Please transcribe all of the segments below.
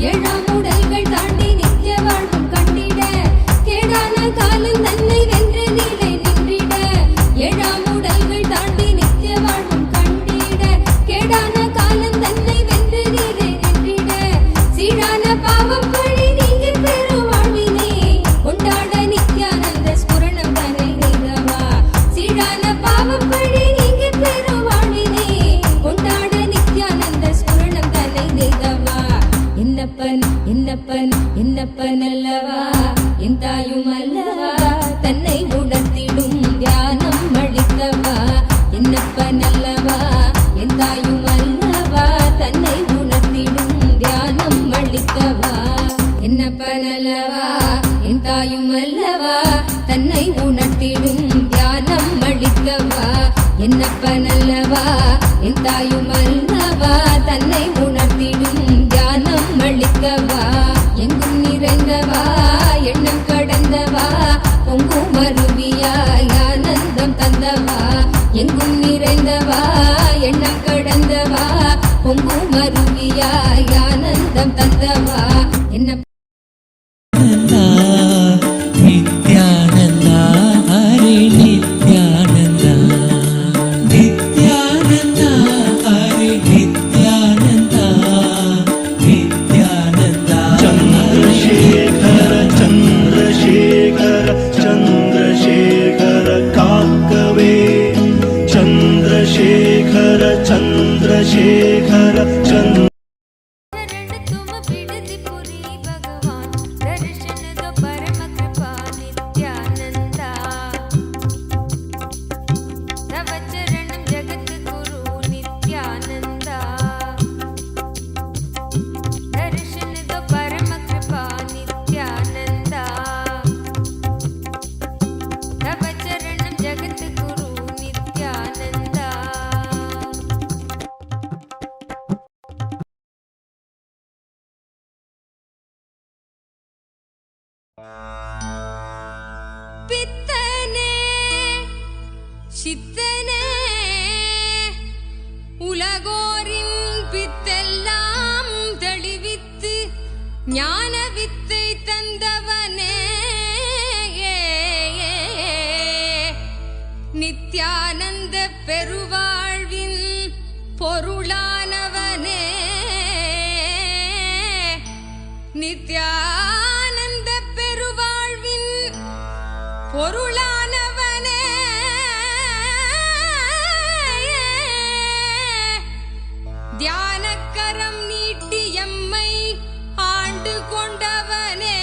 ஏழாம் உடல்கள் தாண்டி நித்திய வாழ்வும் கண்டிட கேடான காலம் தன்னை வென்று நீலை நின்றிட. ஏழாம் உடல்கள் தாண்டி நித்திய வாழ்வும் கண்டிட கேடான காலம் தன்னை வென்று நீலை நின்றிட. சீரான பாவம் பழி நீங்கி பெரும் வாழ்வினை கொண்டாட நித்யானந்த ஸ்புரணம் தன்னை நீதவா. சீரான பாவம் பழி நீங்கி பெரும் வாழ்வினை கொண்டாட நித்யானந்த ஸ்புரணம் தன்னை நீதவா. என்னப்பன் என்னப்பன் என்னப்பன் அல்லவா என் தாயும் அல்லவா தன்னை உணர்த்திடும் தியானம் அளித்தவா. என்னப்பன் அல்லவா என் தாயும் அல்லவா தன்னை உணர்த்திடும் தியானம் அளித்தவா. என்னப்பன் அல்லவா என் தாயும் அல்லவா தன்னை உணர்த்திடும் தியானம் அளித்தவா. என்னப்பன் அல்லவா என் தாயும் அல்லவா தன்னை உணர்த்திடும் தியானம் அளிக்கவா. எங்கும் நிறைந்தவா எண்ணம் கடந்தவா பொங்கும் அருவியாய் ஆனந்தம் தந்தவா. எங்கும் நிறைந்தவா எண்ணம் கடந்தவா பொங்கும் அருவியாய் ஆனந்தம் தந்தவா. என்ன நித்யானந்தா ஹரி நித்யானந்தா நித்யானந்தா ஹரி நித்யானந்தா நித்யானந்தா. சந்திரசேகர சந்திரசேகர சந்திரசேகர காக்கவே சந்திரசேகர சந்திரசேகர சந்திர तुम बिडति पुरी भगवान दर्शन दो परम कृपा नित्यानंदा. तव चरणम जगत गुरु नित्यानंदा. दर्शन दो परम कृपा नित्यानंदा. तव चरणम जगत गुरु नित्यानंदा. பித்தனே சித்தனே உலகோரின் பித்தெல்லாம் தெளிவித்து ஞான வித்தை தந்தவனே. நித்யானந்த பெருவாழ்வின் பொருளானவனே. நித்யானந்த பெருவாழ்வின் பொருளானவனே. தியானக்கரம் நீட்டி எம்மை ஆண்டு கொண்டவனே.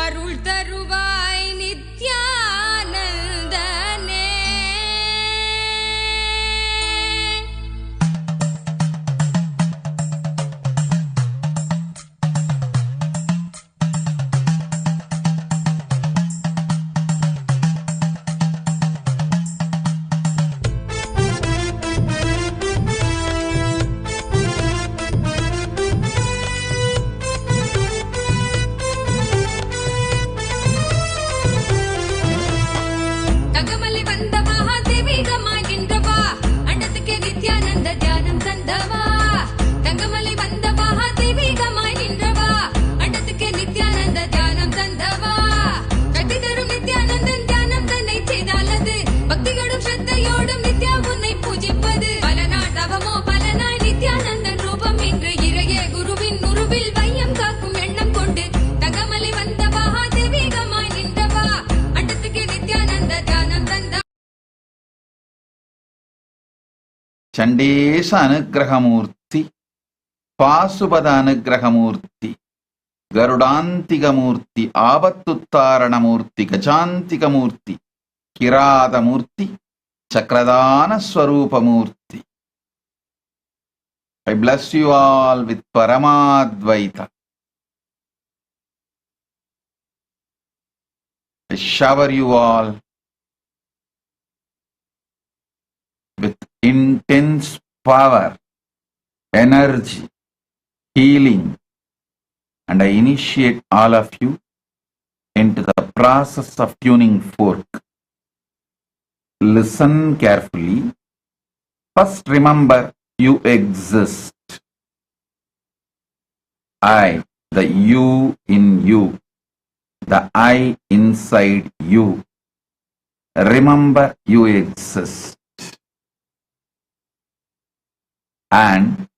அருள் தருவாய் நித்யானந்தனே. தங்கமலை வந்த மகாதேவிகமாகின்றவா அண்டத்துக்கு நித்யானந்த தியானம் தந்தவா. தங்கமலை வந்த மகாதேவிகமாகின்றவா அண்டத்துக்கு நித்யானந்த தியானம் தந்தவா. கட்டி தரும் நித்யானந்தன் தியானம் தன்னை செய்தாலது பக்தியோடும் ஸ்ரத்தையோடும் நித்யா உன்னை பூஜிப்பது. பல நாள் தவமோ பல நாள் நித்யானந்தன் ரூபம் இன்று இறையே குருவின் உருவில் வையம் காக்கும் எண்ணம் கொண்டு தங்கமலை வந்த மகாதேவிகமாய் நின்றவா அண்டத்துக்கு நித்யானந்த தியானம் தந்த. Chandesha Anugraha Moorthy, Pasubada Anugraha Moorthy, Garudantika Moorthy, Avatuttarana Moorthy, Gachantika Moorthy, Kirada Moorthy, Chakradana Swarupa Moorthy. I bless you all with Paramadvaita. I shower you all with intense power, energy, healing, and I initiate all of you into the process of tuning fork. Listen carefully First remember you exist. I, the you in you, the I inside you. Remember you exist. And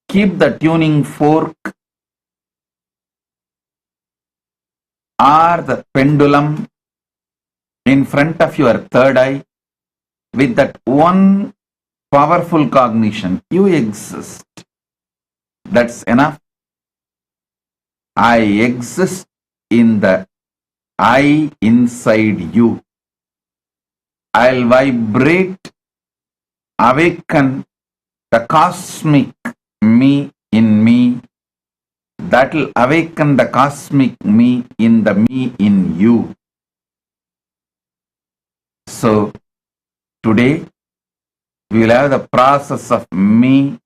keep the tuning fork or the pendulum in front of your third eye with that one powerful cognition. You exist. That's enough. I exist in the I inside you. I'll vibrate, awaken the cosmic me in me. That'll awaken the cosmic me in the me in you. So, today, we will have the process of me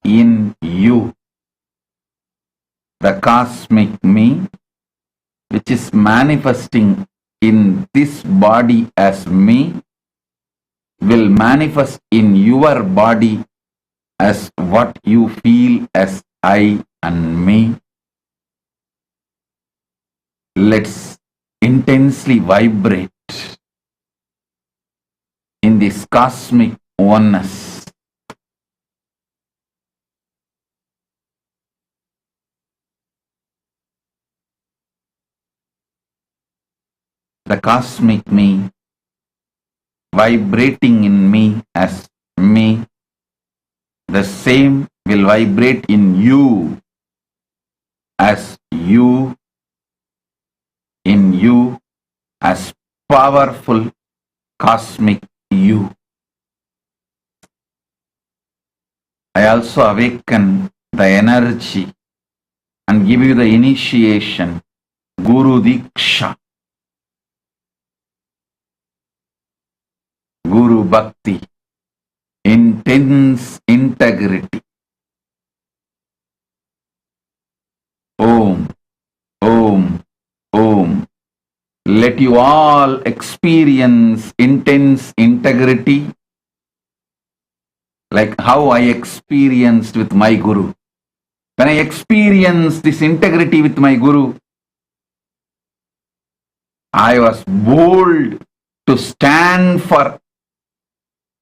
in you. The cosmic me, which is manifesting in this body as me, will manifest in your body as what you feel as I and me. Let's intensely vibrate in this cosmic oneness. The cosmic me vibrating in me as me, the same will vibrate in you as you, in you as powerful cosmic you. I also awaken the energy and give you the initiation, Guru Diksha, Guru Bhakti, intense integrity. Om, Om, Om. Let you all experience intense integrity like how I experienced with my Guru. When I experienced this integrity with my Guru, I was bold to stand for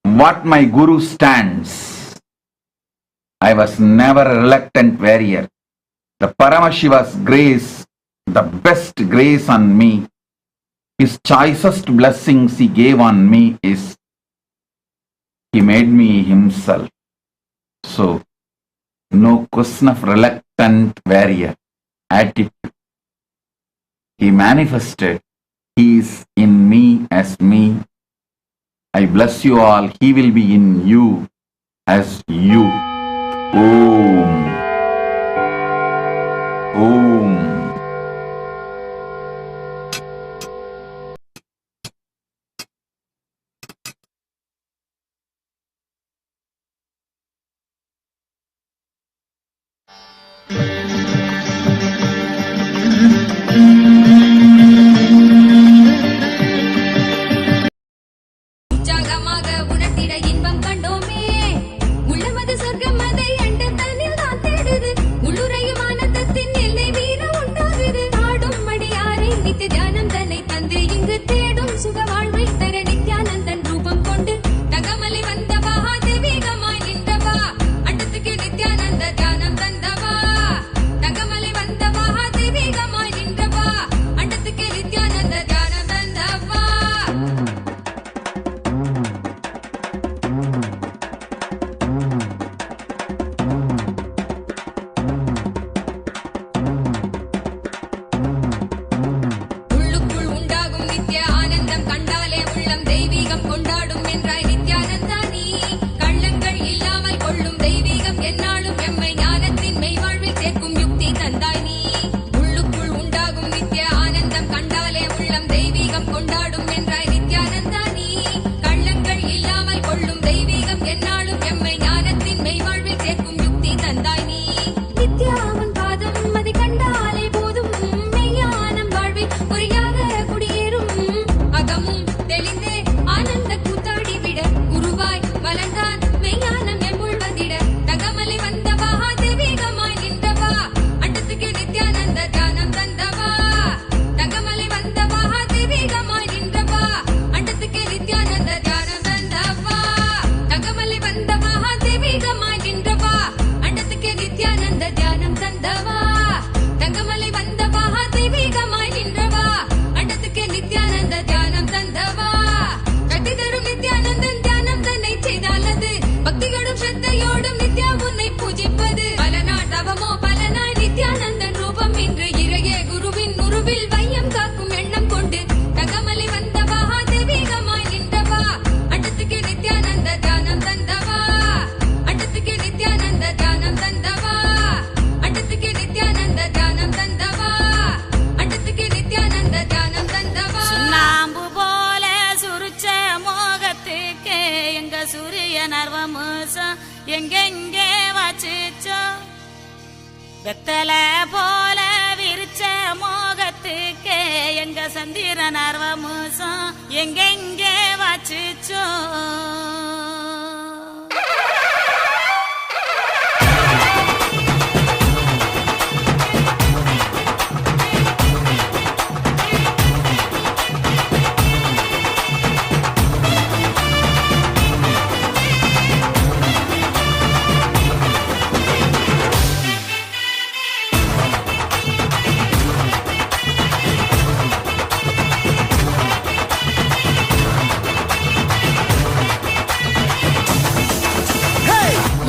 what my Guru stands. I was never a reluctant warrior. The Paramashiva's grace, the best grace on me, his choicest blessings he gave on me is, he made me himself. So, no question of reluctant warrior attitude. He manifested, he is in me as me. I bless you all, he will be in you as you. Om. Om. உற்சாகமாக உணர்த்திட இன்பம் கண்டோமே. உள்ளமது சொர்க்கம் அதை and தன்னில் தான் தேடுது. உள்ளுரையும் ஆனந்தத்தின் எல்லை வீர உண்டாகுது. ஆடும் மடியாரை நித்திய தியானம் தன்னை தந்து இங்கு தேடும் சுக வாழ்வை தர நித்யானந்தன் ரூபம் கொண்டு தகமலை வந்த மகா தெய்வீகமாய் நின்றவா. அண்டத்துக்கு நித்யானந்த தியானம் தந்தவா. தகமலை வந்த மகா தெய்வீகமாய் நின்றவா. அண்டத்துக்கு நித்யானந்த தியானம் தந்தவா. உள்ளுக்குள் உண்டாகும் நித்ய ஆனந்தம் கண்டாலே உள்ளம் தெய்வீகம் கொண்டாடும் என்றாய் நித்யானந்தா நீ. கள்ளங்கள் இல்லாமல் கொள்ளும் தெய்வீகம் எந்நாளும் எம்மை ஞானத்தின் மெய்வாழ்வில் சேர்க்கும் யுக்தி தந்தாய் நீ. உள்ளுக்குள் உண்டாகும் நித்ய ஆனந்தம் கண்டாலே உள்ளம் தெய்வீகம் கொண்டாடும் என்றாய் நித்யானந்தா நீ. கள்ளங்கள் இல்லாமல் கொள்ளும் தெய்வீகம் எந்நாளும் எம்மை ஞானத்தின் மெய்வாழ்வில் சேர்க்கும் யுக்தி தந்தாய் நீ. நித்யாவன் பாதம் அதை கண்டாலே போதும் மெய்யானம் வாழ்வில் பொறியாக குடியேறும். அகமும் தெளிந்தே ஆனந்த கூத்தாடி பக்தியோடும் ஸ்ரத்தையோடும் நித்யா உன்னை பூஜிப்பது பல நாள் தவமோ பல நாள் நித்யானந்தன் ரூபம் இன்று இறையே குருவின் உருவில் வையம் காக்கும் எண்ணம் கொண்டு தகமலி வந்தவா தெய்வீகமாய் நின்றவா அண்டத்துக்கு நித்யானந்த தியானம் தந்தவா அண்டத்துக்கு நித்யானந்த தியானம் தந்தவா அண்டத்துக்கு நித்யானந்த தியானம் தந்தவா அண்டத்துக்கு நித்யானந்த தியானம் தந்தவா சுண்ணாம்பு போல சுருச்ச மோகத்துக்கு எங்க சூரிய நர்வமோசம் எங்கெங்கே வச்சுச்சோ வெத்தல போல விரிச்ச மோகத்துக்கு எங்க சந்திர நர்வமோசம் எங்கெங்கே வச்சுச்சோ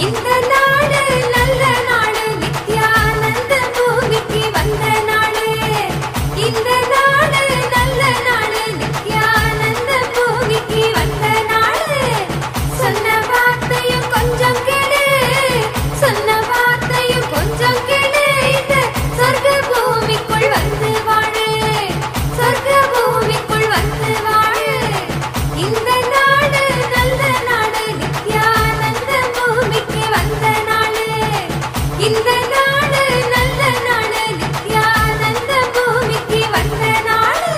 இந்த நாடு நல்ல நாடு நித்யானந்த பூமிக்கு வந்த நாடு இந்த நாடு நல்ல நாடு நித்யானந்த பூமிக்கு வந்த நாடு சொன்ன வார்த்தையும் கொஞ்சம் கேளு சொன்ன வார்த்தையும் கொஞ்சம் கேளு இந்த சொர்க்க பூமிக்குள் வந்து வாழு சொர்க்க பூமிக்குள் வந்து வாழு இந்த நாடு நல்ல நாடு நித்யானந்த பூமிக்கு வந்த நாடு இந்த நாடு நல்ல நாடு நித்யானந்த பூமிக்கு வந்த நாடு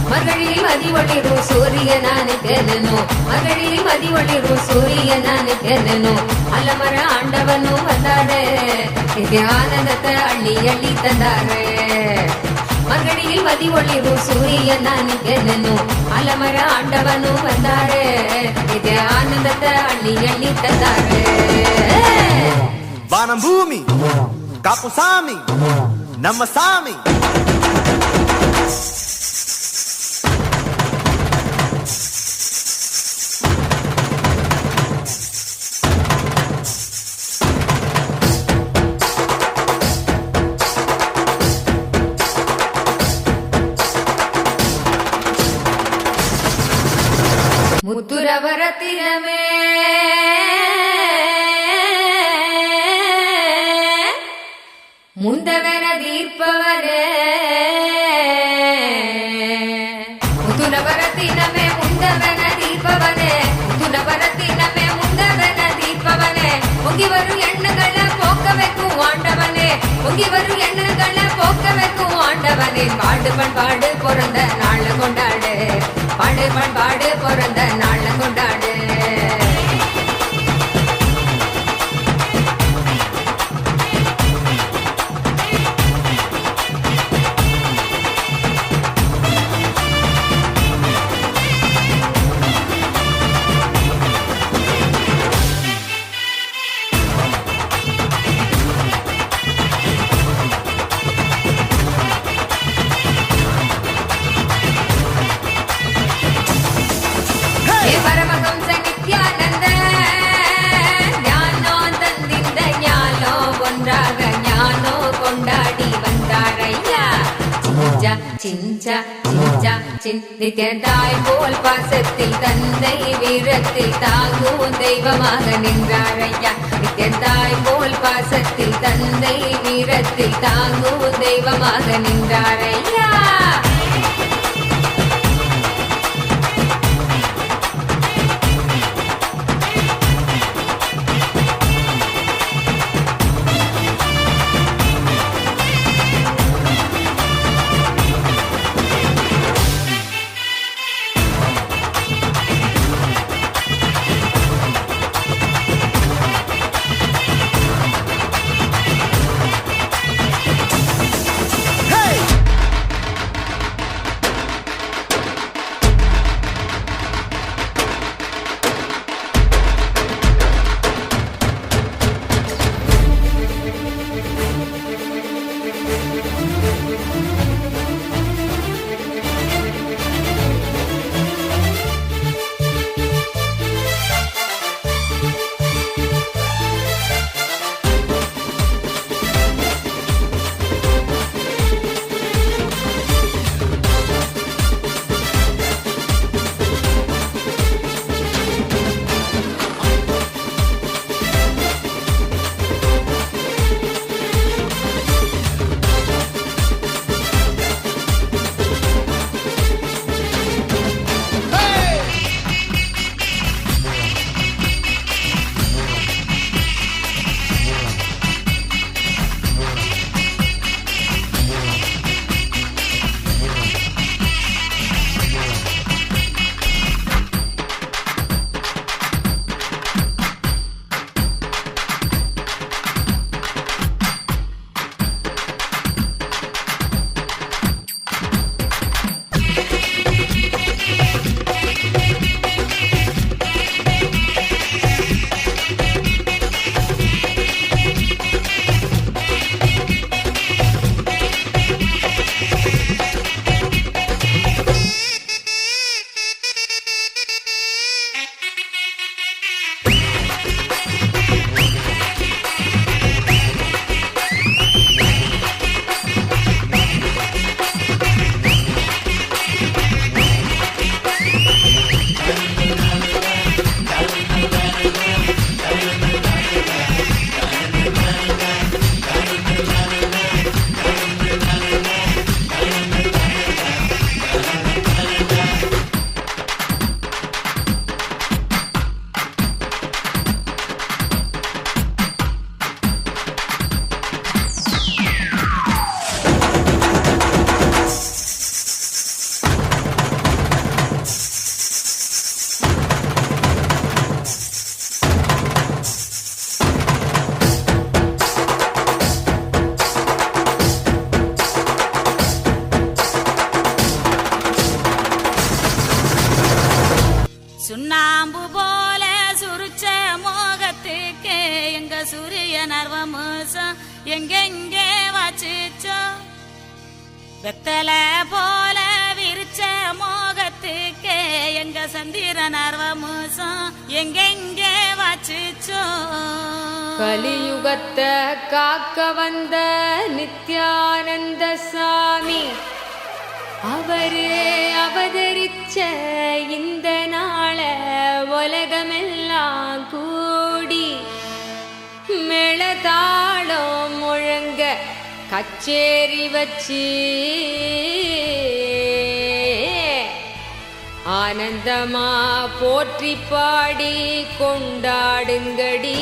மகளில் மதி ஒளிரும் சூரியனானு தென்னனோ மகளில் மதி ஒளிரும் சூரியனானு தென்னனோ அலமர ஆண்டவனும் வந்தாரு இது ஆனந்தத்தை அள்ளி அள்ளி தந்தாரு மகளில் மதி ஒளிரும் சூரியனானு தென்னனோ அலமர ஆண்டவனும் வந்தாரு இது ஆனந்தத்தை அள்ளி அள்ளி தந்தாரு வானம் பூமி காப்பு சாமி நம்ம சாமி முத்துரவரத்தினமே முந்தவன தீர்ப்பவரே முத்துரவரத்தினமே முந்தவன தீர்ப்பவனே முத்துரவரத்தினமே முந்தவன தீர்ப்பவனே பொங்கி வரும் எண்ணங்களை போக்க வைக்கும் ஆண்டவனே பொங்கி வரும் எண்ணங்களை போக்க வைக்கும் ஆண்டவனே பாடு பண்பாடு பிறந்த நாள் கொண்டாடு பாடு பண்பாடு பிறந்த நாள் கொண்டாடு பரமஹம்ச நித்யானந்த ஞானோ தந்திந்த ஞானோ ஒன்றாக ஞானோ கொண்டாடி வந்தாரையா சிஞ்சா சிஞ்சா சிஞ்சா நித்யந்தாய் போல் பாசத்தில் தந்தை வீரத்தில் தாங்கும் தெய்வமாக நின்றாரையா நித்யந்தாய் போல் பாசத்தில் தந்தை வீரத்தில் தாங்கும் தெய்வமாக நின்றாரையா சூரிய நர்வமூசம் எங்கெங்கே வச்சிச்சோ வெத்தல போல விரிச்ச மோகத்துக்கே எங்க சந்திர நர்வமூசம் எங்கெங்கே வச்சிச்சோ கலியுகத்தை காக்க வந்த நித்யானந்த சாமி அவரே அவதரிச்ச இந்த நாள உலகமெல்லாம் கூடி மேளதாளம் முழங்க கச்சேரி வச்சு ஆனந்தமா போற்றி பாடி கொண்டாடுங்கடி.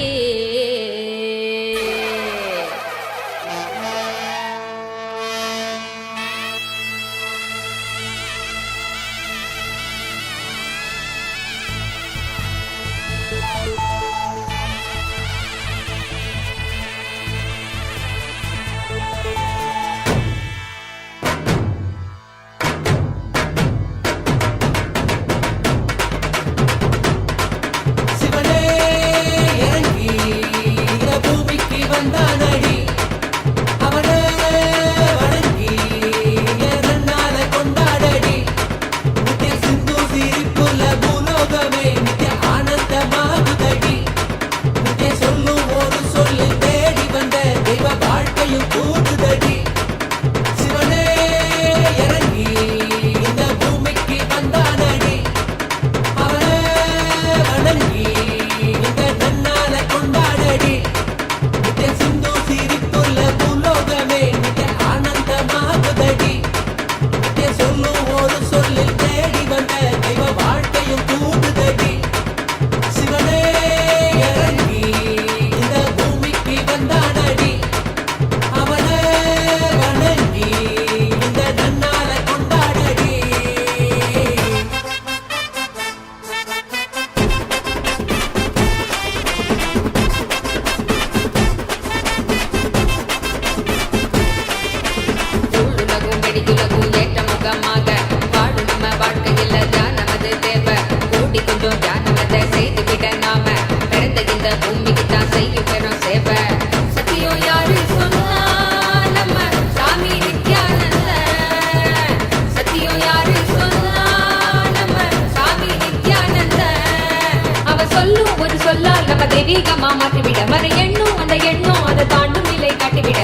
தெய்வீகமா மாற்றிவிட வர எண்ணும் அந்த எண்ணம் அதை தாண்டும் நிலை காட்டிவிட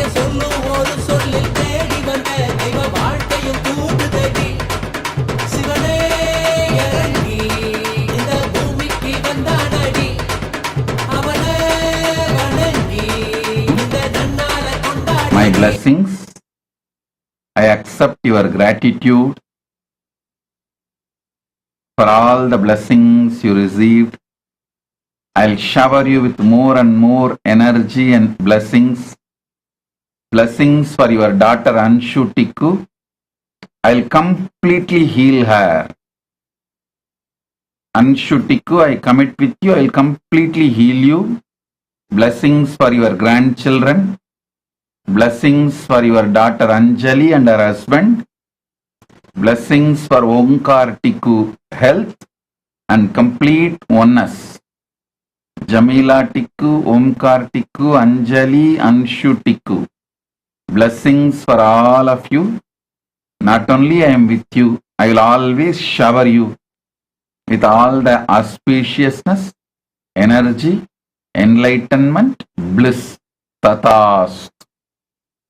சொல்லும் ஒரு சொல்லில் தேடி வந்த தெய்வ வாழ்க்கையும் கூட்டு blessings. I accept your gratitude for all the blessings you received. I'll shower you with more and more energy and blessings. Blessings for your daughter Anshu Tikku. I'll completely heal her. Anshu Tikku, I commit with you, I'll completely heal you. Blessings for your grandchildren. Blessings for your daughter Anjali and her husband. Blessings for Omkar Tikku health and complete oneness. Jamila Tikku, Omkar Tikku, Anjali, Anshu Tikku. Blessings for all of you. Not only I am with you, I will always shower you with all the auspiciousness, energy, enlightenment, bliss. Tathast.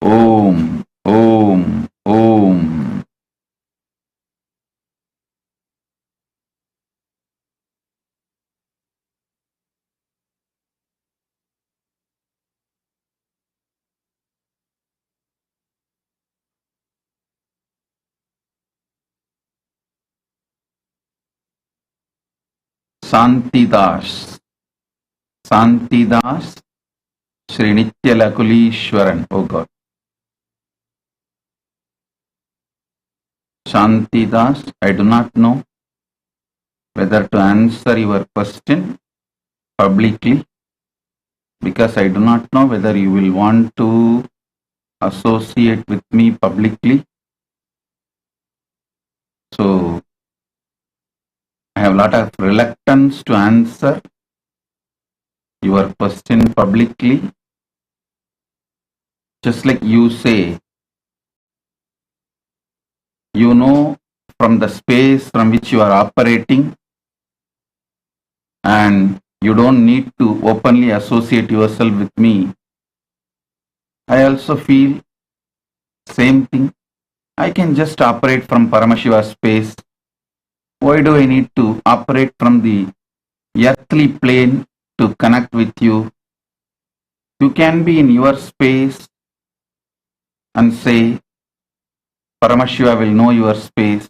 Om, Om, Om. Santidas, Santidas, Sri Nityalakulishwaran, oh God. Shantidas, I do not know whether to answer your question publicly because I do not know whether you will want to associate with me publicly. So, I have a lot of reluctance to answer your question publicly. Just like you say, you know from the space from which you are operating and you don't need to openly associate yourself with me. I also feel same thing. I can just operate from Paramashiva space. Why do I need to operate from the earthly plane to connect with you? You can be in your space and say, Paramashiva will know your space.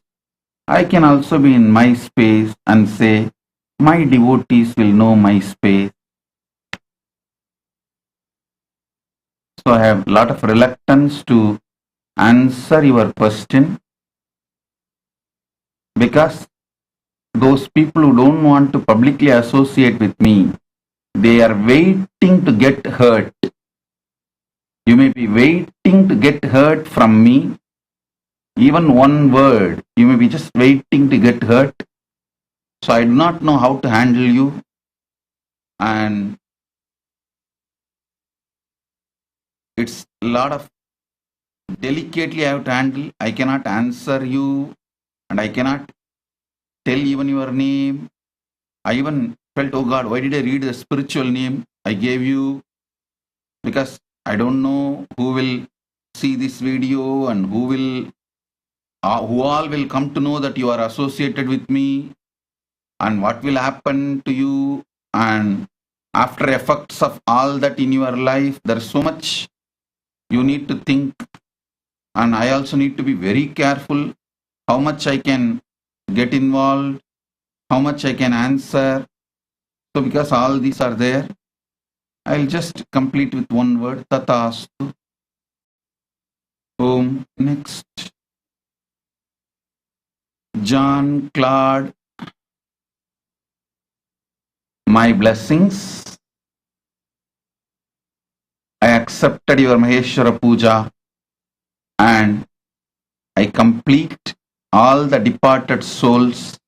I can also be in my space and say, my devotees will know my space. So I have a lot of reluctance to answer your question because those people who don't want to publicly associate with me, they are waiting to get hurt. You may be waiting to get hurt from me. Even one word, you may be just waiting to get hurt. So I do not know how to handle you. And it's a lot of delicately I have to handle. I cannot answer you and I cannot tell even your name. I even felt, oh God, why did I read the spiritual name I gave you? Because I don't know who will see this video and who all will come to know that you are associated with me and what will happen to you and after effects of all that in your life. There is so much you need to think, and I also need to be very careful how much I can get involved, how much I can answer. So because all these are there, I'll just complete with one word, Tathastu. Om. Next. John Claude. My blessings. I accepted your Maheshwara Puja and I complete all the departed souls.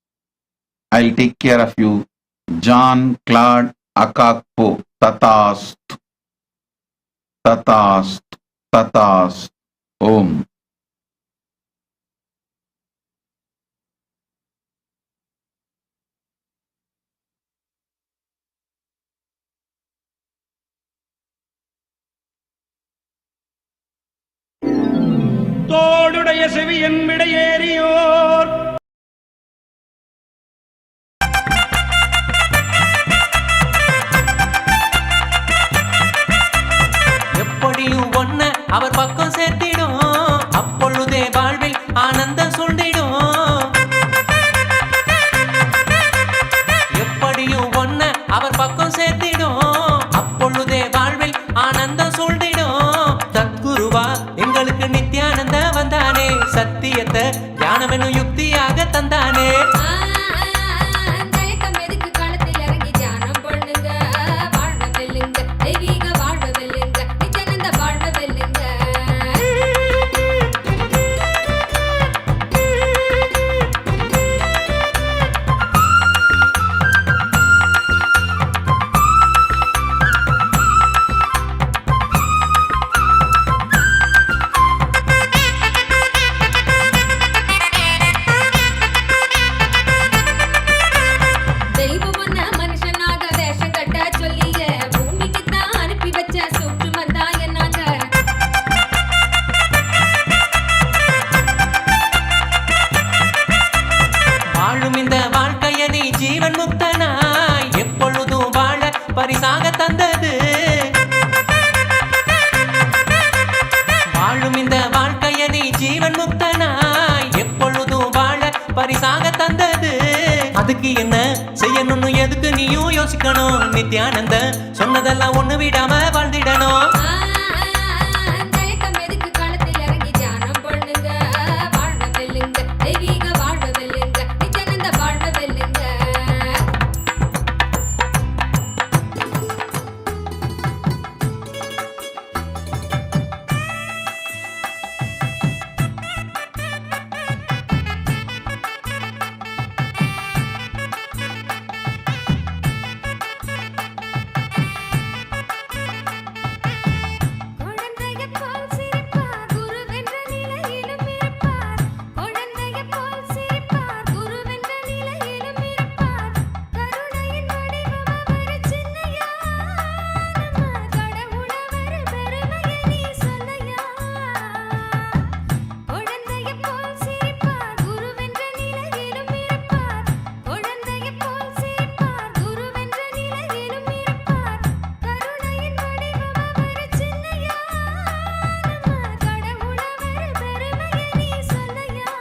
I'll take care of you. John Claude Akakpo. Tathastu. Tathastu. Tathastu. Om. தோடுடைய செவியன் விடையேறியோர் எப்படியும் ஒன்ன அவர் பக்கம் சத்தியத்தை ஞானம் என்னும் யுக்தியாக தந்தானே. தயக்கம் எதுக்கு களத்தில் இறங்கி தியானம் பண்ணுங்க, வாழ்வ வெல்லுங்க, தெய்வீக வாழ்வ வெல்லுங்க, நித்யானந்த வாழ்வ வெல்லுங்க. தெய்வம் ஒன்ன மனுஷனாக வேஷம் கட்ட சொல்லிய பூமிக்கு தான் அனுப்பி வச்ச சூற்றுமன் தான் என்னாங்க. வாழும் இந்த வாழ்க்கைய நீ ஜீவன் முக்தனாய் எப்பொழுதும் வாழ பரிசாக தந்தது. வாழும் இந்த வாழ்க்கைய நீ ஜீவன் முக்தனாய் எப்பொழுதும் வாழ பரிசாக தந்தது. அதுக்கு என்ன செய்யணும்னு எதுக்கு நீயும் யோசிக்கணும். நித்யானந்த சொன்னதெல்லாம் ஒண்ணு விடாம வாழ்ந்திடணும். தயக்கம் எதுக்கு களத்தில் இறங்கி தியானம் பண்ணுங்க, வாழ்வ வெல்லுங்க, தெய்வீக வாழ்வ வெல்லுங்க, நித்யானந்த வாழ்வ வெல்லுங்க. குழந்தையைப் போல் சிரிப்பார், குருவென்ற நிலையிலும் இருப்பார். குழந்தையைப் போல் சிரிப்பார், குருவென்ற நிலையிலும் இருப்பார். கருணையின் வடிவம் அவர் சின்னையா, நம்ம கடவுளவர் பெருமையை நீ சொல்லையா. குழந்தையைப் போல் சிரிப்பார், குருவென்ற நிலையிலும் இருப்பார். குழந்தையைப் போல் சிரிப்பார், குருவென்ற நிலையிலும் இருப்பார். கருணையின் வடிவம் அவர் சின்னையா, நம்ம கடவுளவர் பெருமையை நீ சொல்லையா.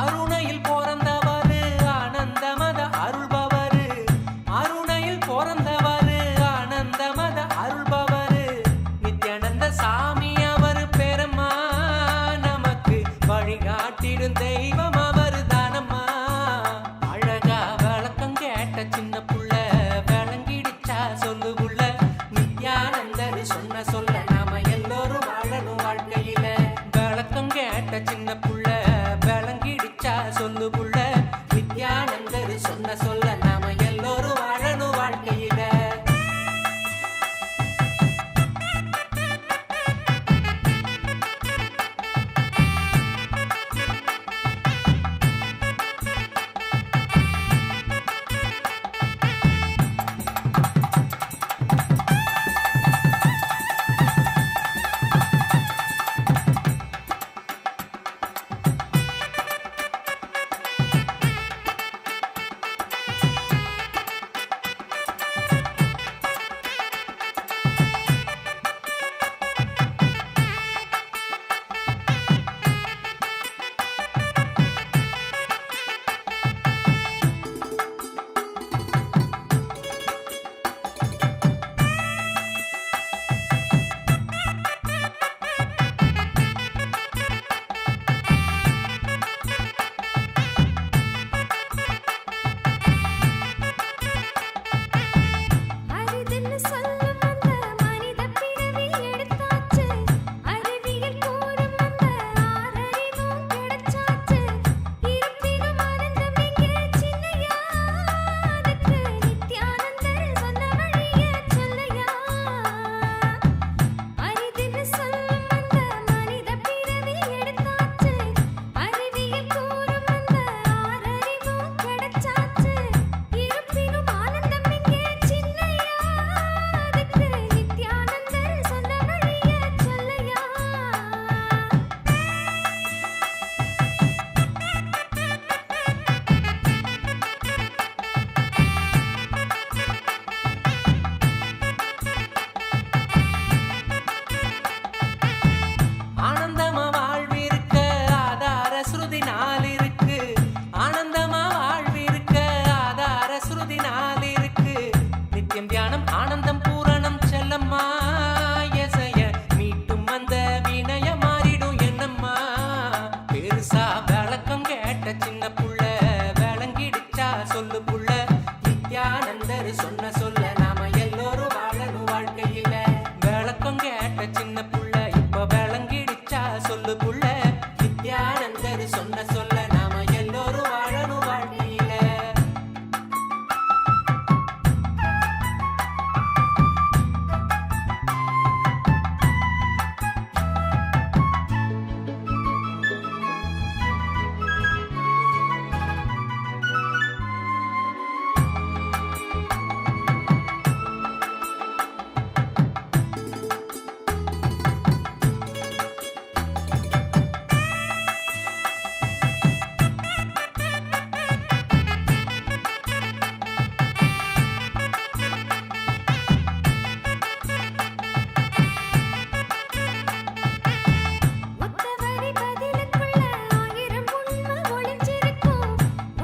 அருணையில் பிறந்தவாறு ஆனந்தமத அருள்பவரு. அருணையில் பிறந்தவாறு ஆனந்தமத அருள்பவரு. நித்யானந்த சாமி அவர் பெருமா, நமக்கு வழிகாட்டிடும் தெய்வம் அவர் தானம்மா. அழகா விளக்கம் கேட்ட சின்ன புள்ள விளங்கிடுச்சா சொல்லு புள்ள. நித்யானந்தர் சொன்ன சொல்ல நாம எல்லோரும் வாழணும் வாழ்க்கையில. விளக்கம் கேட்ட சின்ன புள்ள விளங்கிடுச்சா சொல்லு புள்ள. நித்யானந்தர் சொன்ன சொல்ல நாம எல்லோரும் வாழணும் வாழ்க்கையில. உள்ளுக்குள்ள நித்யானந்தர் சொன்ன சொல்ல நாம எல்லோரும் வாழணும் வாழ்க்கையில. ஒத்தவரி பதிலுக்குள்ள ஆயிரம் உண்மை ஒளிஞ்சிருக்கும்.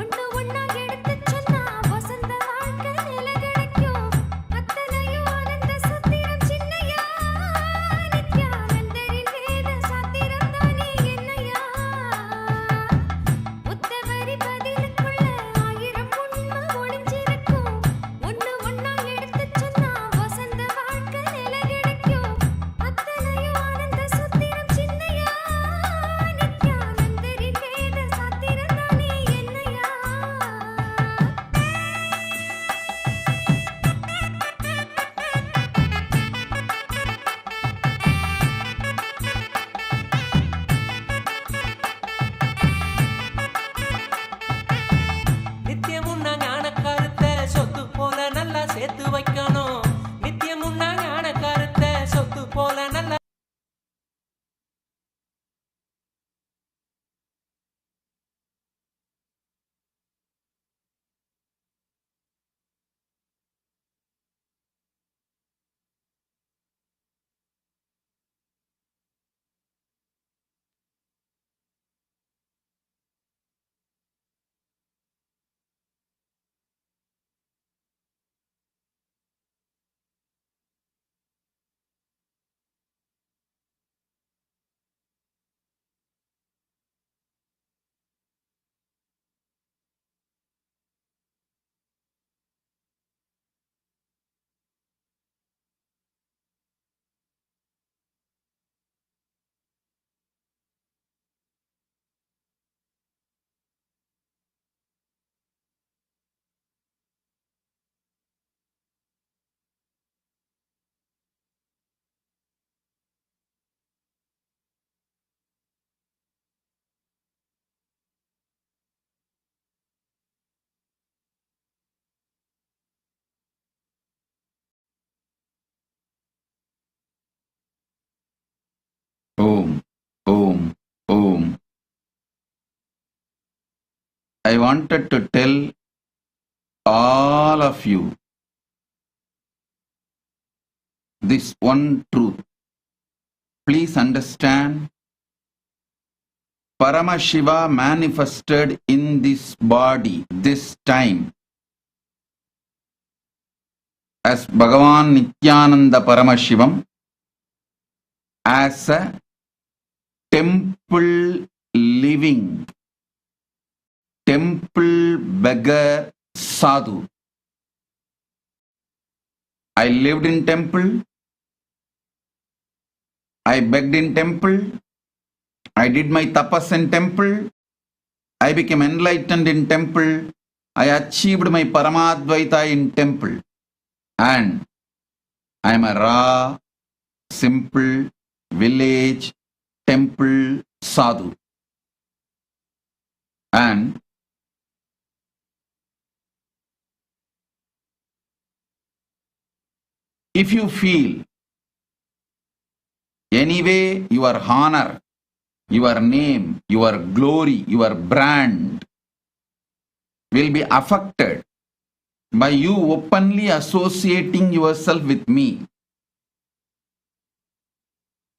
ஒண்ணு ஒண்ணா எடுத்துச் சொன்னா வசந்த வாழ்க்கை நிலை கிடைக்கும். அத்தனையும் ஆனந்த சத்திரம் சின்னையா, நித்யானந்தரின் வேத சாத்திரம் தானே என்னையா. ஒத்தவரி பதிலுக்குள்ள ஆயிரம் உண்மை ஒளிஞ்சிருக்கும். ஒண்ணு ஒண்ணா எடுத்துச் சொன்னா வசந்த வாழ்க்கை நிலை கிடைக்கும். அத்தனையும் ஆனந்த சத்திரம் சின்னையா, நித்யானந்தரின் வேத சாத்திரம் தானே என்னையா. நித்தியமுன்னா ஞான கருத்தை சொத்து போல நல்லா சேர்த்து வைக்கணும். நித்தியமுன்னா ஞான கருத்தை சொத்து போல நல்லா Om, Om, Om. I wanted to tell all of you this one truth. Please understand, Paramashiva manifested in this body this time as Bhagavan Nithyananda Paramashivam, as a temple living, temple beggar sadhu. I lived in temple, I begged in temple, I did my tapas in temple, I became enlightened in temple, I achieved my Paramadvaita in temple, and I am a raw, simple, village, temple sadhu. And if you feel anyway your honor, your name, your glory, your brand will be affected by you openly associating yourself with me,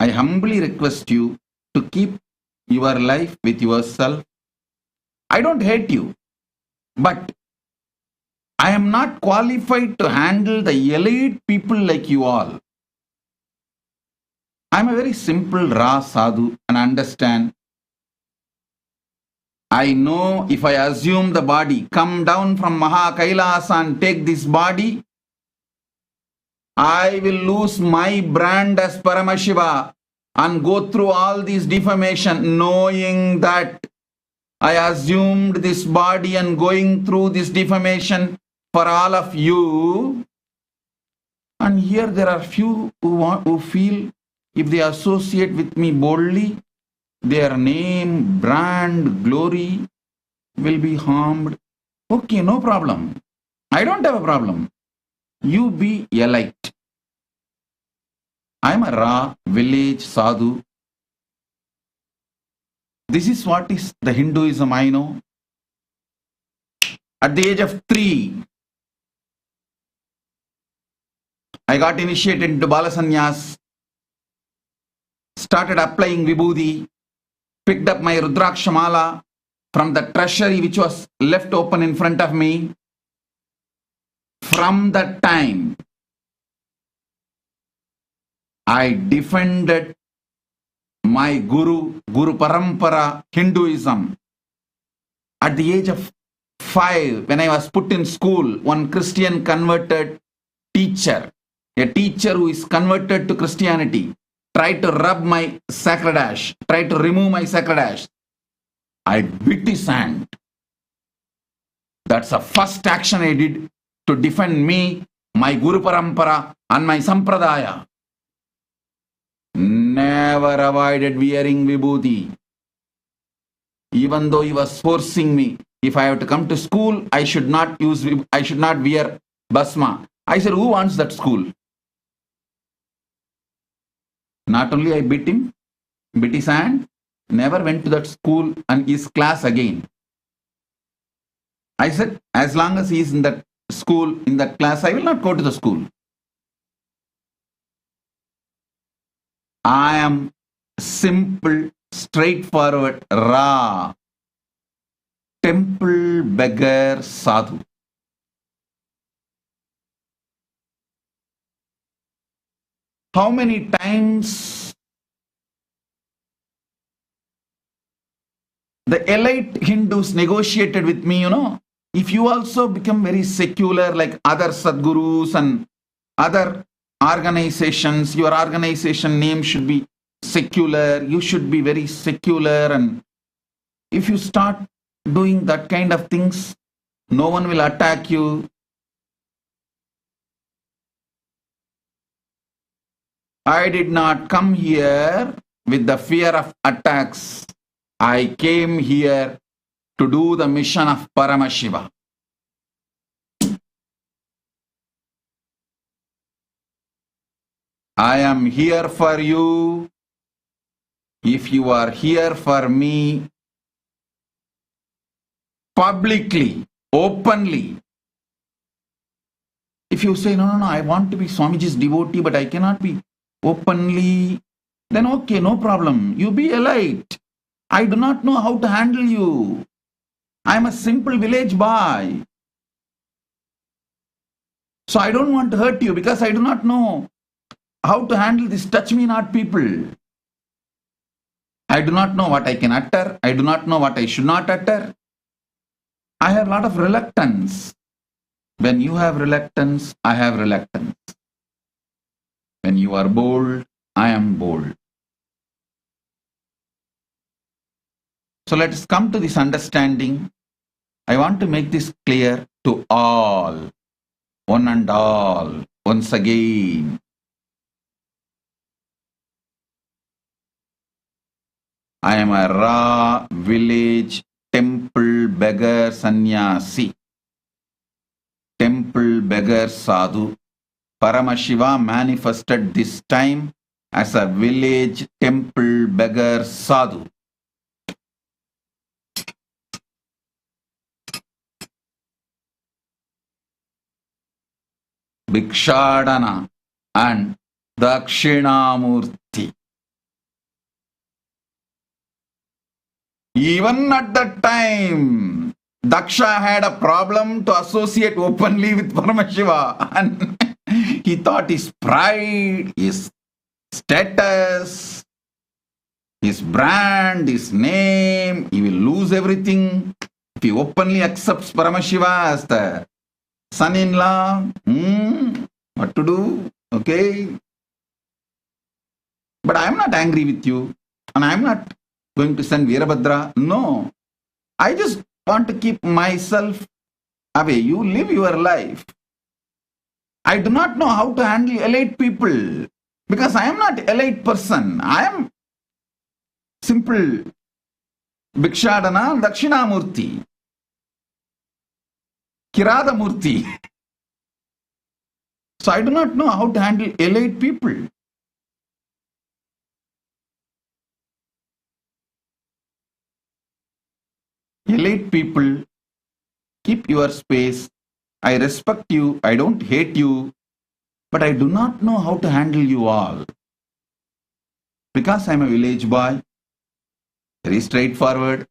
I humbly request you to keep your life with yourself. I don't hate you, but I am not qualified to handle the elite people like you all. I am a very simple raw sadhu, and understand. I know if I assume the body, come down from Maha Kailasa and take this body, I will lose my brand as Paramashiva. and go through all these defamation, knowing that I assumed this body and going through this defamation for all of you. And here there are few who feel if they associate with me boldly, their name, brand, glory will be harmed. Okay, no problem. I don't have a problem. You be a light. I am a raw village sadhu. This is what is the Hinduism I know. At the age of 3, I got initiated into Balasanyas, started applying Vibhuti, picked up my Rudrakshamala from the treasury which was left open in front of me. From that time, I defended my Guru Parampara Hinduism. At the age of 5, when I was put in school, one Christian converted teacher, a teacher who is converted to Christianity, tried to rub my sacred ash, tried to remove my sacred ash. I bit his hand. That's the first action I did to defend me, my Guru Parampara and my Sampradaya. Never avoided wearing Vibhuti. Even though he was forcing me, if I have to come to school, I should not wear Basma. I said, who wants that school? Not only I bit him, bit his hand, never went to that school and his class again. I said, as long as he is in that school, in that class, I will not go to the school. I am simple, straightforward, raw, temple beggar sadhu. How many times the elite Hindus negotiated with me, if you also become very secular like other Sadgurus and other organizations, your organization name should be secular, you should be very secular, and if you start doing that kind of things, no one will attack you. I did not come here with the fear of attacks. I came here to do the mission of Paramashiva. I am here for you. If you are here for me, publicly, openly. If you say, no, I want to be Swamiji's devotee, but I cannot be openly, then okay, no problem. You be a light. I do not know how to handle you. I am a simple village boy. So I don't want to hurt you because I do not know how to handle this touch me not people. I do not know what I can utter. I do not know what I should not utter. I have a lot of reluctance. When you have reluctance, I have reluctance. When you are bold, I am bold. So let us come to this understanding. I want to make this clear to all, one and all, once again. I am a raw village temple beggar sannyasi, temple beggar sadhu. Paramashiva manifested this time as a village temple beggar sadhu. Bhikshadana and Dakshinamurti. Even at that time, Daksha had a problem to associate openly with Paramashiva, and he thought his pride, his status, his brand, his name, he will lose everything if he openly accepts Paramashiva as the son-in-law. What to do? Okay. But I am not angry with you, and I am not going to send Veerabhadra. No, I just want to keep myself away. You live your life. I do not know how to handle elite people because I am not elite person. I am simple Bhikshadana Dakshinamurti, Kiradamurti. So I do not know how to handle elite people. Elite people, keep your space. I respect you. I don't hate you. But I do not know how to handle you all. Because I am a village boy. Very straightforward.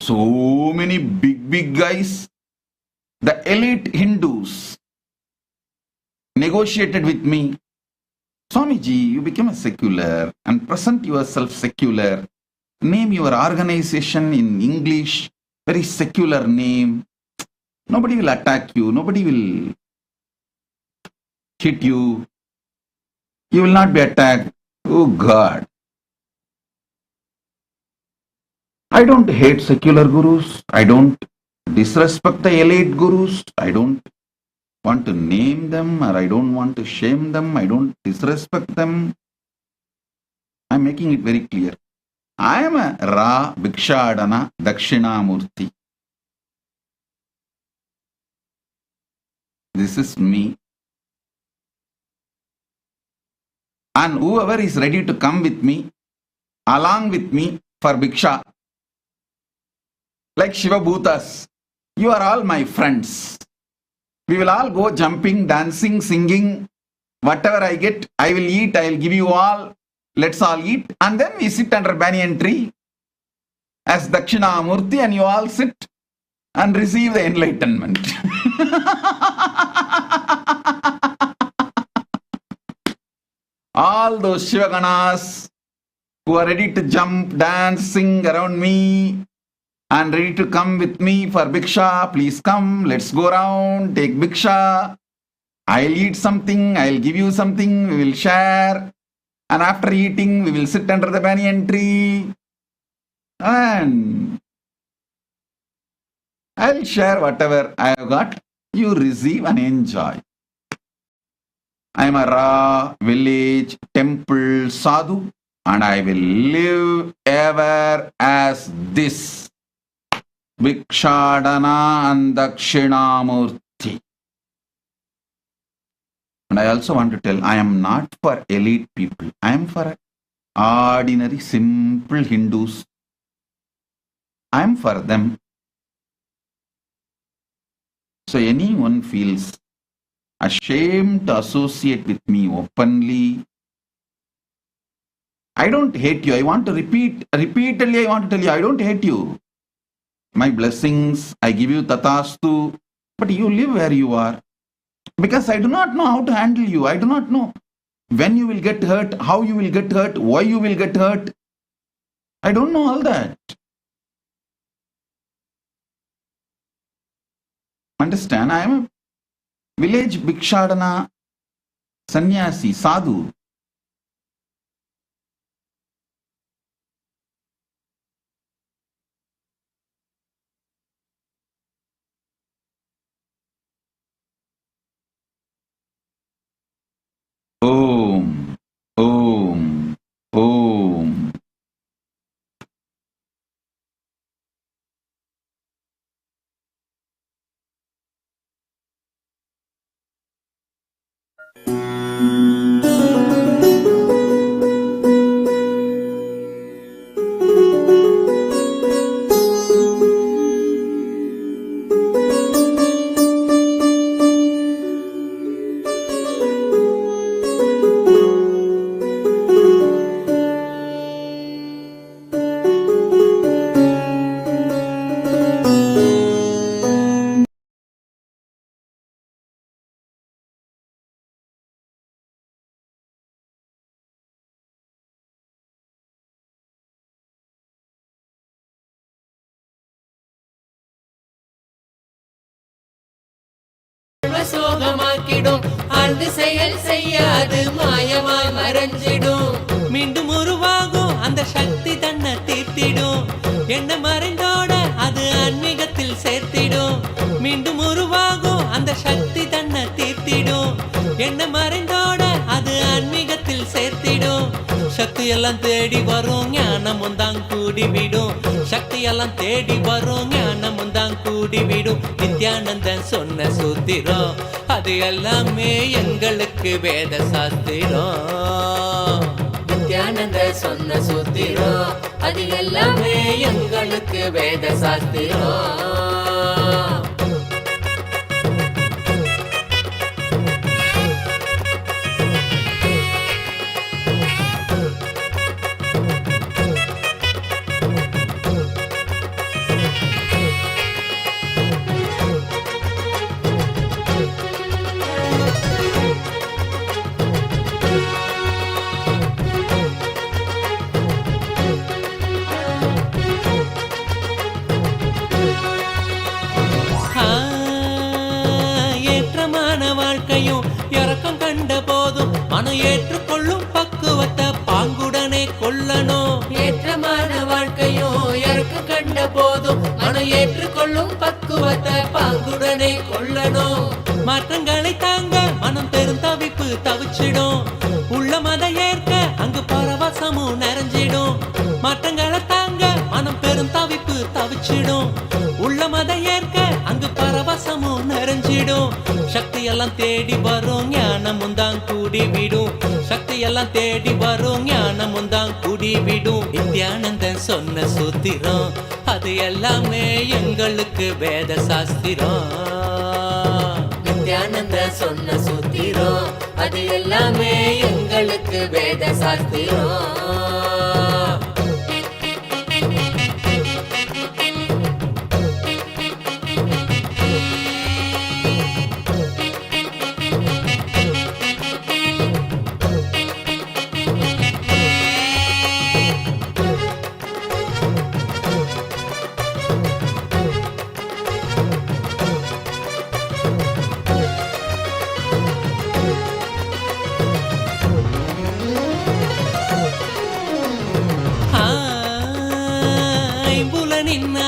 So many big guys. The elite Hindus negotiated with me. Swamiji, you become a secular and present yourself secular. Name your organization in English, very secular name. Nobody will attack you. Nobody will hit you. You will not be attacked. Oh God. I don't hate secular gurus. I don't disrespect the elite gurus. I don't want to name them or I don't want to shame them. I don't disrespect them. I'm making it very clear. I am a Ra Bhikshadana Dakshinamurti. This is me. And whoever is ready to come with me, along with me for Bhiksha, like Shiva Bhutas, you are all my friends. We will all go jumping, dancing, singing. Whatever I get, I will eat, I will give you all. Let's all eat. And then we sit under banyan tree as Dakshinamurti and you all sit and receive the enlightenment. All those Shivaganas who are ready to jump, dance, sing around me and ready to come with me for Bhiksha, please come, let's go around, take Bhiksha. I'll eat something, I'll give you something, we will share. And after eating, we will sit under the banyan tree and I'll share whatever I have got. You receive and enjoy. I am a Ra, village, temple, sadhu, and I will live ever as this Bhikshadana and Dakshinamurti. And I also want to tell, I am not for elite people. I am for ordinary, simple Hindus. I am for them. So anyone feels ashamed to associate with me openly, I don't hate you. I want to repeatedly I want to tell you, I don't hate you. My blessings, I give you tatastu, but you live where you are. Because I do not know how to handle you. I do not know when you will get hurt, how you will get hurt, why you will get hurt. I don't know all that. Understand, I am a village Bhikshadana sannyasi, sadhu. Om, Om, Om. சோகமாக்கிடும் வந்து செயல் செய்யாது மாயமாய் மறைஞ்சிடும். மீண்டும் உருவாகும் அந்த சக்தி தன்னை தீர்த்திடும். என்ன மறைந்தோட அது ஆன்மீகத்தில் சேர்த்திடும். மீண்டும் உருவாகும் அந்த சக்தி தன்னை தீர்த்திடும். என்ன மறைந்தோட அது ஆன்மீகத்தில் சேர்த்திடும். சக்தி எல்லாம் தேடி வரும் ஞானமும் தான் கூடிவிடும். சக்தி எல்லாம் தேடி வரும் ஞானமும் தான் கூடிவிடும். நித்யானந்தன் சொன்ன சூத்திரம் அது எல்லாமே எங்களுக்கு வேத சாஸ்திரம். நித்யானந்த சொன்ன சூத்திரம் அது எல்லாமே எங்களுக்கு வேத சாஸ்திரம். இறக்கம் கண்ட போதும் மனம் ஏற்றுக்கொள்ளும் பக்குவத்தை பாங்குடனே கொள்ளணும். ஏற்றமான வாழ்க்கையும் இறக்கம் கண்ட போதும் மனம் ஏற்றுக்கொள்ளும் பக்குவத்தை பாங்குடனே கொள்ளணும். மாற்றங்களை தாங்க மனம் பெரும் தவிப்பு தவிச்சிடும். உள்ள மத ஏற்க அங்கு பரவசமும் நிறைஞ்சிடும். மாற்றங்களை தாங்க மனம் பெரும் தவிப்பு தவிச்சிடும். உள்ள மத ஏற்க அங்கு பரவசமும் நிறைஞ்சிடும். சக்தி எல்லாம் தேடி வரும் ஞானமும் தான் கூடிவிடும். சக்தி எல்லாம் தேடி வரும் ஞானமும் தான் கூடிவிடும். நித்யானந்தன் சொன்ன சூத்திரம் அது எல்லாமே எங்களுக்கு வேத சாஸ்திரம். நித்யானந்தன் சொன்ன சூத்திரம் அது எல்லாமே எங்களுக்கு வேத சாஸ்திரம்.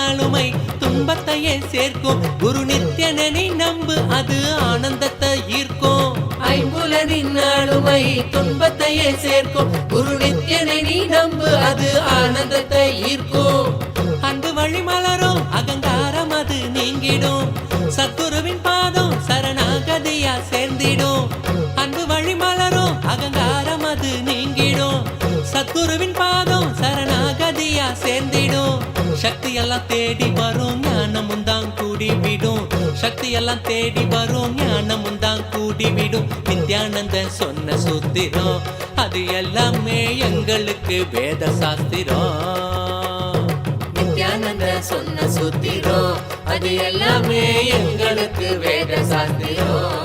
ஆளுமை துன்பத்தையே சேர்க்கும். குரு நித்யனை நம்பு அது ஆனந்தத்தை ஈர்க்கும். ஐம்புலனின் ஆளுமை துன்பத்தையே சேர்க்கும். குரு நித்யனை நம்பு அது ஆனந்தத்தை ஈர்க்கும். அன்பு வழி மலரும் அகங்காரம் அது நீங்கிடும். சத்குருவின் பாதம் சரணாகதியா சேர்ந்திடும். அன்பு வழி மலரும் அகங்காரம் அது நீங்கிடும். சத்குருவின் பாதம் சரணாகதியா சேர்ந்திடும். சக்தி எல்லாம் தேடி வரும் ஞானமும் தான் கூடிவிடும். சக்தி எல்லாம் தேடி வரும் ஞானமும் தான் கூடிவிடும். நித்யானந்தன் சொன்ன சூத்திரம் அது எல்லாமே எங்களுக்கு வேத சாஸ்திரம். நித்யானந்தன் சொன்ன சூத்திரம் அது எல்லாமே எங்களுக்கு வேத சாஸ்திரம்.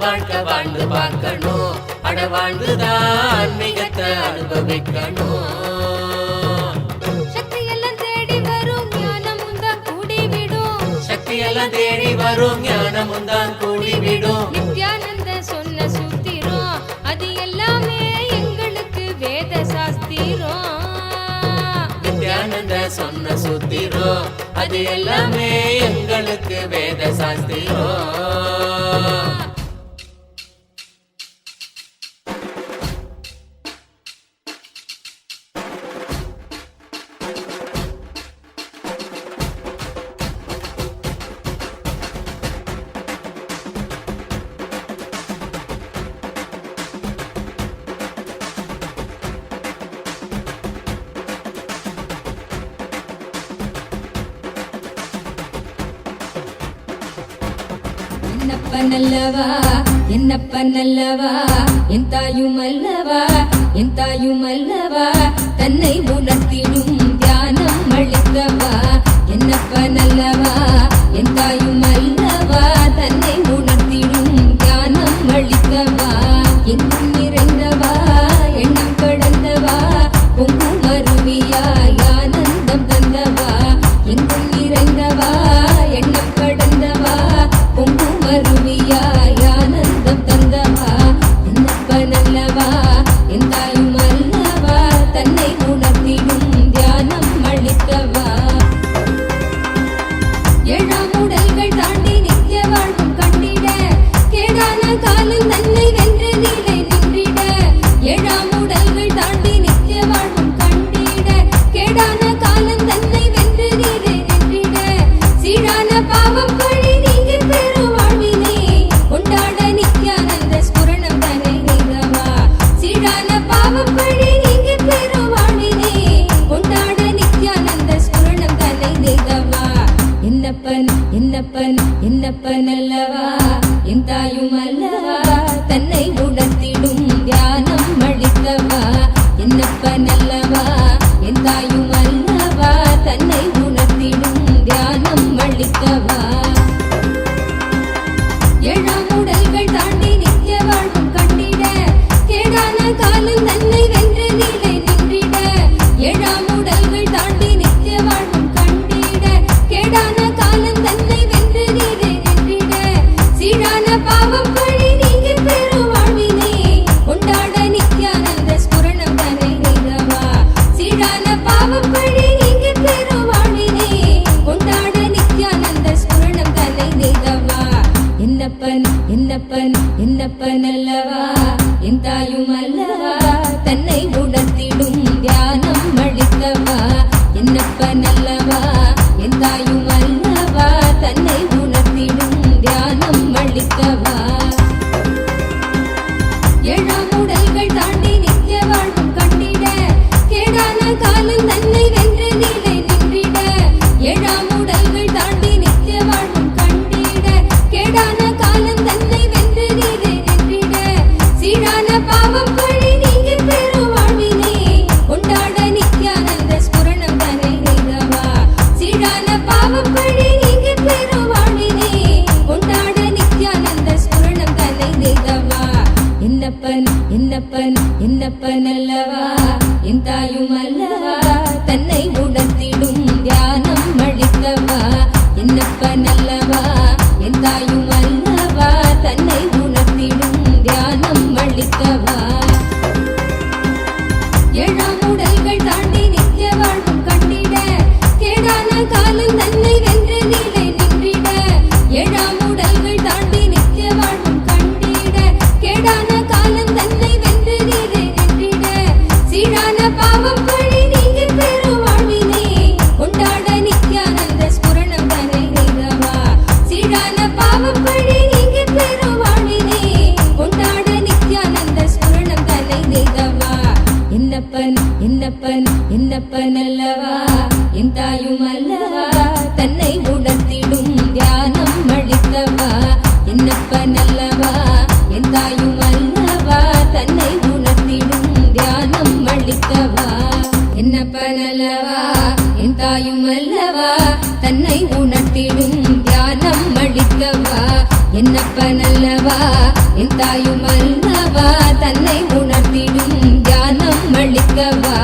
வாழ்க்கை வாழ்ந்து பார்க்கணும். அட வாழ்ந்துதான் ஆன்மீகத்தை அனுபவிக்கணும். சக்தி எல்லாம் தேடி வரும் ஞானமும் தான் கூடிவிடும். சக்தி எல்லாம் தேடி வரும் ஞானமும் தான் கூடிவிடும். நித்யானந்த சொன்ன சூத்திரம் அது எல்லாமே எங்களுக்கு வேத சாஸ்திரம். நித்யானந்த சொன்ன சூத்திரம் அது எல்லாமே எங்களுக்கு வேத சாஸ்திரம். நல்லவா என்னப்ப நல்லவா என் தாயும் அல்லவா என் தாயும் அல்லவா தன்னை உணர்த்திடும் தியானம் அளித்தவா. என்னப்ப நல்லவா என் தாயும் அல்லவா தன்னை உணர்த்திடும் தியானம் அளித்தவா. எங்கும் நிறைந்தவா எண்ணம் கடந்தவா என்னப்பனல்லவா என் தாயும் அல்லவா தன்னை உணர்த்திடும் தியானம் அளித்தவா என்னப்பனல்லவா என் தாயும் அல்லவா தன்னை உணர்த்திடும் தியானம் அளித்தவா ஏழாம் உடல்கள் தாண்டி நித்திய வாழ்வும் கண்டிட கேடான காலம் தன்னை வென்று நீலை நின்றிட ஏழாம் உடல்கள் தாண்டி நித்திய வாழ்வும் கண்டிட கேடான காலம் தன்னை வென்று நீலை நின்றிட சீரான பாவம் பழி நீங்கி பெரும் வாழ்வினை கொண்டாட நித்யானந்த ஸ்புரணம் தன்னை நீதவா சீரான பாவம் பழி நீங்கி பெரும் வாழ்வினை கொண்டாட நித்யானந்த ஸ்புரணம் தன்னை நீதவா என்னப்பன் என்னப்பன் என்னப்பன் அல்லவா என் தாயும் அல்லவா தன்னை உணர்த்திடும் தியானம் அளித்தவா என்னப்பன் அல்லவா என் தாயும் அல்லவா தன்னை உணர்த்திடும் தியானம் அளித்தவா ஏழாம் உடல்கள் தாண்டி நித்திய வாழ்வும் கண்டிட கேடான காலம் தன்னை வென்று நீலை நின்றிட ஏழாம் உடல்கள் தாண்டி நித்திய வாழ்வும் கண்டிட கேடான காலம் தன்னை வென்று நீலை நின்றிட சீரான பாவம் பழி நீங்கி பெரும் வாழ்வினை கொண்டாட நித்யானந்த ஸ்புரணம் தன்னை நீதவா சீரான பாவம் பழி நீங்கி பெரும் வாழ்வினை கொண்டாட நித்யானந்த ஸ்புரணம் தன்னை நீதவா என்னப்பன் என்னப்பன் என்னப்பன் அல்லவா என் தாயும் அல்லவா தன்னை உணர்த்திடும் தியானம் அளித்தவா என்னப்பன் அல்லவா என் தாயும் அல்லவா தன்னை உணர்த்திடும் தியானம் அளித்தவா ஏழாம் உடல்கள் தாண்டி நித்திய வாழ்வும் கண்டிட கேடான காலம் தன்னை வென்று நீலை நின்றிட ஏழாம் உடல்கள் தாண்டி நித்திய வாழ்வும் கண்டிட கேடான காலம் தன்னை வென்று நீலை நின்றிட சீரான பாவம் பழி நீங்கி பெரும் வாழ்வினை கொண்டாட நித்யானந்த ஸ்புரணம் தன்னை நீதவா சீரான பாவம் பழி நீங்கி பெரும் வாழ்வினை கொண்டாட நித்யானந்த ஸ்புரணம் தன்னை நீதவா என்னப்பன் என்னப்பன் என்னப்பன் அல்லவா என் தாயும் அல்லவா தன்னை உணர்த்திடும் தியானம் அளித்தவா என்னப்பன் அல்லவா என் தாயும் அல்லவா தன்னை உணர்த்திடும் தியானம் அளித்தவா என்னப்பன் அல்லவா என் தாயும் அல்லவா தன்னை உணர்த்திடும் தியானம் அளித்தவா என்னப்பன் அல்லவா என் தாயும் அல்லவா தன்னை உணர்த்திடும் தியானம் அளிக்கவா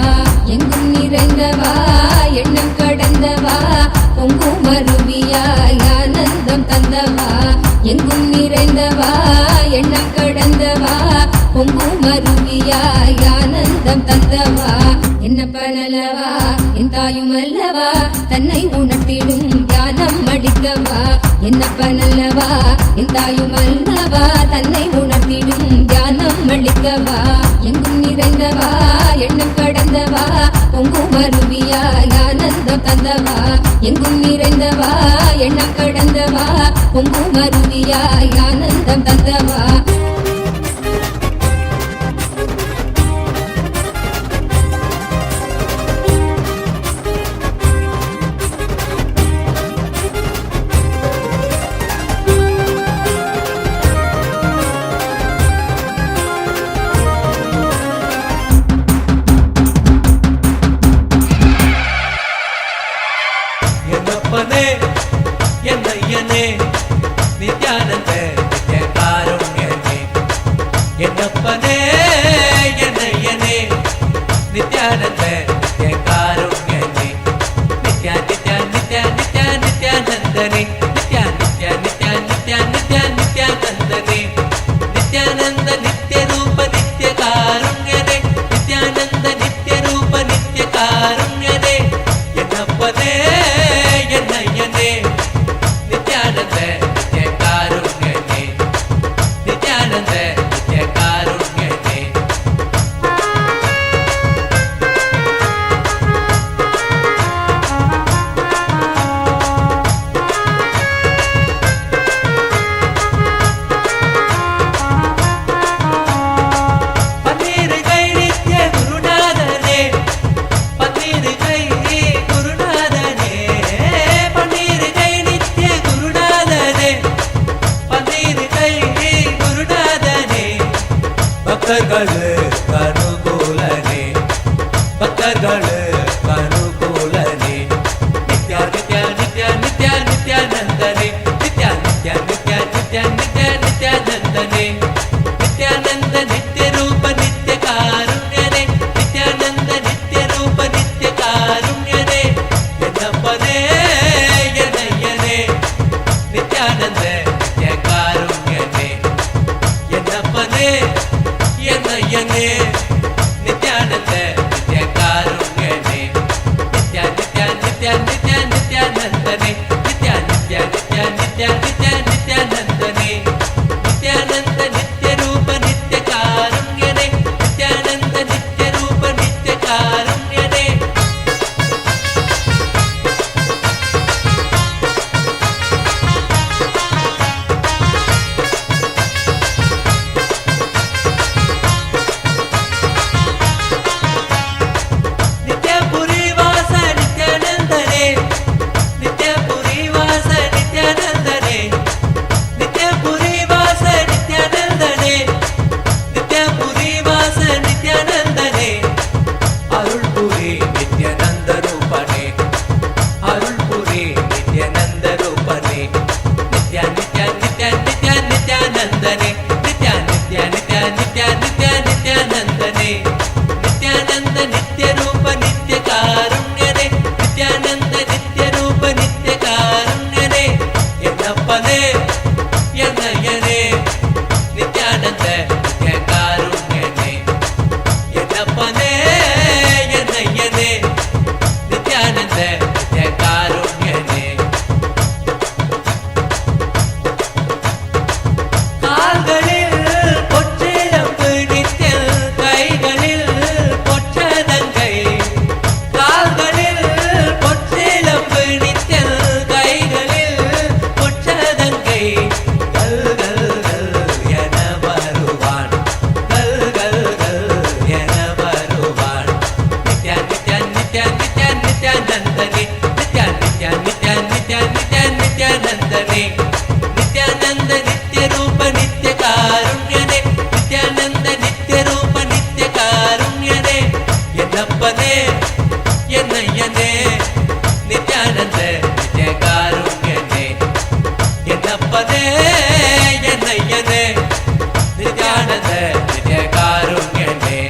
எங்கும் நிறைந்தவா எண்ணம் கடந்தவா பொங்கும் அருவியாய் ஆனந்தம் தந்தவா எங்கும் நிறைந்தவா எண்ணம் கடந்தவா பொங்கும் அருவியாய் ஆனந்தம் தந்தவா என்னப்பன் அல்லவா என் தாயும் அல்லவா தன்னை உணர்த்திடும் தியானம் அளிக்கவா என்னப்பன் அல்லவா என் தாயும் அல்லவா தன்னை உணர்த்திடும் தியானம் அளிக்கவா எங்கும் நிறைந்தவா எண்ணம் கடந்தவா பொங்கும் அருவியாய் ஆனந்தம் தந்தவா எங்கும் நிறைந்தவா எண்ணம் கடந்தவா பொங்கும் அருவியாய் ஆனந்தம் தந்தவா என்னப்பனே என்னையனே நித்யானந்த நித்ய காருண்யனே என்னப்பனே என்னையனே நித்யானந்த நித்ய காருண்யனே நித்யா நித்யா நித்யா நித்யா நித்யானந்தனே நித்யா நித்யா நித்யா நித்யா நித்யா நித்யானந்தனே நித்யானந்த நித்ய ரூப நித்ய காருண்யனே நித்யானந்த நித்ய ரூப நித்ய காருண்யனே என்னப்பனே என்னையனே நித்யானந்த நித்ய காருண்யனே நித்யானந்த நித்ய காருண்யனே பக்தர்களுக்கு அனுகூலனே பக்தர்களுக்கு அனுகூலனே நித்யா நித்யா நித்யா நித்யா நித்யானந்தனே நித்யா நித்யா நித்யா நித்யா நித்யா நித்யானந்தனே நித்யானந்த நித்ய ரூப நித்ய காருண்யனே நித்யானந்த நித்ய ரூப நித்ய காருண்யனே என்னப்பனே என்னையனே நித்யானந்த நித்ய காருண்யனே என்னப்பனே என்னையனே நித்யானந்த நித்ய காருண்யனே நித்யா நித்யா நித்யா நித்யா நித்யானந்தனே நித்யா நித்யா நித்யா நித்யா நித்யா நித்யானந்தனே நித்யானந்த நித்ய ரூப நித்ய காருண்யனே நித்யானந்த நித்ய ரூப நித்ய காருண்யனே நித்யபுரி வாச நித்யானந்தனே நித்யபுரி வாச நித்யானந்தனே நித்யபுரி வாச நித்யானந்தனே நித்யபுரி வாச நித்யானந்தனே அருள்புரி நித்யானந்த ரூபனே அருள்புரி நித்யானந்த ரூபனே நித்யா நித்யா நித்யா நித்யா நித்யானந்தனே நித்யா நித்யா நித்யா நித்யா நித்யா நித்யானந்தனே நித்யானந்த நித்ய ரூப நித்ய காருண்யனே நித்யானந்த நித்ய ரூப நித்ய காருண்யனே என்னப்பனே என்னையனே நித்யானந்த நித்ய காருண்யனே என்னப்பனே என்னையனே நித்யானந்த நித்ய காருண்யனே கால்களில் பொற்றிலம்பு நித்யம் கைகளில் பொற்றதங்கை கால்களில் பொற்றிலம்பு நித்யம் கைகளில் பொற்றதங்கை கல் கல் கல் என வருவான் கல் கல் கல் என வருவான் நித்யா நித்யா நித்யா நித்யா நித்யானந்தனே நித்யா நித்யா நித்யா நித்யா நித்யா நித்யானந்தனே நித்யானந்த நித்ய ரூப நித்ய காருண்யனே நித்யானந்த நித்ய ரூப நித்ய காருண்யனே என்னப்பனே என்னையனே நித்யானந்த நித்ய காருண்யனே என்னப்பனே என்னையனே நித்யானந்த நித்ய காருண்யனே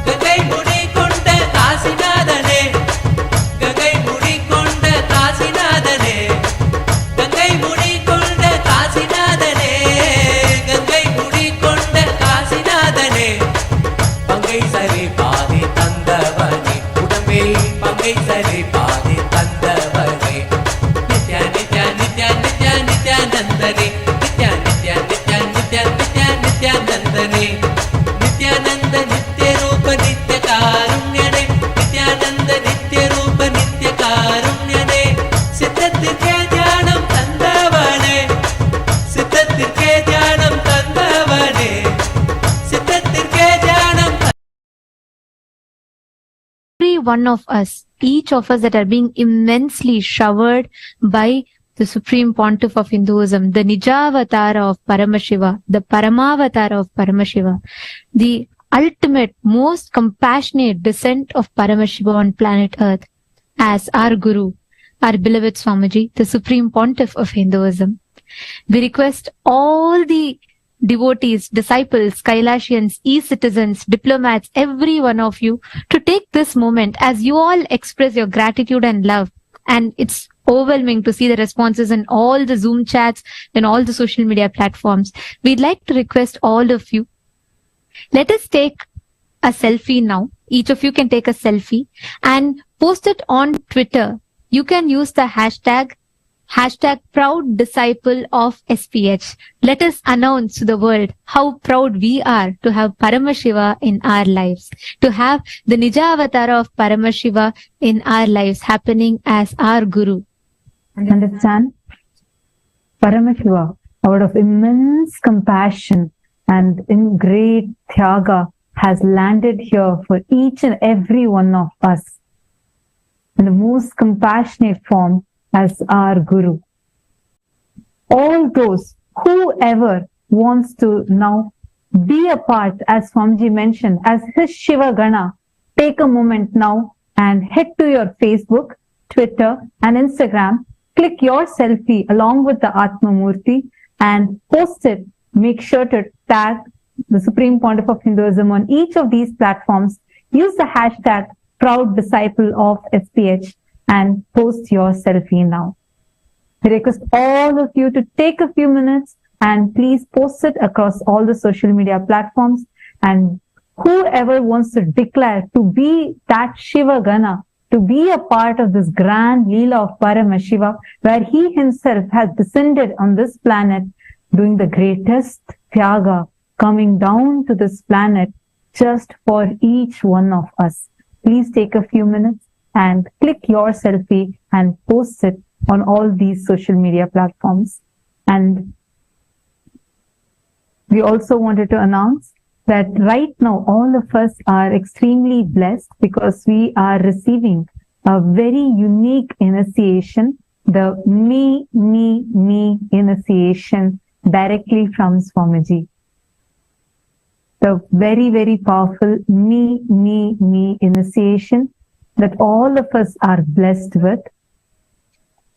கங்கை முடி கொண்ட காசிநாதனே கங்கை முடி கொண்ட காசிநாதனே கங்கை முடி கொண்ட காசிநாதனே கங்கை முடி கொண்ட காசிநாதனே பங்கை சரி பாதி தந்தவனே உடம்பே பங்கை சரி பாதி தந்தவனே நித்யா நித்யா நித்யா நித்யா நித்யானந்தனே நித்யா நித்யா நித்யா நித்யா நித்யா நித்யானந்தனே நித்யானந்த நித்ய ரூப நித்ய காருண்யனே நித்யானந்த நித்ய ரூப நித்ய காருண்யனே சித்தத்திற்கே தியானம் தந்தவனே சித்தத்திற்கே தியானம் தந்தவனே சித்தத்திற்கே தியானம் every one of us, each of us that are being immensely showered by the Supreme Pontiff of Hinduism, the Nijavatara of Paramashiva, the Paramavatara of Paramashiva, the ultimate, most compassionate descent of Paramashiva on planet Earth, as our Guru, our beloved Swamiji, the Supreme Pontiff of Hinduism. We request all the devotees, disciples, Kailashians, e-citizens, diplomats, every one of you to take this moment as you all express your gratitude and love. And it's overwhelming to see the responses in all the Zoom chats and all the social media platforms. We'd like to request all of you, let us take a selfie now. Each of you can take a selfie and post it on Twitter. You can use the hashtag proud disciple of SPH. Let us announce to the world how proud we are to have Paramashiva in our lives, to have the Nijavatara of Paramashiva in our lives happening as our Guru. Understand? Paramashiva, out of immense compassion and in great thyaga, has landed here for each and every one of us in the most compassionate form as our Guru. All those, whoever wants to now be a part, as Swamiji mentioned, as his Shiva Gana, take a moment now and head to your Facebook, Twitter and Instagram, click your selfie along with the Atma Murthy and post it. Make sure to tag the Supreme Pontiff of Hinduism on each of these platforms. Use the hashtag Proud Disciple of SPH and post your selfie now. I request all of you to take a few minutes and please post it across all the social media platforms. And whoever wants to declare to be that Shiva Gana, to be a part of this grand Leela of Paramashiva, where he himself has descended on this planet, doing the greatest Tyaga, coming down to this planet just for each one of us. Please take a few minutes and click your selfie and post it on all these social media platforms. And we also wanted to announce that right now all of us are extremely blessed because we are receiving a very unique initiation, the Me initiation directly from Swamiji. The very, very powerful Me initiation that all of us are blessed with.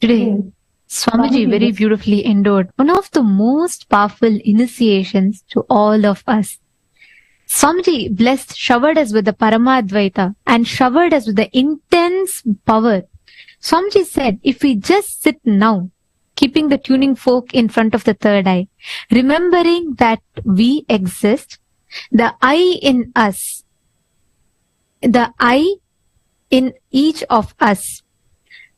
Today, Swamiji very beautifully endured one of the most powerful initiations to all of us. Swamiji blessed, showered us with the Paramadvaita and showered us with the intense power. Swamiji said, if we just sit now, keeping the tuning fork in front of the third eye, remembering that we exist, the I in us, the I in each of us,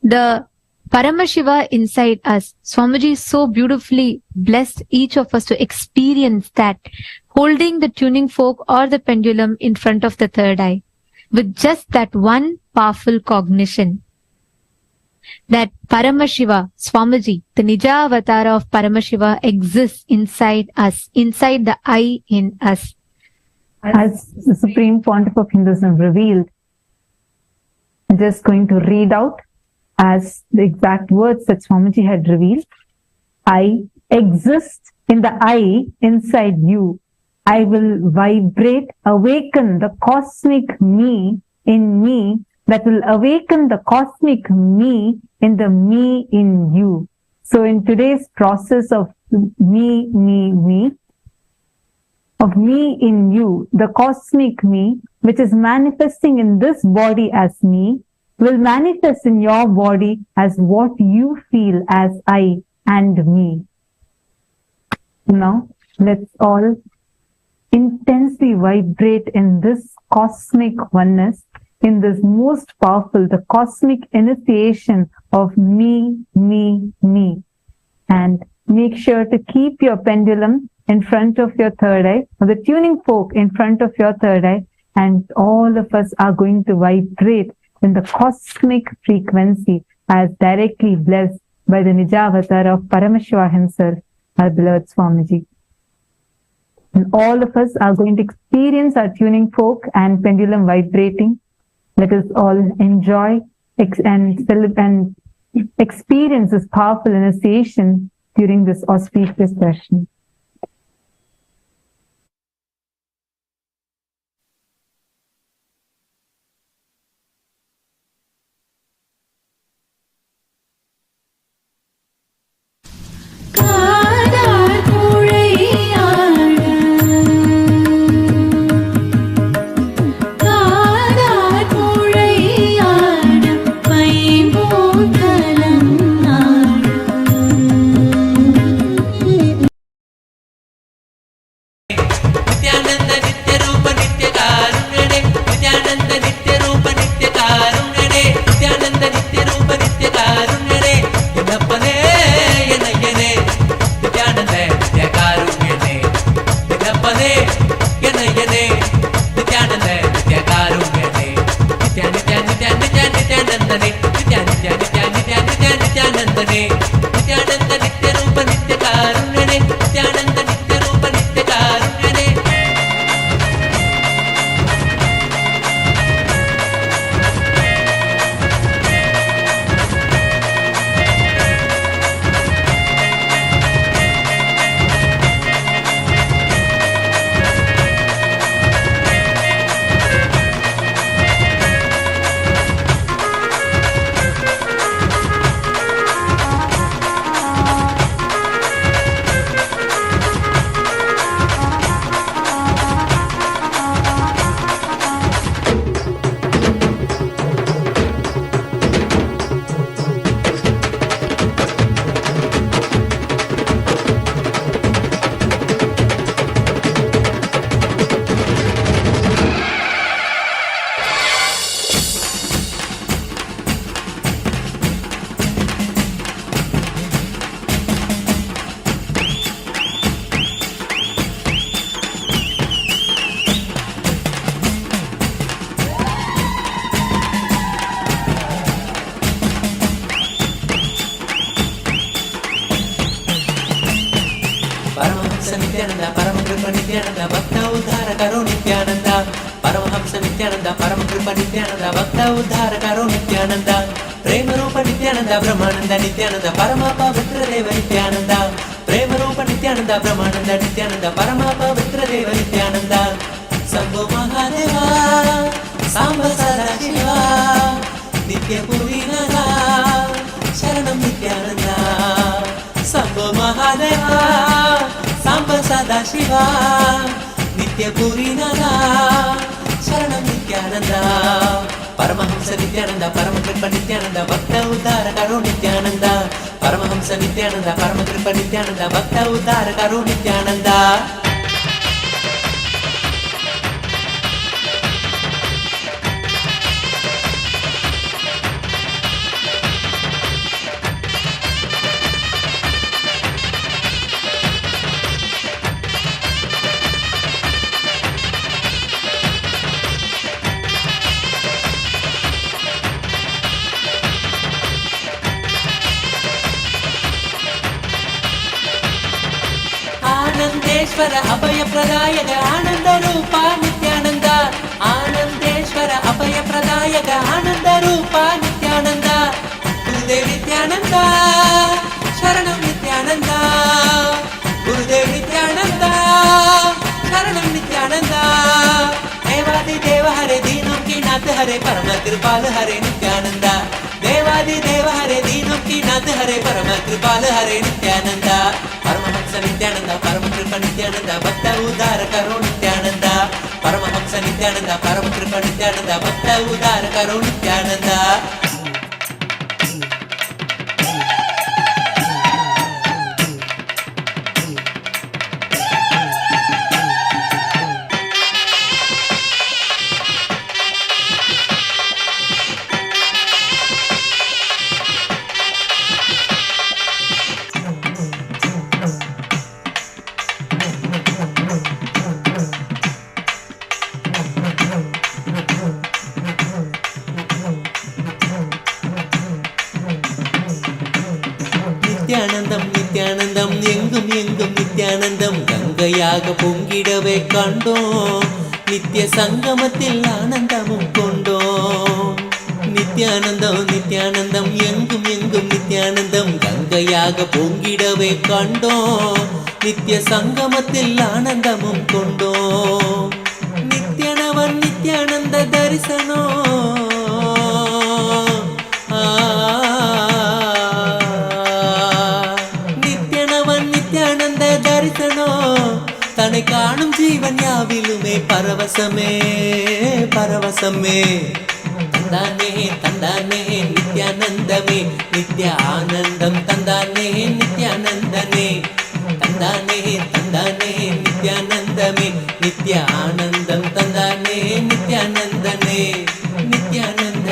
the Paramashiva inside us. Swamiji so beautifully blessed each of us to experience that, holding the tuning fork or the pendulum in front of the third eye, with just that one powerful cognition. That Paramashiva, Swamiji, the Nija avatar of Paramashiva exists inside us, inside the I in us. As the Supreme Pontiff of Hinduism revealed, I'm just going to read out as the exact words that Swamiji had revealed. I exist in the I inside you. I will vibrate, awaken the cosmic me in me that will awaken the cosmic me in the me in you. So in today's process of me in you, the cosmic me, which is manifesting in this body as me, will manifest in your body as what you feel as I and me. Now, let's all intensely vibrate in this cosmic oneness, in this most powerful, the cosmic initiation of me. And make sure to keep your pendulum in front of your third eye, or the tuning fork in front of your third eye, and all of us are going to vibrate in the cosmic frequency as directly blessed by the Nija avatar of Paramashiva himself, our beloved Swamiji. And all of us are going to experience our tuning fork and pendulum vibrating. Let us all enjoy and experience this powerful initiation during this auspicious session. Paramhans Nityanand परम कृपा नित्यानंद भक्त उद्धार करो नित्यानंद परमहंस नित्यानंद परम कृपा नित्यानंद भक्त उद्धार करो नित्यानंद प्रेम रूप नित्यानंद ब्रह्मानंद नित्यानंद परम पवित्र देव नित्यानंद प्रेम रूप नित्यानंद ब्रह्मानंद नित्यानंद परम पवित्र देव नित्यानंद शंभो महादेवा सांब सदा शिवा नित्य पूर्णा शरणं नित्यानंद शंभो महादेवा सांब सदा शिवा नित्य पूर्णा शरणं नित्यानंद परमहंस नित्यानंद परम कृपा नित्यानंद भक्त उद्धार करो नित्यानंद परमहंस नित्यानंद परम कृपा नित्यानंद भक्त उद्धार करो नित्यानंद आनंदेश्वर अभय प्रदायक आनंद रूपा नित्यानंद आनंदेश्वर अभय प्रदायक आनंद रूपा नित्यानंद गुरुदेव नित्यानंद शरणं नित्यानंद गुरुदेव नित्यानंद शरणं नित्यानंद देवादि देव हरे दीनों की नाथ हरे परम कृपाल हरे नित्यानंद देवादि देव हरे दीनों की नाथ हरे परम कृपाल हरे नित्यानंद परमहंस नित्यानंद परम कृपा नित्यानंद भक्त उद्धार करो नित्यानंद परमहंस नित्यानंद परम कृपा नित्यानंद भक्त उद्धार करो नित्यानंद நித்யானந்தம் நித்யானந்தம் எங்கும் எங்கும் நித்யானந்தம் கங்கையாக பொங்கிடவே கண்டோம் நித்திய சங்கமத்தில் ஆனந்தமும் கொண்டோம் நித்யானந்தம் நித்யானந்தம் எங்கும் எங்கும் நித்யானந்தம் கங்கையாக பொங்கிடவே கண்டோம் நித்திய சங்கமத்தில் ஆனந்தமும் கொண்டோம் நித்யனவன் நித்யானந்த தரிசனம் தன்னை காணும் ஜீவன் யாவிலுமே பரவசமே பரவசமே தந்தானே தந்தானே நித்யானந்தமே நித்ய ஆனந்தம் தந்தானே நித்யானந்தனே தந்தானே தந்தானே நித்யானந்தமே நித்ய ஆனந்தம் தந்தானே நித்யானந்தனே நித்யானந்தனே நித்யானந்த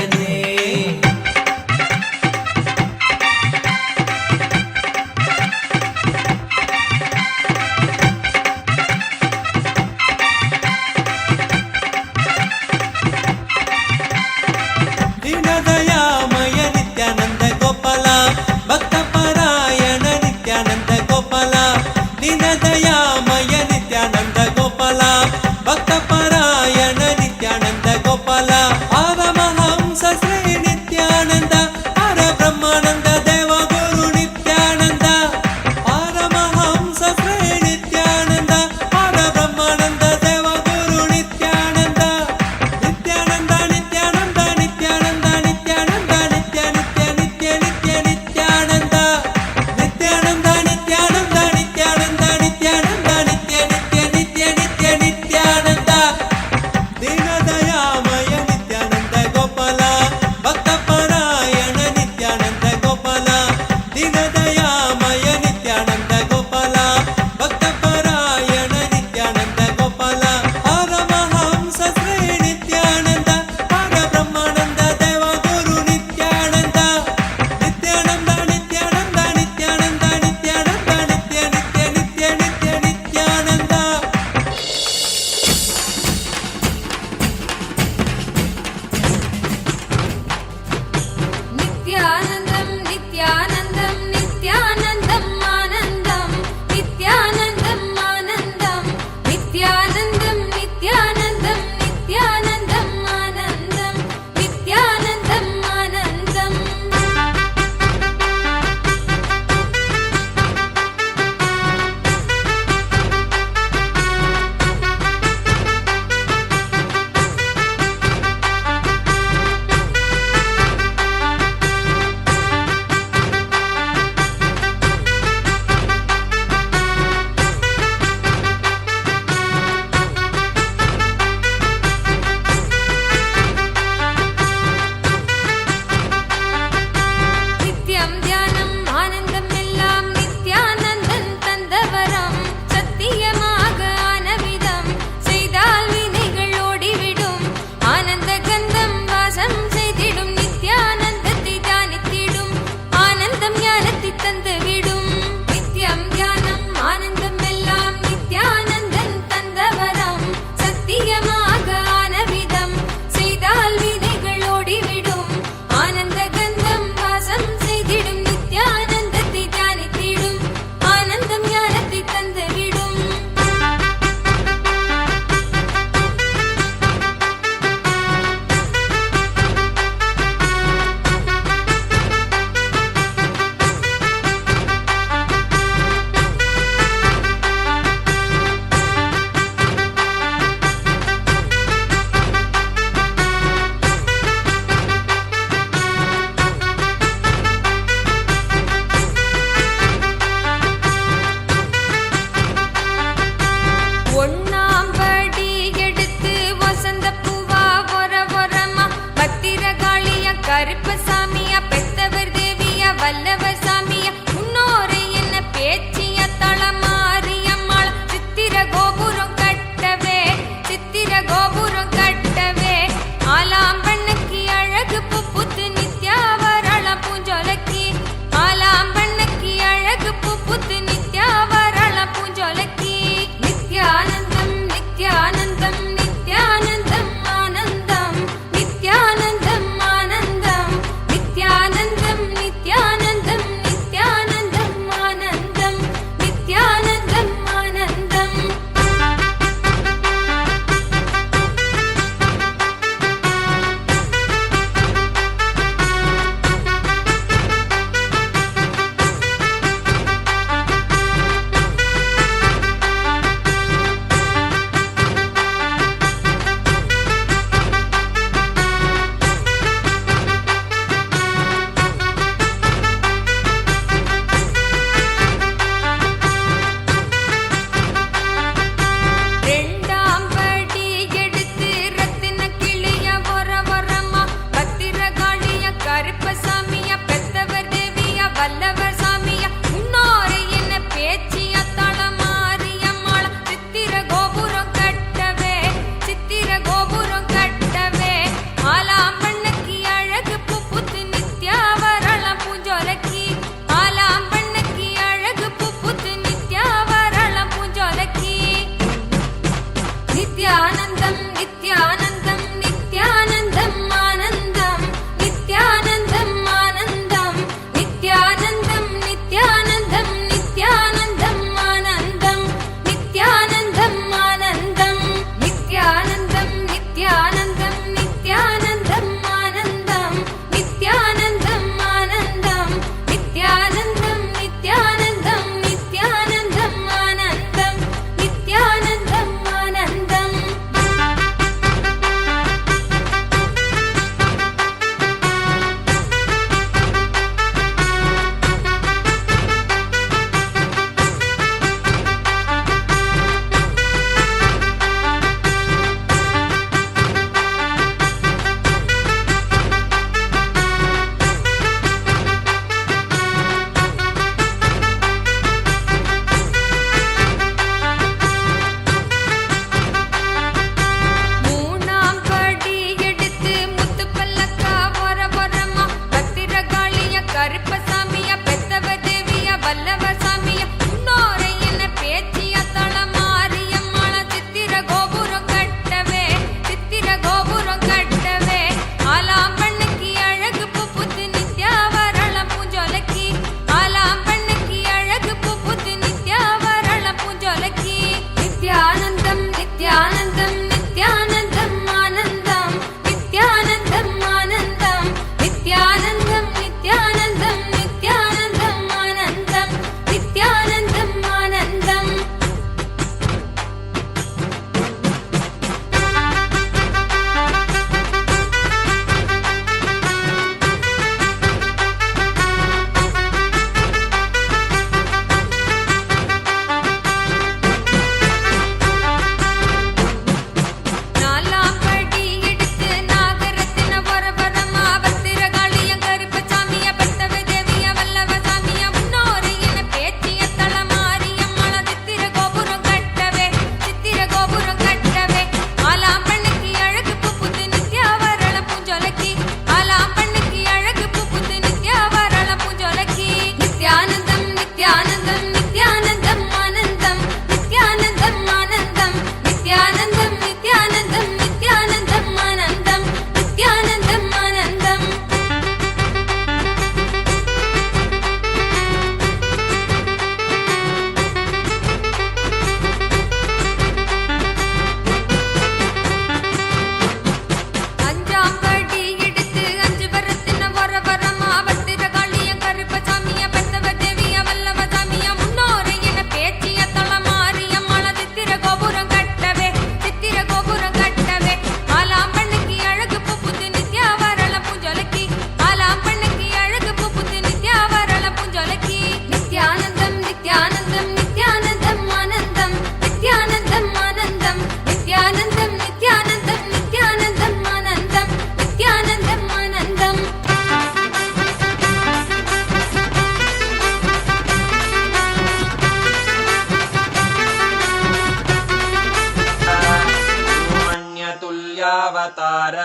दिव्यावतार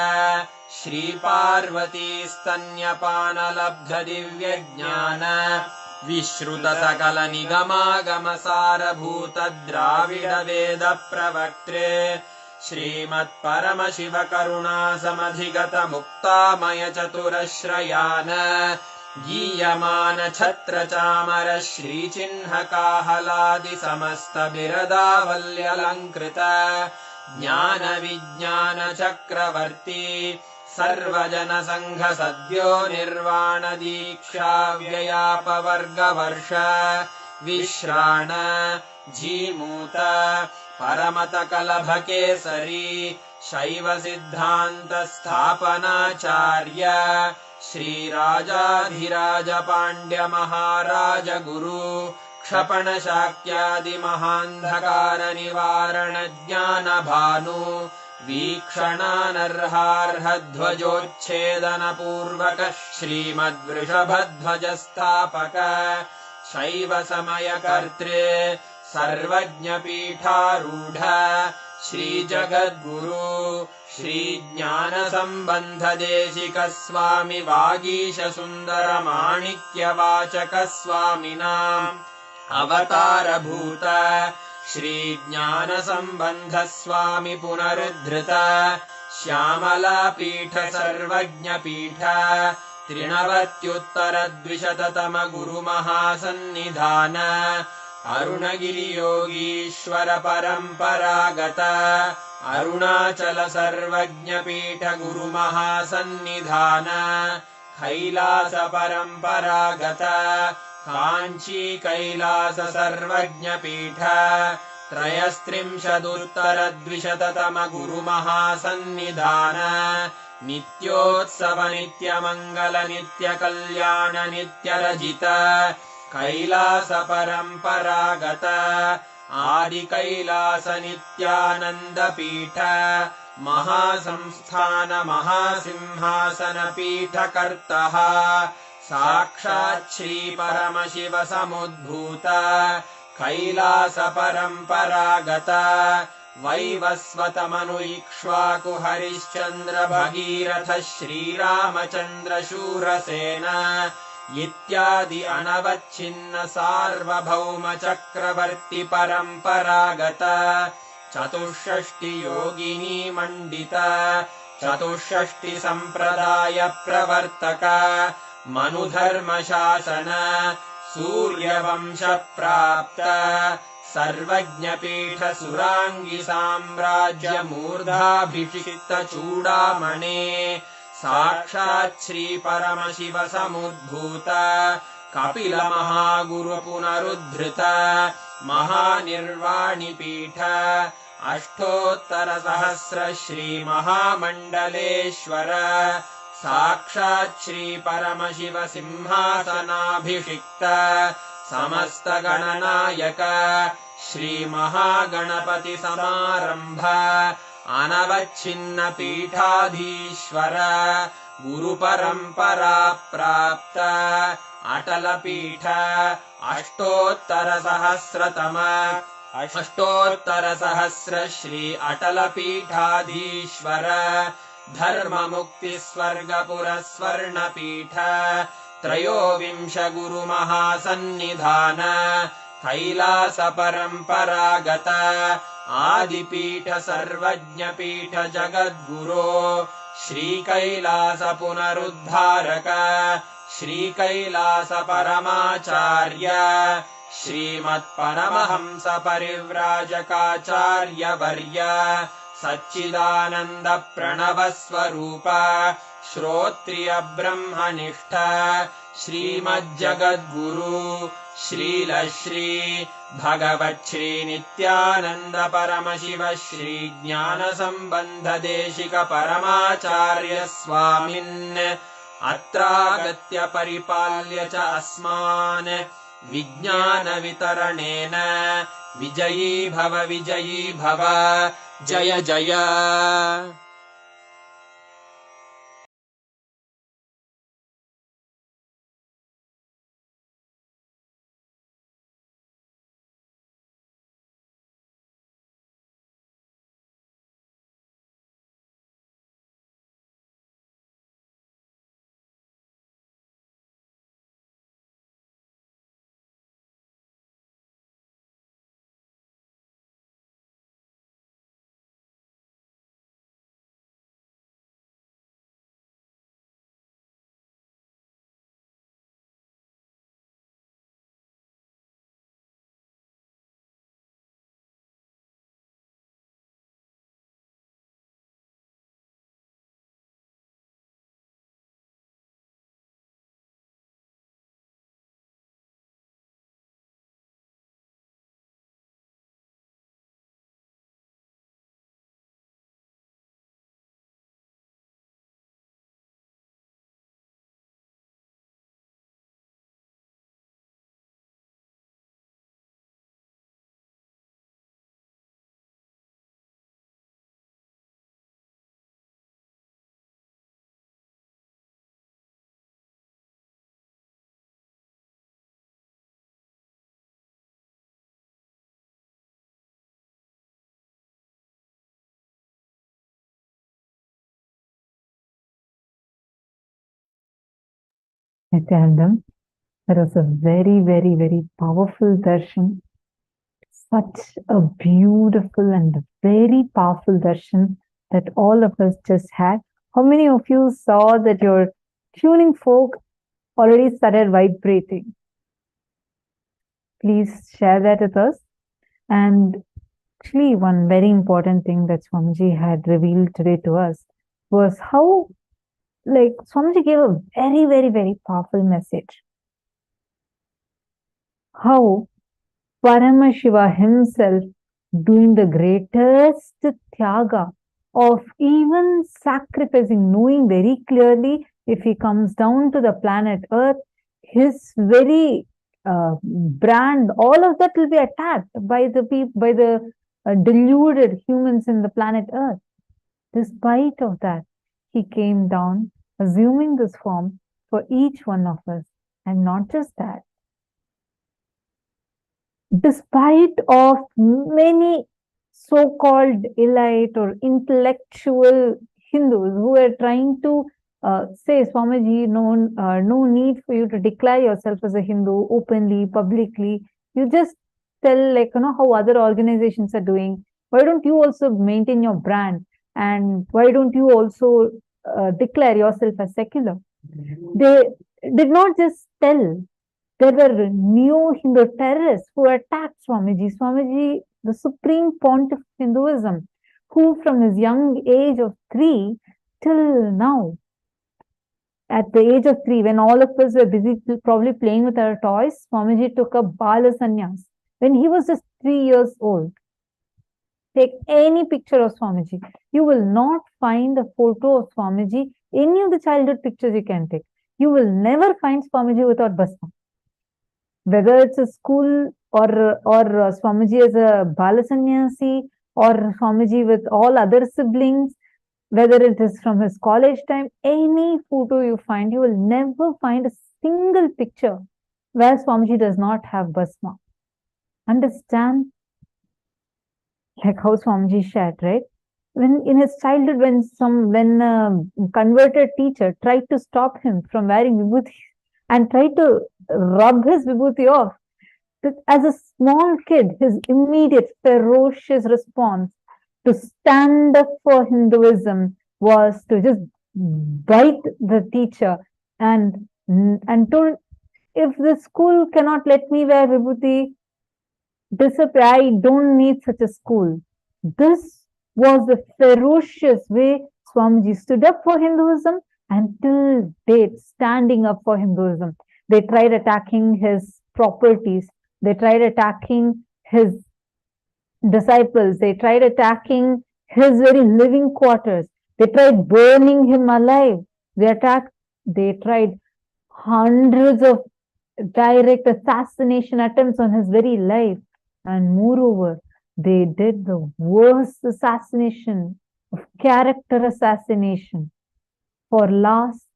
श्रीपार्वतीस्तन्यपानलब्ध दिव्यज्ञान विश्रुत सकल निगमागमसारभूत द्राविड वेद प्रवक्त्रे श्रीमत्परमशिव करुणा समधिगत मुक्तामय चतुरश्रयान गीयमान छत्र चामर श्रीचिह्न काहलादि समस्त बिरदावल्यलङ्कृत ज्ञान विज्ञान चक्रवर्ती सर्वजन संघ सद्यो निर्वाण दीक्षा व्ययापवर्गवर्ष विश्राण जीमूत परमत कलभ केसरी शैव सिद्धान्त स्थापनाचार्य श्रीराजाधिराज पाण्ड्य महाराज गुरु क्षपण शाक्यादि महान्धकार निवारण ज्ञान भानु वीक्षणानर्हार्ह ध्वजोच्छेदन पूर्वक श्रीमद्वृषभध्वज स्थापक शैव समय कर्त्रे सर्वज्ञ पीठारूढ श्री जगद्गुरु श्री ज्ञान संबंध देशिक स्वामी वागीश सुंदर माणिक्य वाचक स्वामिनाम् अवतार भूत श्री ज्ञान संबंध स्वामी पुनरुद्धृत श्यामला पीठ सर्वज्ञ पीठ त्रिनवत्युत्तर द्विशततम गुरु महासन्निधान अरुणगिरि योगीश्वर परंपरागत अरुणाचल सर्वज्ञ पीठ गुरु महासन्निधान कैलास परंपरागत कांची कैलास सर्वज्ञ पीठ त्रयस्त्रिंशदुत्तर द्विशततम गुरु महासन्निधान नित्योत्सव नित्य मंगल नित्य कल्याण नित्य रजित कैलास परंपरागत आदि कैलास नित्यानंद पीठ महासंस्थान महासिंहासन पीठ कर्तः साक्षात् श्री परमशिव समुद्भूत कैलास परंपरागत वैवस्वतमनु इक्ष्वाकु हरिश्चंद्र भगीरथ श्रीरामचंद्र शूरसेन इत्यादि अनवच्छिन्न सार्वभौम चक्रवर्ति परंपरागत चतुष्षष्टि योगिनी मंडित चतुष्षष्टि संप्रदाय प्रवर्तक मनुधर्म शासन सूर्यवंश प्राप्त सर्वज्ञ पीठ सुरांगी साम्राज्य मूर्धाभिषिक्त चूड़ामणे साक्षात् श्री परमशिव समुद्भूत कपिल महागुरु पुनरुद्धृत महानिर्वाणि पीठ अष्टोत्तर सहस्र श्री महामंडलेश्वर साक्षात् श्री परमशिव सिंहासनाभिषिक्त समस्त गणनायक श्री महागणपति समारंभ अनवच्छिन्न पीठाधीश्वर गुरु परंपरा प्राप्त अटल पीठ अष्टोत्तर सहस्र श्री अटल पीठाधीश्वर धर्म मुक्ति स्वर्गपुर स्वर्ण पीठ त्रयोविंश गुरु महासन्निधान कैलास परंपरागत आदिपीठ सर्वज्ञ पीठ जगद्गुरो श्री कैलास पुनरुद्धारक श्री कैलास परमाचार्य श्रीमत्परमहंस परिव्राजकाचार्य वर्य सच्चिदानंद प्रणव स्वरूप श्रोत्रिय ब्रह्मनिष्ठ श्रीमज्जगद्गुरु श्रील श्री भगवच्छ्री नित्यानंद परमशिव श्री ज्ञान संबंध देशिक परमाचार्य स्वामिन् अत्रागत्य परिपाल्य च अस्मान् विज्ञान वितरणेन विजयी भव जय जय। Nithyananda. That was a very, very, very powerful darshan. Such a beautiful and very powerful darshan that all of us just had. How many of you saw that your tuning fork already started vibrating? Please share that with us. And actually, one very important thing that Swamiji had revealed today to us was how, like, Swamiji gave a very, very, very powerful message. How Paramashiva himself doing the greatest tyaga of even sacrificing, knowing very clearly if he comes down to the planet Earth, his very brand, all of that will be attacked by the deluded humans in the planet Earth. Despite of that, he came down, assuming this form for each one of us. And not just that, despite of many so-called elite or intellectual Hindus who are trying to say, Swamiji, no need for you to declare yourself as a Hindu openly, publicly. You just tell, like, how other organizations are doing. Why don't you also maintain your brand? And why don't you also declare yourself as secular? They did not just tell. There were neo-Hindu terrorists who attacked Swamiji. Swamiji, the supreme pontiff of Hinduism, who from his young age of 3 till now, at the age of 3, when all of us were busy probably playing with our toys, Swamiji took up Bala Sannyas when he was just 3 years old. Take any picture of Swamiji. You will not find a photo of Swamiji, any of the childhood pictures you can take. You will never find Swamiji without Basma. Whether it's a school or Swamiji as a Bala Sannyasi or Swamiji with all other siblings, whether it is from his college time, any photo you find, you will never find a single picture where Swamiji does not have Basma. Understand? Like how Swamiji shared, right? When in his childhood, when a converted teacher tried to stop him from wearing vibhuti and tried to rub his vibhuti off, as a small kid, his immediate ferocious response to stand up for Hinduism was to just bite the teacher and told, if the school cannot let me wear vibhuti, disappear. I don't need such a school. This was the ferocious way Swamiji stood up for Hinduism, and till date standing up for Hinduism. They tried attacking his properties. They tried attacking his disciples. They tried attacking his very living quarters. They tried burning him alive. They tried hundreds of direct assassination attempts on his very life. And moreover, they did the worst assassination of character assassination for last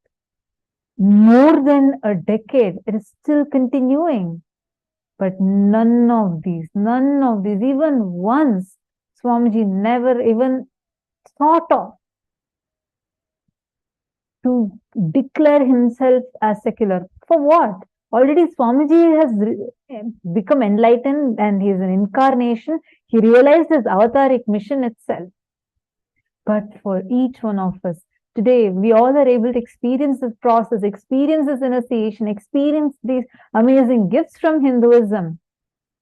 more than a decade. It is still continuing. But none of these, even once, Swamiji never even thought of to declare himself as secular. For what? Already Swamiji has become enlightened and he is an incarnation. He realized his avataric mission itself. But for each one of us, today, we all are able to experience this process, experience this initiation, experience these amazing gifts from Hinduism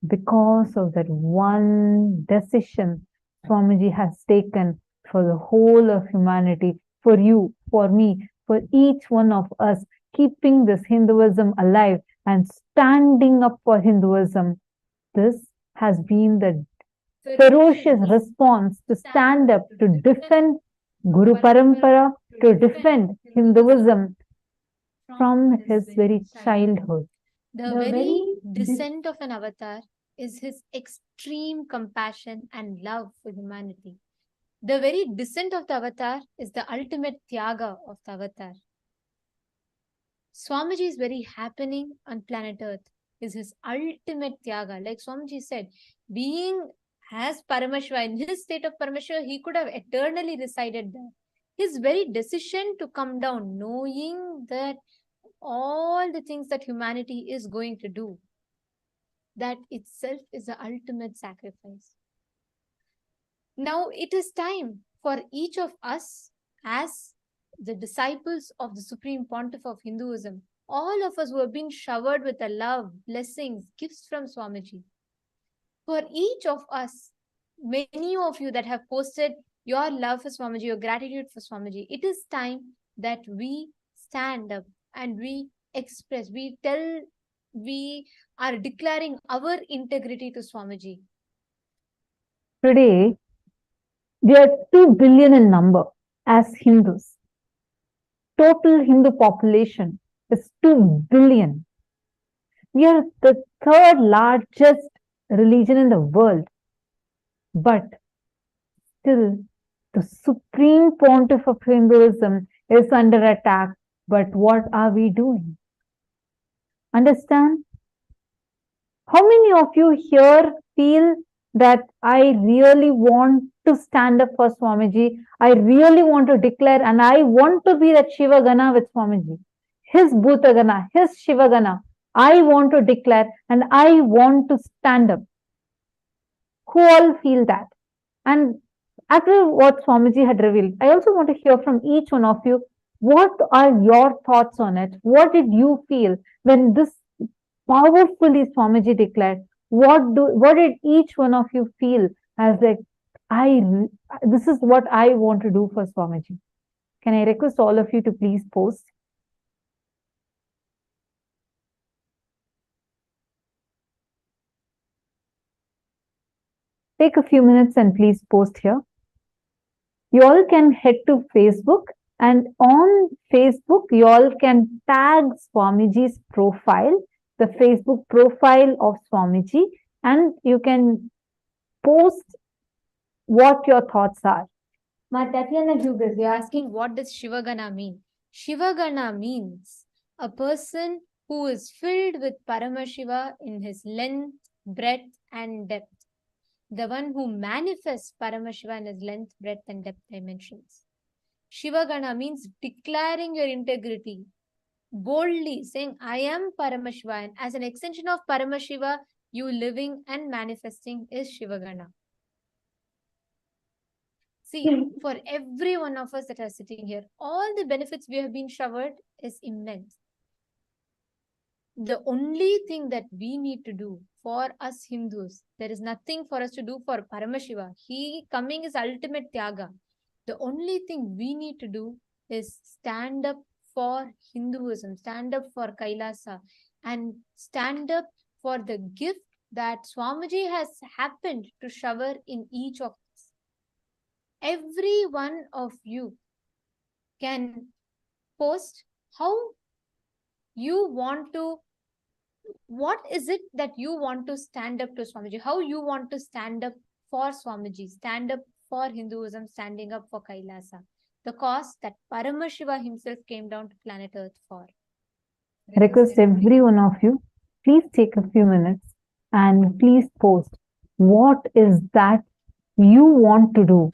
because of that one decision Swamiji has taken for the whole of humanity, for you, for me, for each one of us, keeping this Hinduism alive and standing up for Hinduism. This has been the ferocious response to stand up, to defend Guru Parampara, to defend Hinduism from his very childhood. The very descent of an avatar is his extreme compassion and love for humanity. The very descent of the avatar is the ultimate tyaga of the avatar. Swamiji's very happening on planet Earth is his ultimate tyaga. Like Swamiji said, being as Paramashiva, in his state of Paramashiva, he could have eternally resided there. His very decision to come down, knowing that all the things that humanity is going to do, that itself is the ultimate sacrifice. Now it is time for each of us, as the disciples of the Supreme Pontiff of Hinduism, all of us who have been showered with the love, blessings, gifts from Swamiji. For each of us, many of you that have posted your love for Swamiji, your gratitude for Swamiji, it is time that we stand up and we express, we tell, we are declaring our integrity to Swamiji. Today, we are 2 billion in number as Hindus. Total Hindu population is 2 billion. We are the third largest religion in the world. But still, the Supreme Pontiff of Hinduism is under attack. But what are we doing? Understand? How many of you here feel that I really want to stand up for Swamiji? I really want to declare, and I want to be that Shiva Gana with Swamiji. His Bhuta Gana, his Shiva Gana. I want to declare and I want to stand up. Who all feel that? And after what Swamiji had revealed, I also want to hear from each one of you. What are your thoughts on it? What did you feel when this powerfully Swamiji declared? What did each one of you feel as like, this is what I want to do for Swamiji? Can I request all of you to please post? Take a few minutes and please post here. You all can head to Facebook, and on Facebook, you all can tag Swamiji's profile, the Facebook profile of Swamiji, and you can post what your thoughts are. Tatiana Hughes, you're asking, what does Shivagana mean? Shivagana means a person who is filled with Paramashiva in his length, breadth, and depth. The one who manifests Paramashiva in his length, breadth, and depth dimensions. Shivagana means declaring your integrity, boldly saying, I am Paramashiva, and as an extension of Paramashiva, you living and manifesting is Shivagana. See, for every one of us that are sitting here, all the benefits we have been showered is immense. The only thing that we need to do for us Hindus, there is nothing for us to do for Paramashiva. He coming is ultimate Tyaga. The only thing we need to do is stand up for Hinduism, stand up for Kailasa, and stand up for the gift that Swamiji has happened to shower in each of us. Every one of you can post how you want to, what is it that you want to stand up to Swamiji, how you want to stand up for Swamiji, stand up for Hinduism, standing up for Kailasa, the cause that Paramashiva himself came down to planet Earth for. I request every one of you, please take a few minutes and please post what is that you want to do.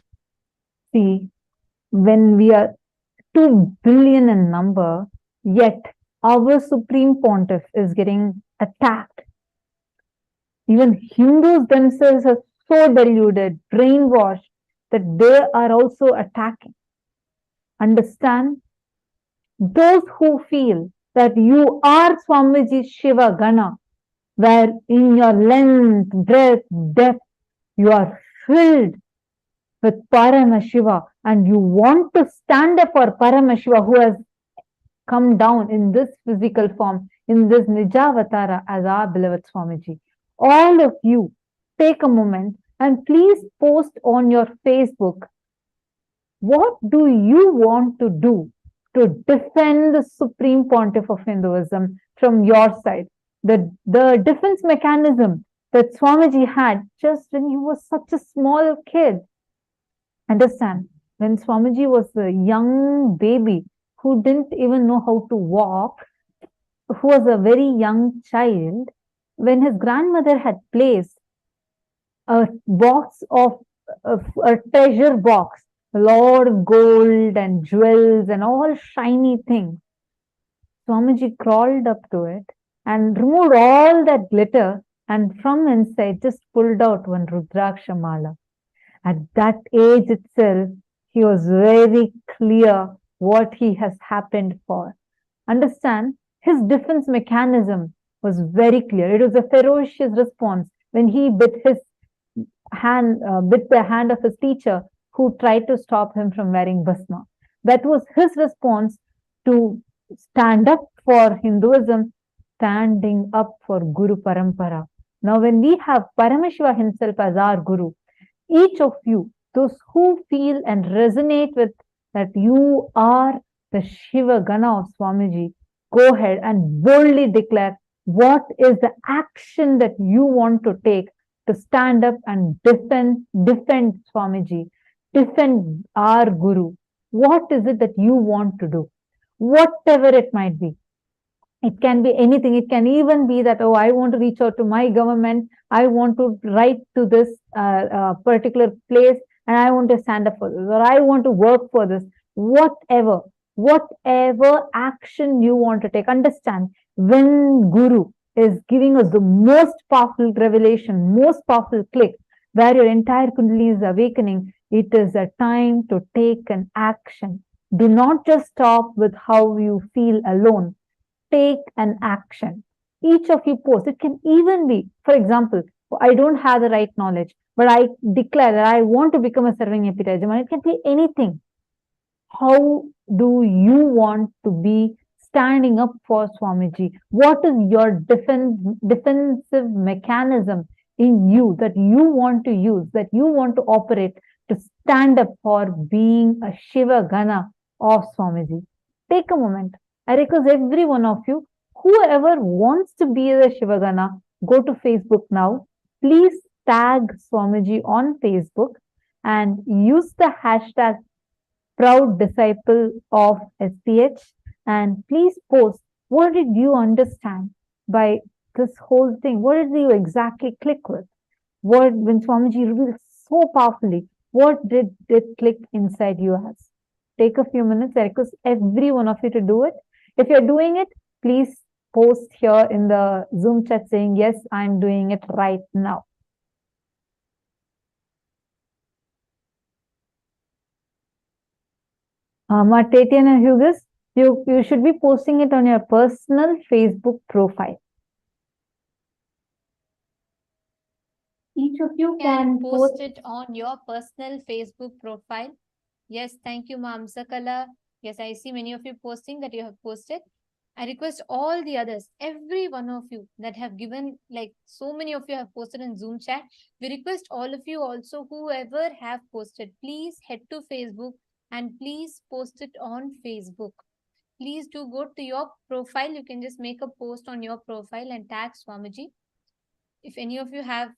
See, when we are 2 billion in number, yet our Supreme Pontiff is getting attacked. Even Hindus themselves are so deluded, brainwashed, that they are also attacking. Understand? Those who feel that you are Swamiji Shiva Gana, where in your length, breadth, depth, you are filled with Paramashiva, and you want to stand up for Paramashiva who has come down in this physical form, in this Nijavatara as our beloved Swamiji. All of you, take a moment and please post on your Facebook, what do you want to do to defend the Supreme Pontiff of Hinduism from your side? The defense mechanism that Swamiji had just when he was such a small kid. Understand, when Swamiji was a young baby who didn't even know how to walk, who was a very young child, when his grandmother had placed a box of a treasure box, a lot of gold and jewels and all shiny things, Swamiji crawled up to it and removed all that glitter, and from inside just pulled out one Rudraksha mala. At that age itself, he was very clear what he has happened for. Understand, his defense mechanism was very clear. It was a ferocious response when he bit the hand of his teacher who tried to stop him from wearing bhasma. That was his response to stand up for Hinduism, standing up for Guru Parampara. Now, when we have Paramashiva himself as our Guru, each of you, those who feel and resonate with that you are the Shiva Gana of Swamiji, go ahead and boldly declare what is the action that you want to take to stand up and defend Swamiji, defend our Guru. What is it that you want to do? Whatever it might be. It can be anything. It can even be that, oh, I want to reach out to my government. I want to write to this particular place and I want to stand up for this, or I want to work for this. Whatever action you want to take. Understand, when Guru is giving us the most powerful revelation, most powerful click, where your entire Kundalini is awakening, it is a time to take an action. Do not just stop with how you feel alone. Take an action. Each of you post. It can even be, for example, I don't have the right knowledge, but I declare that I want to become a serving epitome. It can be anything. How do you want to be standing up for Swamiji? What is your defensive mechanism in you that you want to use, that you want to operate to stand up for being a Shiva Gana of Swamiji? Take a moment. I request every one of you, whoever wants to be the Shiva Gana, go to Facebook now. Please tag Swamiji on Facebook and use the hashtag proud disciple of SPH, and please post what did you understand by this whole thing. What did you exactly click with? What, when Swamiji revealed so powerfully, what did it click inside you as? Take a few minutes. I request every one of you to do it. If you're doing it, please post here in the Zoom chat saying, yes, I'm doing it right now. Tatian and Hugus, you should be posting it on your personal Facebook profile. Each of you can post it on your personal Facebook profile. Yes, thank you, Ma'am Sakala. Yes, I see many of you posting that you have posted. I request all the others, every one of you that have given, like so many of you have posted in Zoom chat. We request all of you also, whoever have posted, please head to Facebook and please post it on Facebook. Please do go to your profile. You can just make a post on your profile and tag Swamiji. If any of you have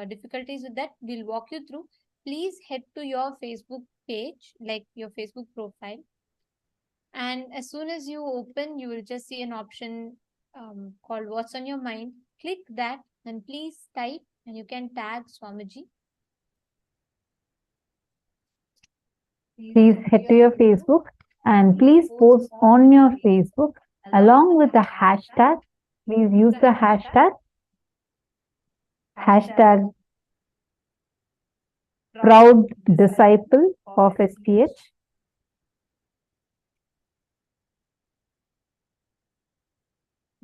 difficulties with that, we'll walk you through. Please head to your Facebook page, like your Facebook profile. And as soon as you open, you will just see an option called What's on Your Mind. Click that and please type, and you can tag Swamiji. Please head to your Facebook and please post on your Facebook along with the hashtag. Please use the hashtag proud disciple of SPH.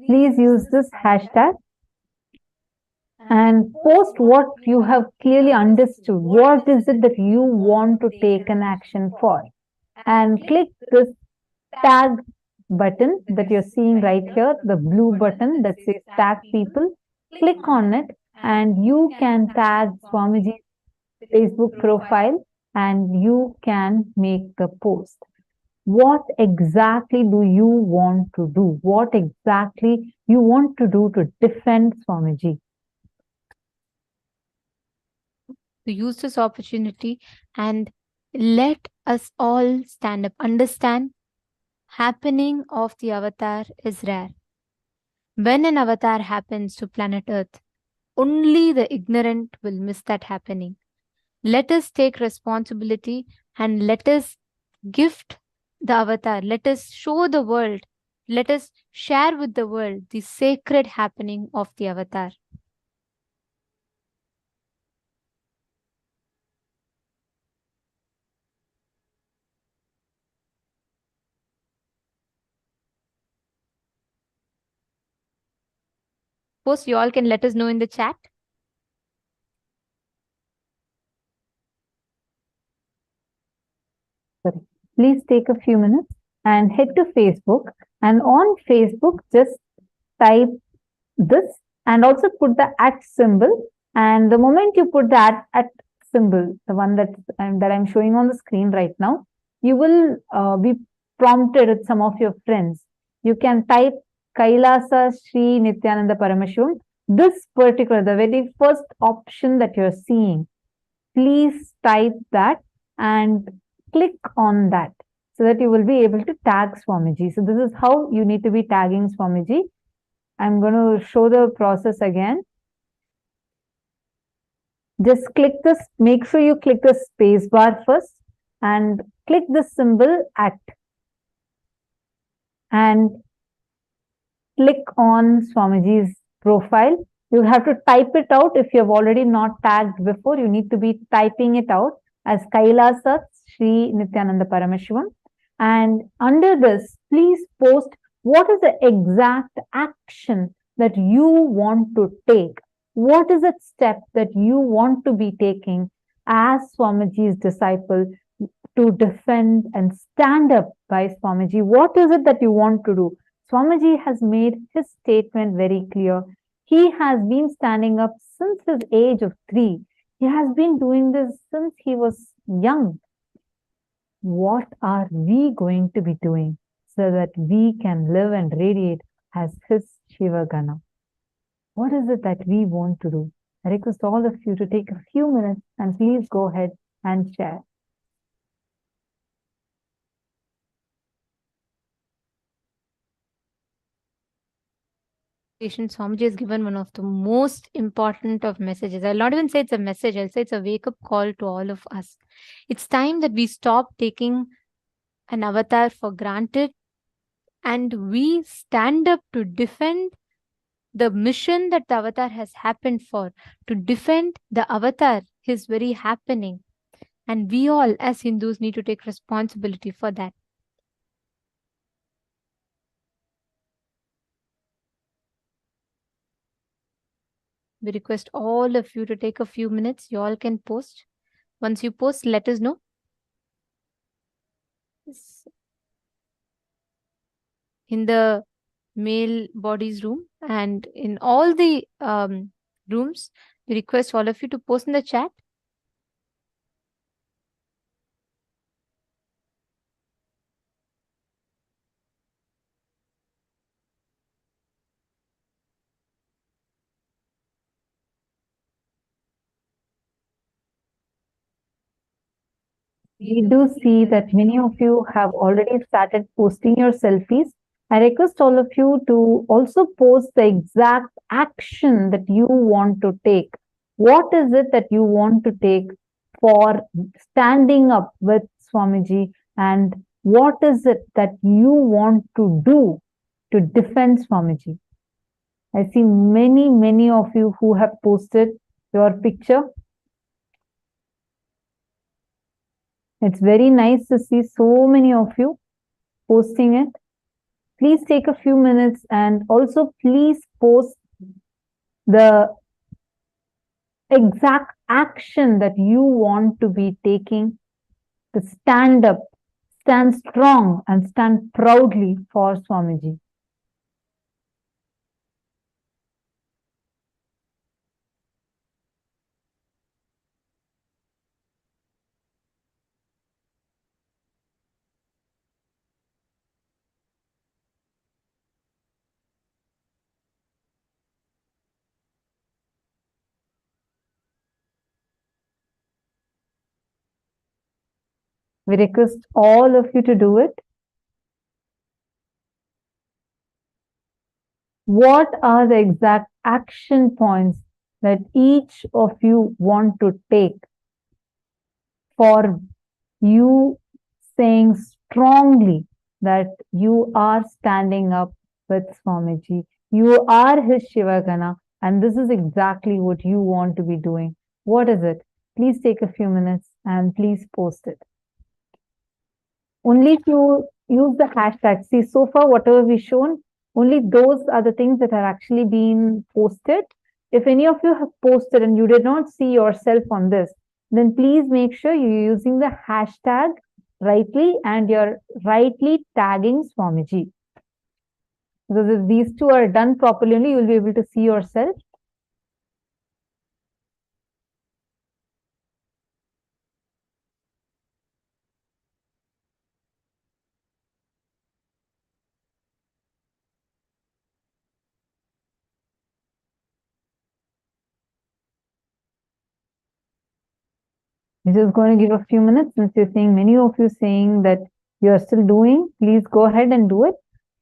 Please use this hashtag and post what you have clearly understood. What is it that you want to take an action for? And click this tag button that you're seeing right here, the blue button that says tag people. Click on it and you can tag Swamiji's Facebook profile and you can make the post. What exactly do you want to do? What exactly you want to do to defend Swamiji? To use this opportunity and let us all stand up. Understand, happening of the avatar is rare. When an avatar happens to planet Earth, only the ignorant will miss that happening. Let us take responsibility and let us gift the avatar. Let us show the world let us share with the world the sacred happening of the avatar. Suppose you all can let us know in the chat. Please take a few minutes and head to Facebook, and on Facebook just type this and also put the @ symbol, and the moment you put the @ symbol, the one that I'm showing on the screen right now, you will be prompted with some of your friends. You can type Kailasa Sri Nithyananda Paramashivam. This particular, the very first option that you're seeing, please type that and click on that so that you will be able to tag Swamiji. So this is how you need to be tagging Swamiji. I'm going to show the process again. Just click this, make sure you click the space bar first and click the symbol @ and click on Swamiji's profile. You have to type it out. If you have already not tagged before, you need to be typing it out as Kailasa Sri Nithyananda Paramashivam. And under this, please post what is the exact action that you want to take. What is that step that you want to be taking as Swamiji's disciple to defend and stand up by Swamiji? What is it that you want to do? Swamiji has made his statement very clear. He has been standing up since his age of 3. He has been doing this since he was young. What are we going to be doing so that we can live and radiate as his Shiva Gana? What is it that we want to do? I request all of you to take a few minutes and please go ahead and share. Swamiji has given one of the most important of messages. I'll not even say it's a message, I'll say it's a wake-up call to all of us. It's time that we stop taking an avatar for granted and we stand up to defend the mission that the avatar has happened for, to defend the avatar, his very happening. And we all as Hindus need to take responsibility for that. We request all of you to take a few minutes. You all can post. Once you post, let us know. In the male bodies room and in all the rooms, we request all of you to post in the chat. We do see that many of you have already started posting your selfies. I request all of you to also post the exact action that you want to take. What is it that you want to take for standing up with Swamiji, and what is it that you want to do to defend Swamiji? I see many of you who have posted your picture. It's very nice to see so many of you posting it. Please take a few minutes and also please post the exact action that you want to be taking to stand up, stand strong and stand proudly for Swamiji. We request all of you to do it. What are the exact action points that each of you want to take for you saying strongly that you are standing up with Swamiji. You are his Shivagana, and this is exactly what you want to be doing. What is it? Please take a few minutes and please post it. Only if you use the hashtag. See, so far, whatever we've shown, only those are the things that are actually being posted. If any of you have posted and you did not see yourself on this, then please make sure you're using the hashtag rightly and you're rightly tagging Swamiji. Because if these two are done properly, only you'll be able to see yourself. We're just going to give a few minutes since you're saying, many of you saying that you're still doing, please go ahead and do it.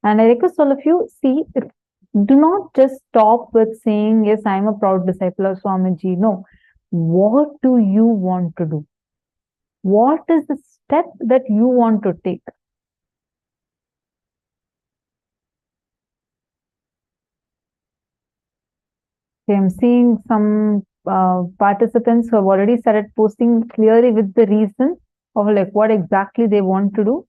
And I request all of you, see, do not just stop with saying, yes, I'm a proud disciple of Swamiji. No. What do you want to do? What is the step that you want to take? I'm seeing some participants who have already started posting clearly with the reason of like what exactly they want to do.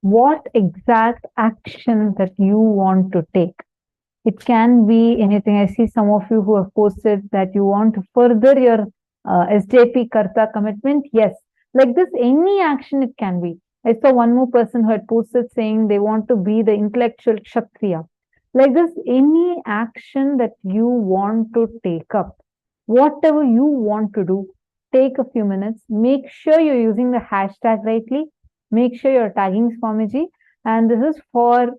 What exact action that you want to take? It can be anything. I see some of you who have posted that you want to further your SJP Karta commitment. Yes, like this, any action it can be. I saw one more person who had posted saying they want to be the intellectual Kshatriya. Like this, any action that you want to take up, whatever you want to do, take a few minutes. Make sure you're using the hashtag rightly. Make sure you're tagging Swamiji. And this is for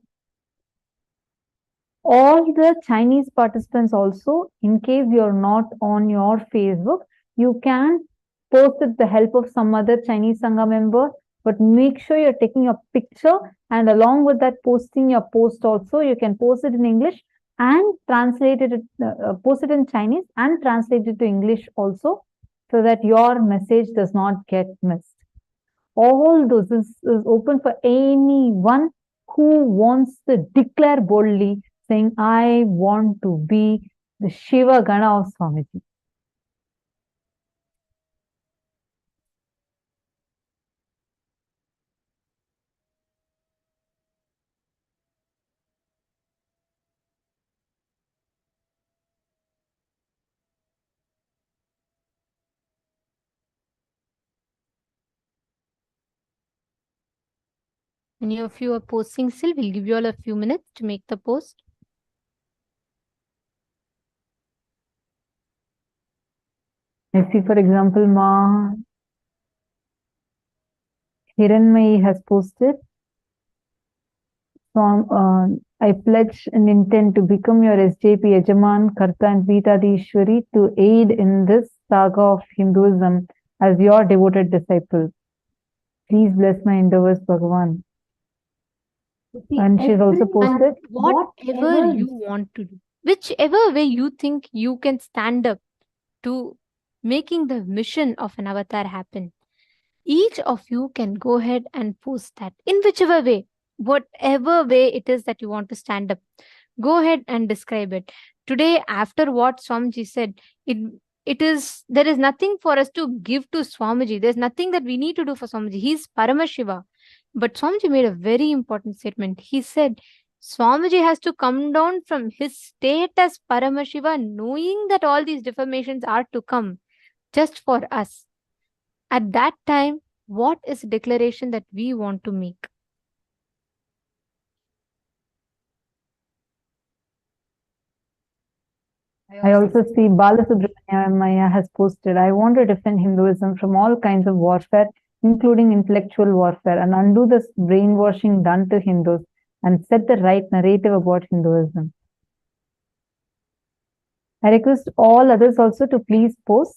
all the Chinese participants also. In case you're not on your Facebook, you can post with the help of some other Chinese Sangha member, but make sure you're taking a picture, and along with that posting your post also, you can post it in English and translate it, post it in Chinese and translate it to English also, so that your message does not get missed. All those is open for anyone who wants to declare boldly, saying, I want to be the Shiva Gana of Swamiji. Many of you are posting still. We'll give you all a few minutes to make the post. I see, for example, Ma Hiranmai has posted, I pledge and intend to become your SJP Yajaman, Karta and Vitadishwari to aid in this saga of Hinduism as your devoted disciple. Please bless my endeavors, Bhagavan. And she's also posted, whatever you want to do, whichever way you think you can stand up to making the mission of an avatar happen. Each of you can go ahead and post that in whichever way, whatever way it is that you want to stand up. Go ahead and describe it. Today, after what Swamiji said, there is nothing for us to give to Swamiji. There's nothing that we need to do for Swamiji. He's Paramashiva. But Swamiji made a very important statement. He said, Swamiji has to come down from his state as Paramashiva, knowing that all these deformations are to come just for us. At that time, what is the declaration that we want to make? I also see Balasubramanya has posted, I want to defend Hinduism from all kinds of warfare, including intellectual warfare, and undo this brainwashing done to Hindus and set the right narrative about Hinduism. I request all others also to please post.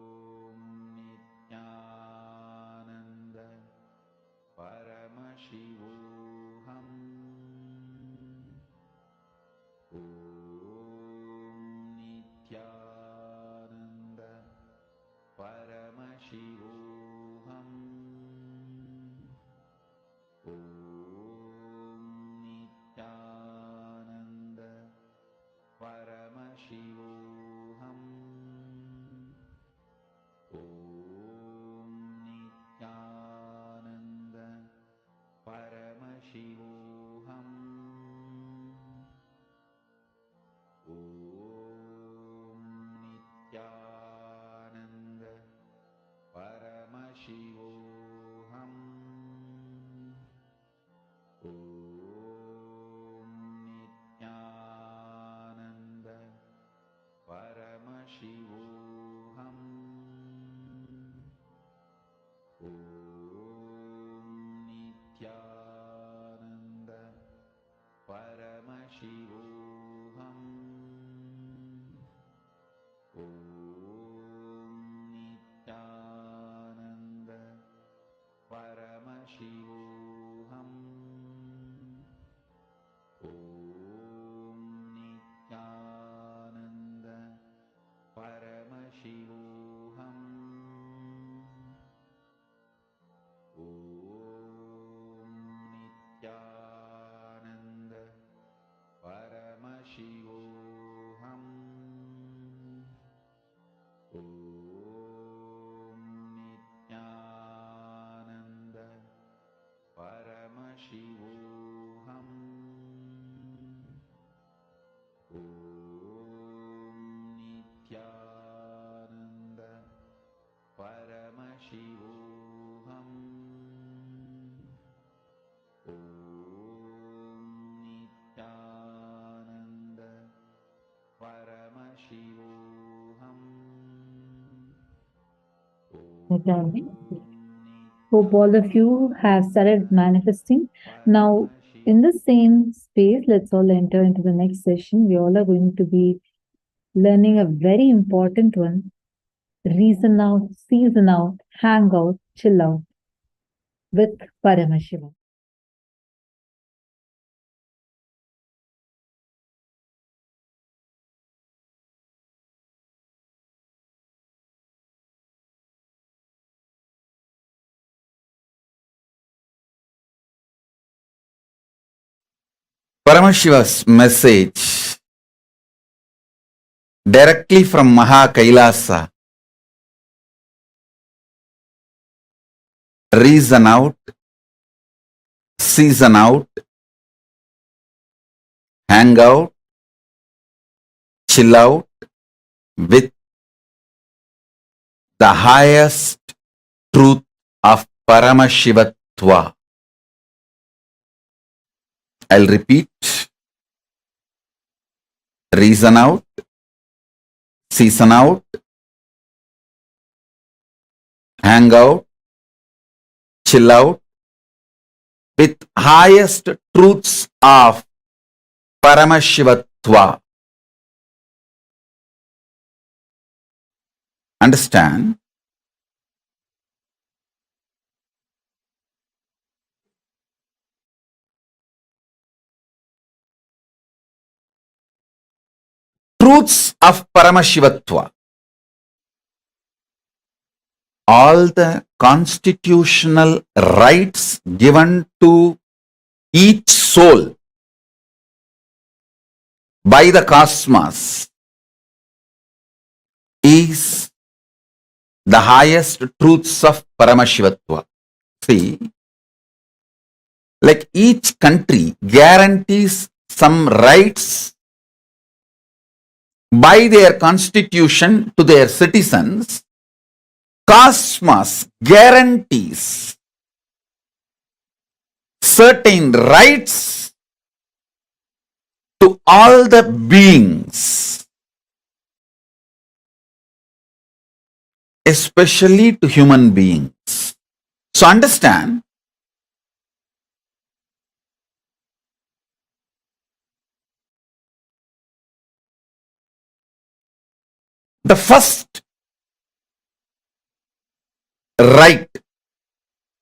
Nithyananda Paramashivam. Om Nithyananda Paramashivam. Om Nithyananda Paramashivam. Om Nithyananda Paramashivam. Om Nithyananda Paramashivam. Om Nithyananda Paramashivam. Hope all of you have started manifesting. Now, in the same space, let's all enter into the next session. We all are going to be learning a very important one. Reason out, season out, hang out, chill out with Paramashiva. Paramashiva's message directly from Maha Kailasa. Reason out, season out, hang out, chill out with the highest truth of Paramashivatva. I'll repeat. Reason out, season out, hang out, chill out with highest truths of Paramashivatva. Understand? Truths of Paramashivatva. All the constitutional rights given to each soul by the cosmos is the highest truths of Paramashivatva. See, like each country guarantees some rights by their constitution to their citizens, cosmos guarantees certain rights to all the beings, especially to human beings. So understand, the first right,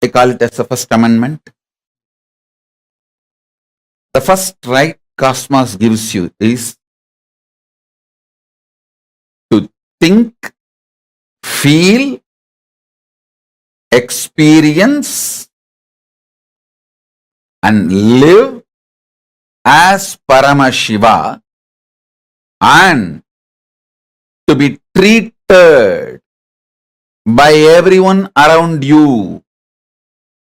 I call it as the first amendment. The first right cosmos gives you is to think, feel, experience, and live as Paramashiva, and to be treated by everyone around you,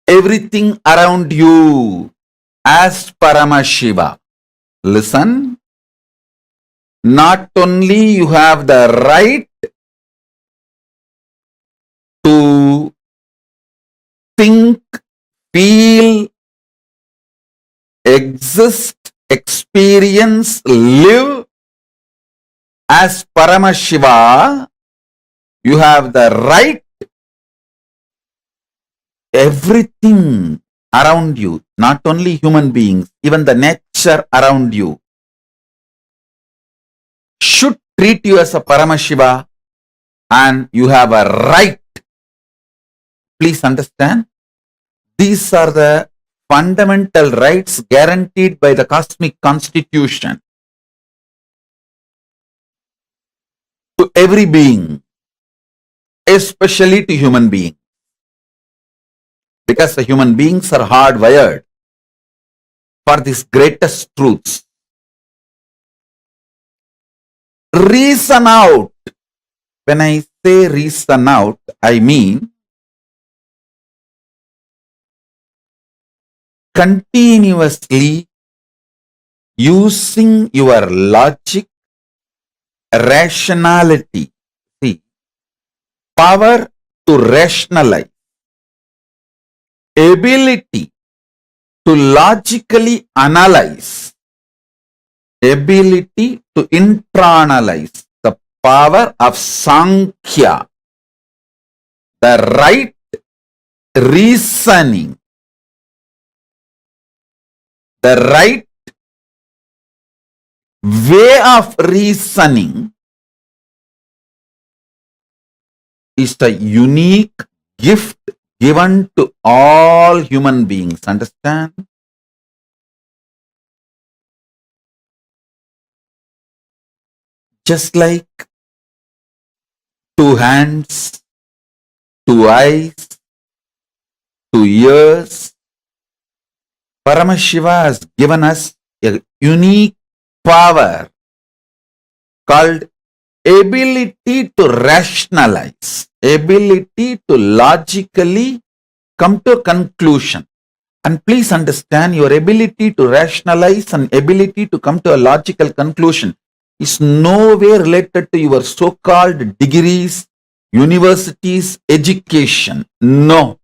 everything around you as Paramashiva. Listen, not only you have the right to think, feel, exist, experience, live as Paramashiva, you have the right, everything around you, not only human beings, even the nature around you should treat you as a Paramashiva and you have a right. Please understand, these are the fundamental rights guaranteed by the cosmic constitution to every being, especially to human beings, because the human beings are hardwired for these greatest truths. Reason out. When I say reason out, I mean continuously using your logic, rationality. See, power to rationalize, ability to logically analyze, ability to internalize, the power of Sankhya, the right reasoning, the right way of reasoning is the unique gift given to all human beings. Understand? Just like 2 hands, 2 eyes, 2 ears, Paramashiva has given us a unique power called ability to rationalize, ability to logically come to a conclusion. And please understand, your ability to rationalize and ability to come to a logical conclusion is no way related to your so-called degrees, universities, education. No.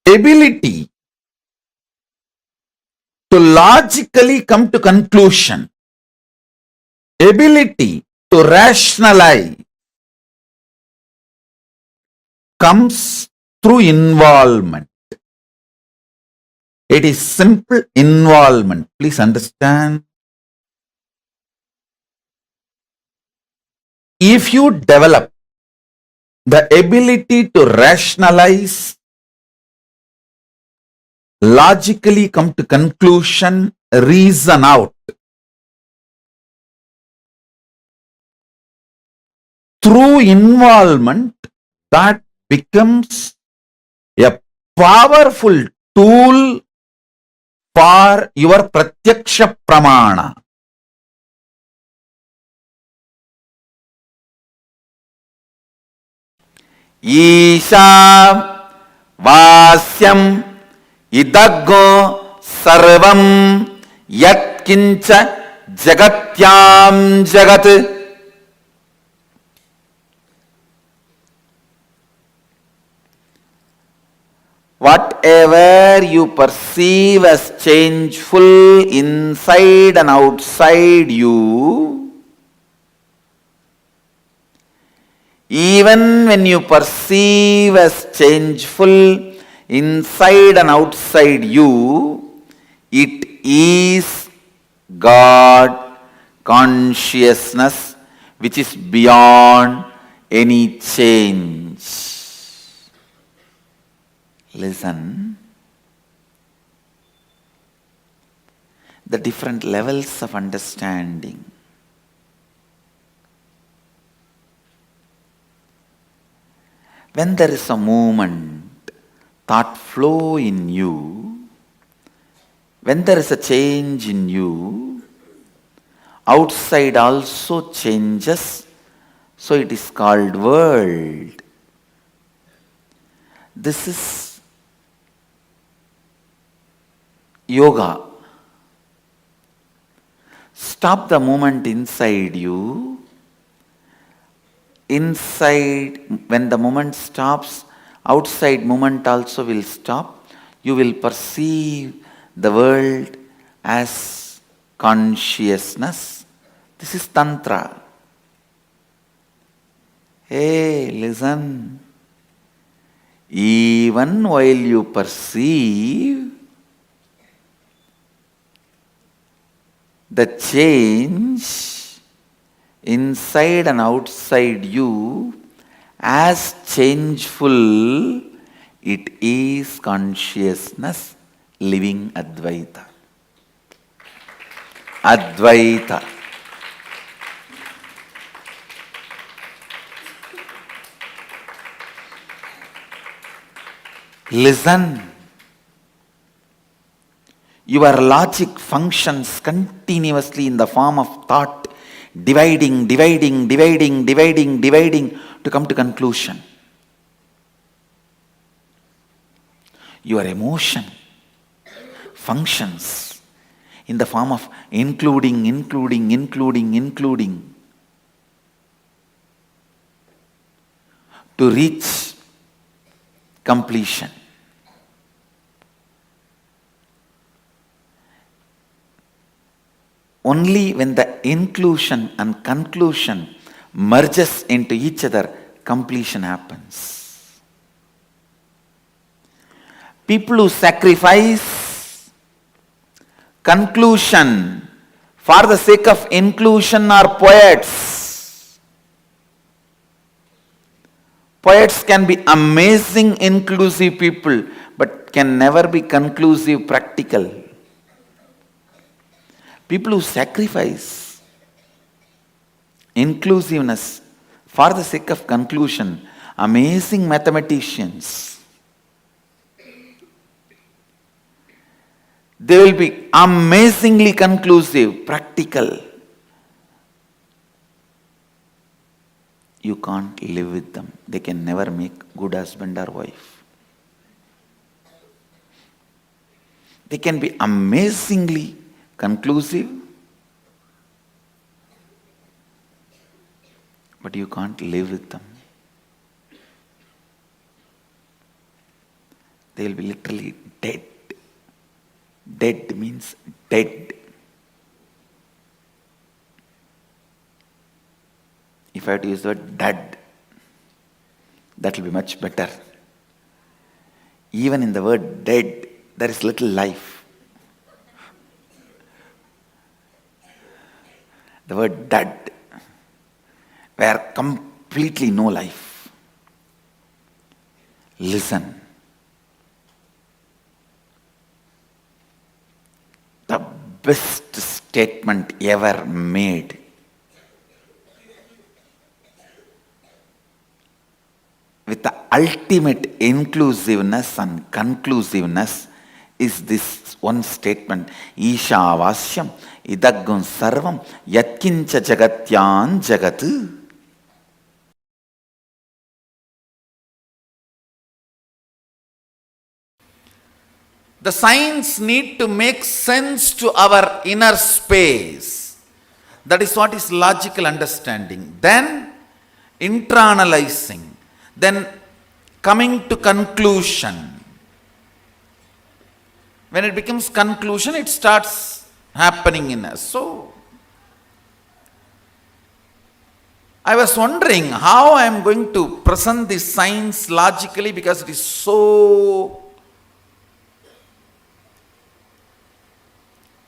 Ability to logically come to conclusion, ability to rationalize comes through involvement. It is simple involvement. Please understand. If you develop the ability to rationalize, logically come to conclusion, reason out, through involvement, that becomes a powerful tool for your pratyaksha pramana. Isha vasyam idaggo sarvam yat kincha jagatyam jagat. Whatever you perceive as changeful inside and outside you, even when you perceive as changeful inside and outside you, it is God consciousness which is beyond any change. Listen. The different levels of understanding. When there is a movement, thought flow in you, when there is a change in you, outside also changes, so it is called world. This is yoga. Stop the movement inside you. Inside, when the movement stops, outside movement also will stop. You will perceive the world as consciousness. This is Tantra. Hey, listen. Even while you perceive, the change inside and outside you as changeful, it is consciousness living Advaita. Advaita. Listen. Your logic functions continuously in the form of thought, dividing to come to conclusion. Your emotion functions in the form of including to reach completion. Only when the inclusion and conclusion merges into each other, completion happens. People who sacrifice conclusion for the sake of inclusion are poets. Poets can be amazing inclusive people, but can never be conclusive practical. People who sacrifice inclusiveness for the sake of conclusion, amazing mathematicians. They will be amazingly conclusive, practical. You can't live with them. They can never make good husband or wife. They can be amazingly conclusive, but you can't live with them. They will be literally dead. Dead means dead. If I had to use the word dead, that will be much better. Even in the word dead, there is little life. The word dead, where completely no life. Listen. The best statement ever made with the ultimate inclusiveness and conclusiveness is this one statement: Isha Vasyam Idaggun Sarvam Yatkincha Jagatyan Jagat. The signs need to make sense to our inner space. That is what is logical understanding. Then internalizing. Then coming to conclusion. When it becomes conclusion, it starts happening in us. So, I was wondering how I am going to present this science logically, because it is so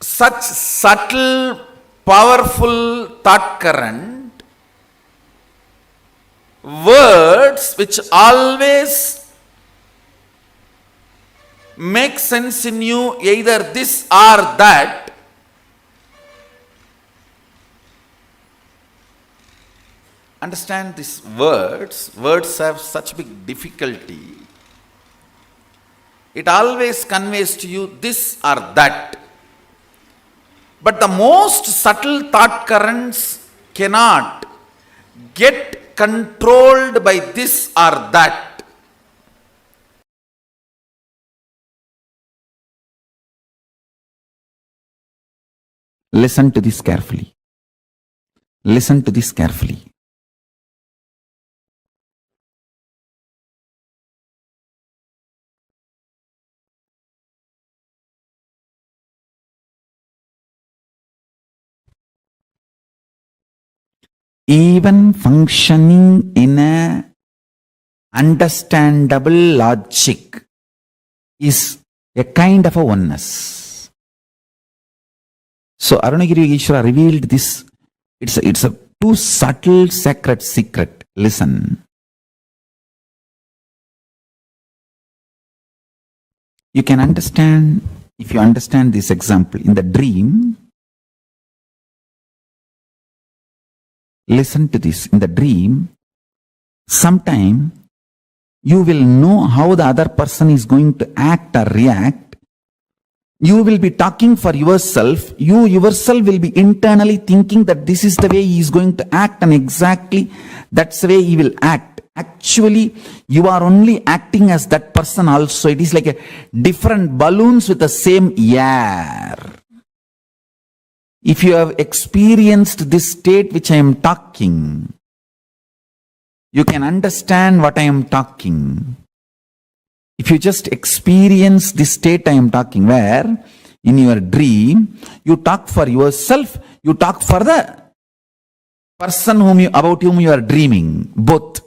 such subtle, powerful thought current, words which always make sense in you, either this or that. Understand these words. Words have such big difficulty. It always conveys to you this or that. But the most subtle thought currents cannot get controlled by this or that. Listen to this carefully. Listen to this carefully. Even functioning in a understandable logic is a kind of a oneness. So Arunagiri Ishvara revealed this. It's a too subtle sacred secret. Listen. You can understand, if you understand this example, in the dream, listen to this, in the dream, sometime you will know how the other person is going to act or react. You will be talking for yourself. You yourself will be internally thinking that this is the way he is going to act and exactly that's the way he will act. Actually, you are only acting as that person also. It is like a different balloons with the same air. If you have experienced this state which I am talking, you can understand what I am talking. If you just experience this state I am talking, where in your dream, you talk for yourself, you talk for the person about whom you are dreaming, both.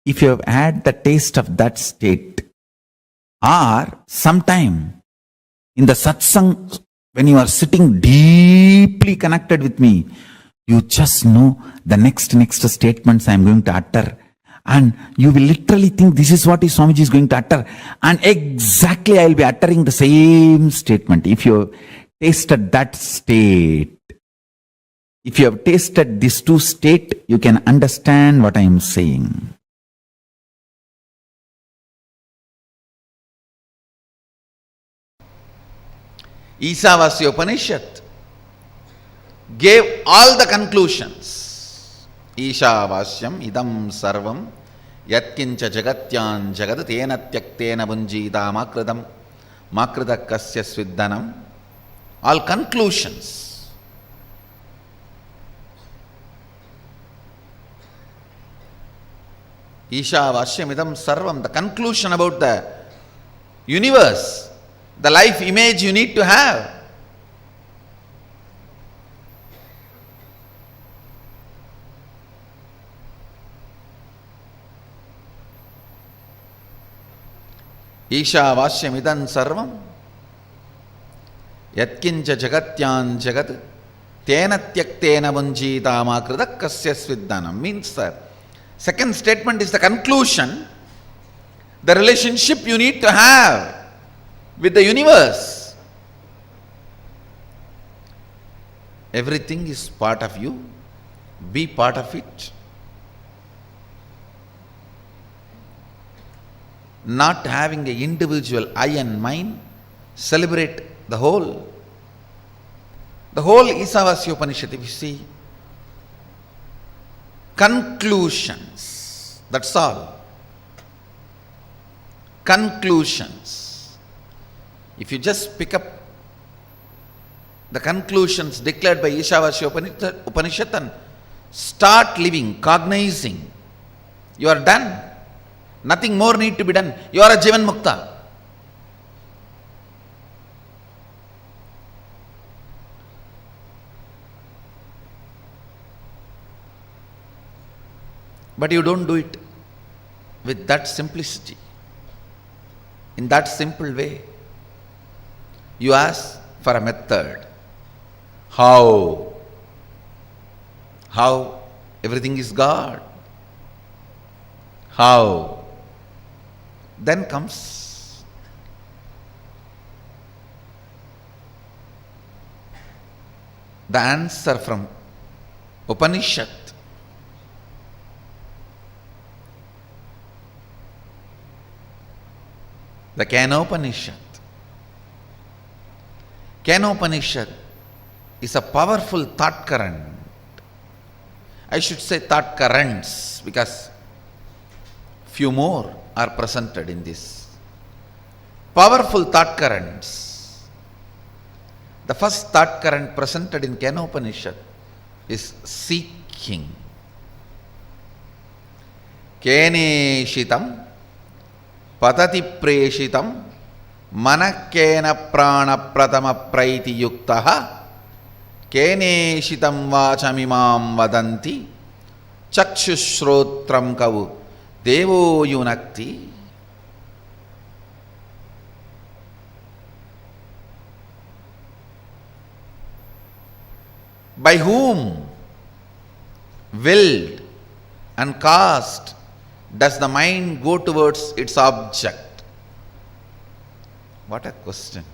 If you have had the taste of that state, or sometime in the satsang, when you are sitting deeply connected with me, you just know the next statements I am going to utter. And you will literally think this is what Swamiji is going to utter. And exactly I will be uttering the same statement. If you have tasted that state, if you have tasted this two state, you can understand what I am saying. Isavasya Upanishad gave all the conclusions. Ishavasyam idam sarvam yatkincha jagatyan jagad tena tyaktena bunjita makrita kasya sviddanam. All conclusions. Ishavasyam idam sarvam, the conclusion about the universe, the life image you need to have. Ishavasyam idam sarvam yatkincha jagatyan jagat tena tyaktena bunjita makrita kasya sviddanam. Means the second statement is the conclusion, the relationship you need to have with the universe. Everything is part of you. Be part of it. Not having an individual I and mine, celebrate the whole. The whole Isavasya Upanishad, if you see, conclusions, that's all. Conclusions. If you just pick up the conclusions declared by Ishavasya Upanishad and start living, cognizing, you are done. Nothing more need to be done. You are a Jivan Mukta. But you don't do it with that simplicity, in that simple way. You ask for a method. How? How? Everything is God. How? Then comes the answer from Upanishad. The Kenopanishad. Kenopanishad is a powerful thought current. I should say thought currents, because few more are presented in this. Powerful thought currents. The first thought current presented in Kenopanishad is seeking. Keneshitam patati preshitam manakena prana pratama praiti yuktaha keneshitam vachamimam vadanti chakshushrotram kavu Devo Yunakti. By whom, willed and caused, does the mind go towards its object? What a question.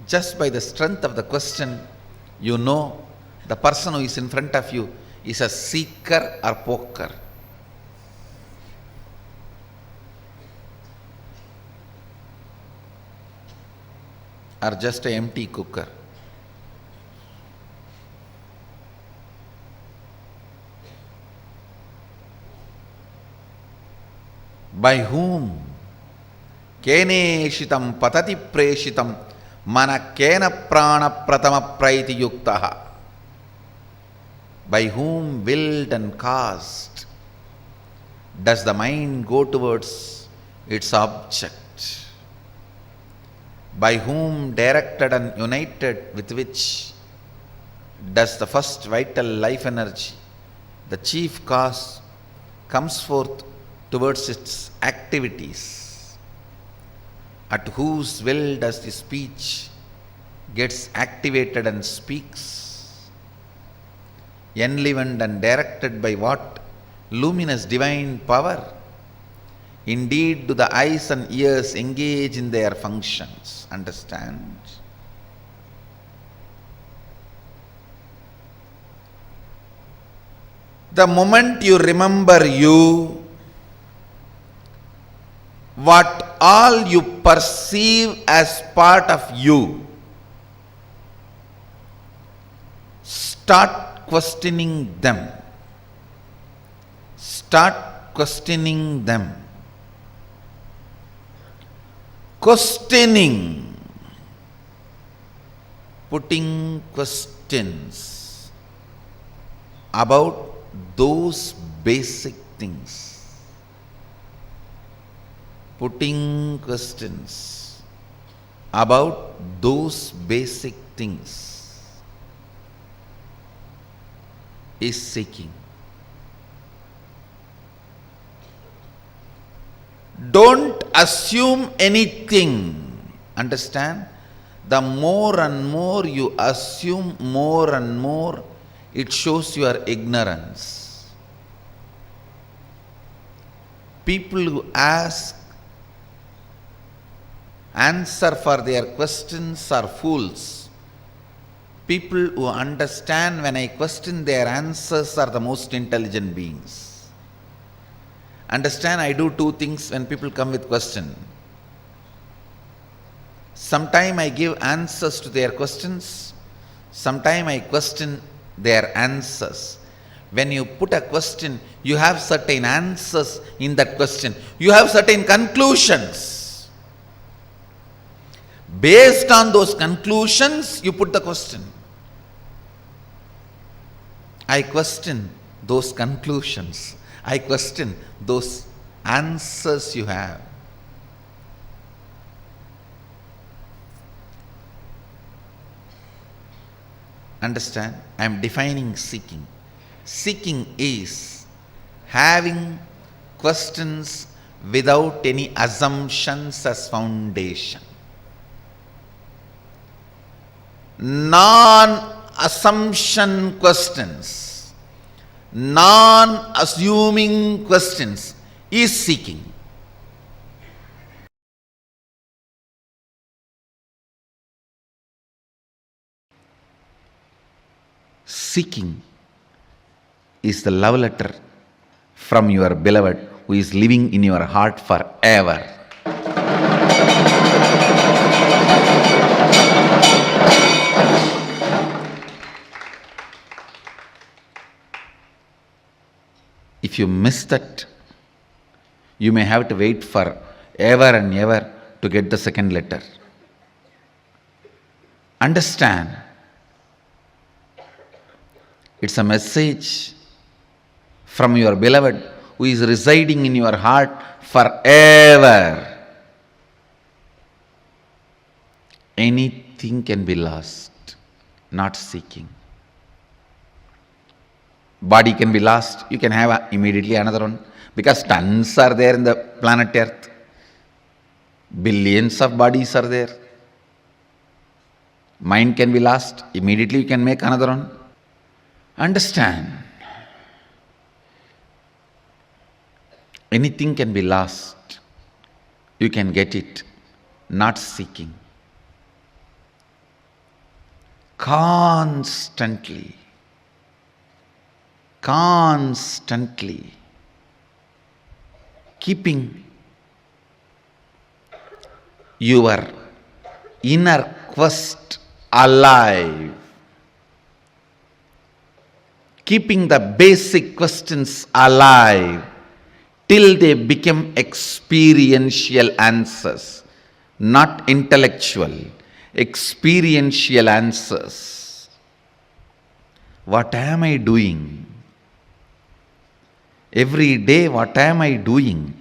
Just by the strength of the question, you know the person who is in front of you is a seeker or poker. Or just an empty cooker. By whom? Keneshitam patati preshitam mana kena prana pratama praiti yuktaha. By whom, willed and caused, does the mind go towards its object? By whom, directed and united with which, does the first vital life energy, the chief cause, comes forth towards its activities? At whose will does the speech gets activated and speaks? Enlivened and directed by what luminous divine power? Indeed, do the eyes and ears engage in their functions? Understand? The moment you remember you, what all you perceive as part of you, start questioning them. Start questioning them. Questioning, putting questions about those basic things. Putting questions about those basic things is seeking. Don't assume anything. Understand? The more and more you assume, more and more it shows your ignorance. People who answer for their questions are fools. People who understand when I question their answers are the most intelligent beings. Understand, I do two things when people come with question. Sometime I give answers to their questions. Sometime I question their answers. When you put a question, you have certain answers in that question. You have certain conclusions. Based on those conclusions, you put the question. I question those conclusions. I question those answers you have. Understand? I am defining seeking. Seeking is having questions without any assumptions as foundation. Non-assumption questions, non-assuming questions is seeking. Seeking is the love letter from your beloved who is living in your heart forever. If you miss that, you may have to wait for ever and ever to get the second letter. Understand, it's a message from your beloved who is residing in your heart forever. Anything can be lost, not seeking. Body can be lost, you can have immediately another one, because tons are there in the planet Earth. Billions of bodies are there. Mind can be lost. Immediately you can make another one. Understand. Anything can be lost. You can get it. Not seeking. Constantly keeping your inner quest alive, keeping the basic questions alive till they become experiential answers, not intellectual, experiential answers. What am I doing? Every day, what am I doing?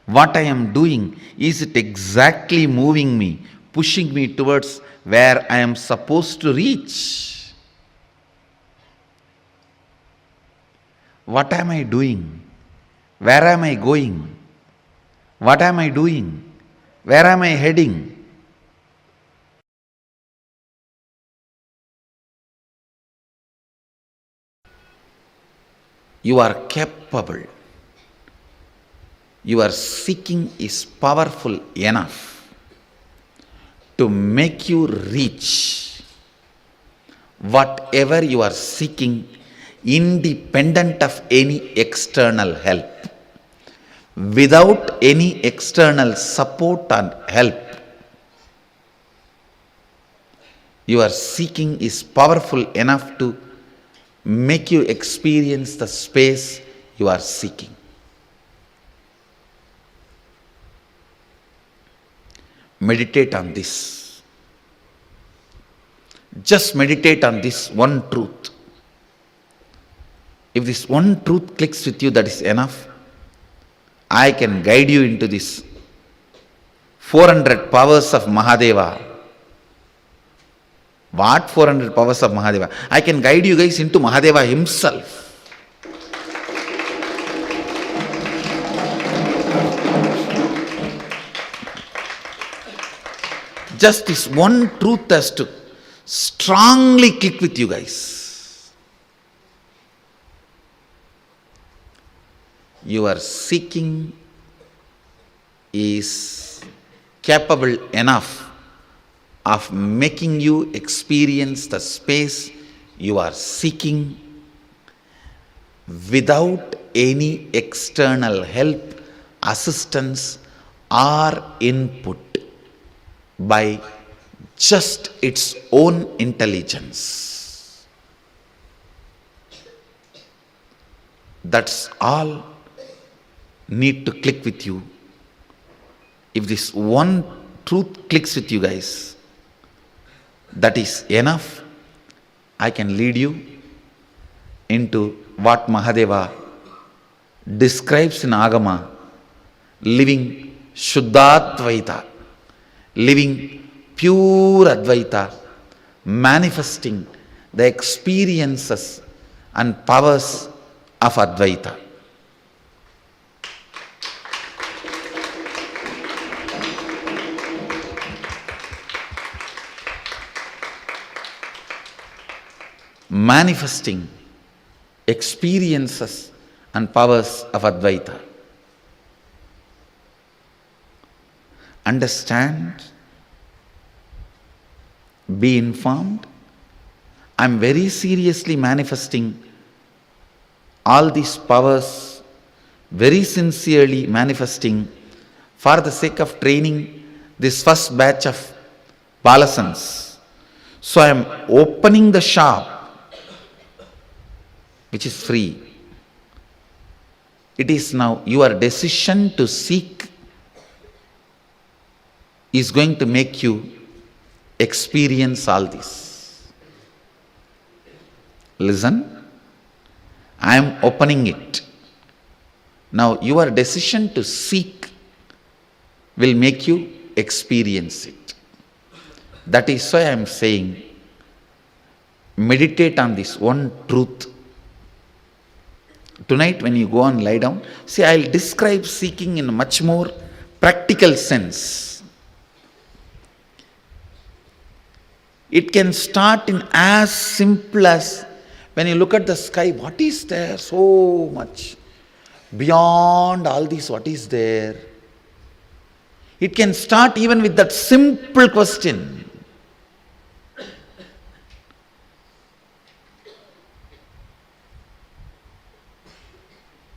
What I am doing, is it exactly moving me, pushing me towards where I am supposed to reach? What am I doing? Where am I going? What am I doing? Where am I heading? You are capable. Your seeking is powerful enough to make you reach whatever you are seeking, independent of any external help. Without any external support and help, your seeking is powerful enough to make you experience the space you are seeking. Meditate on this. Just meditate on this one truth. If this one truth clicks with you, that is enough. I can guide you into this 400 powers of Mahadeva. What 400 powers of Mahadeva? I can guide you guys into Mahadeva himself. Just this one truth has to strongly click with you guys. Your seeking is capable enough of making you experience the space you are seeking without any external help, assistance, or input, by just its own intelligence. That's all need to click with you. If this one truth clicks with you guys, that is enough. I can lead you into what Mahadeva describes in Agama, living Shuddhadvaita, living pure Advaita, manifesting the experiences and powers of Advaita. Manifesting experiences and powers of Advaita. Understand, be informed. I am very seriously manifesting all these powers, very sincerely manifesting for the sake of training this first batch of Balasans. So I am opening the shop, which is free. It is now your decision to seek is going to make you experience all this. Listen, I am opening it. Now your decision to seek will make you experience it. That is why I am saying, meditate on this one truth. Tonight when you go and lie down, see, I will describe seeking in a much more practical sense. It can start in as simple as when you look at the sky, what is there so much? Beyond all this, what is there? It can start even with that simple question.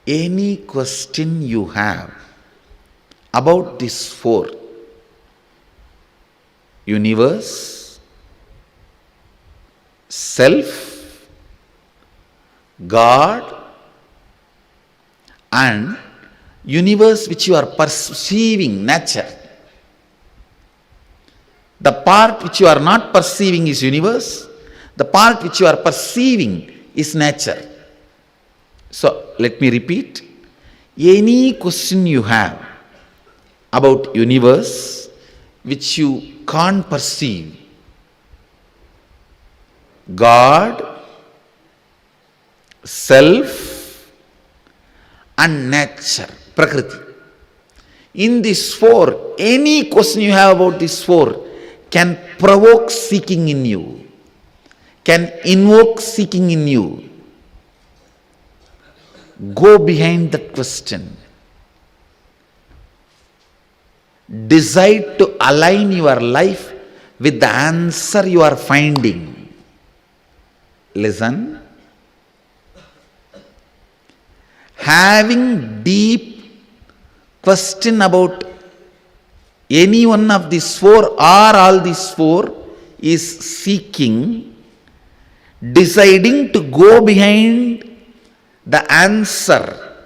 Any question you have about this four: universe, self, God, and universe which you are perceiving, nature. The part which you are not perceiving is universe. The part which you are perceiving is nature. So let me repeat. Any question you have about universe which you can't perceive, God, self, and nature, Prakriti. In these four, any question you have about these four can provoke seeking in you, can invoke seeking in you. Go behind that question. Decide to align your life with the answer you are finding. Listen. Having deep question about any one of these four or all these four is seeking. Deciding to go behind the answer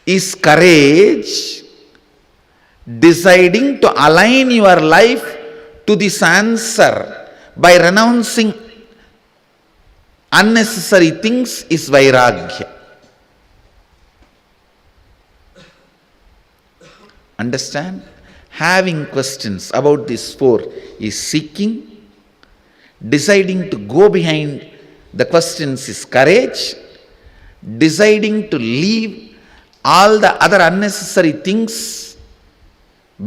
is courage. Deciding to align your life to this answer by renouncing unnecessary things is vairagya. Understand? Having questions about these four is seeking. Deciding to go behind the questions is courage. Deciding to leave all the other unnecessary things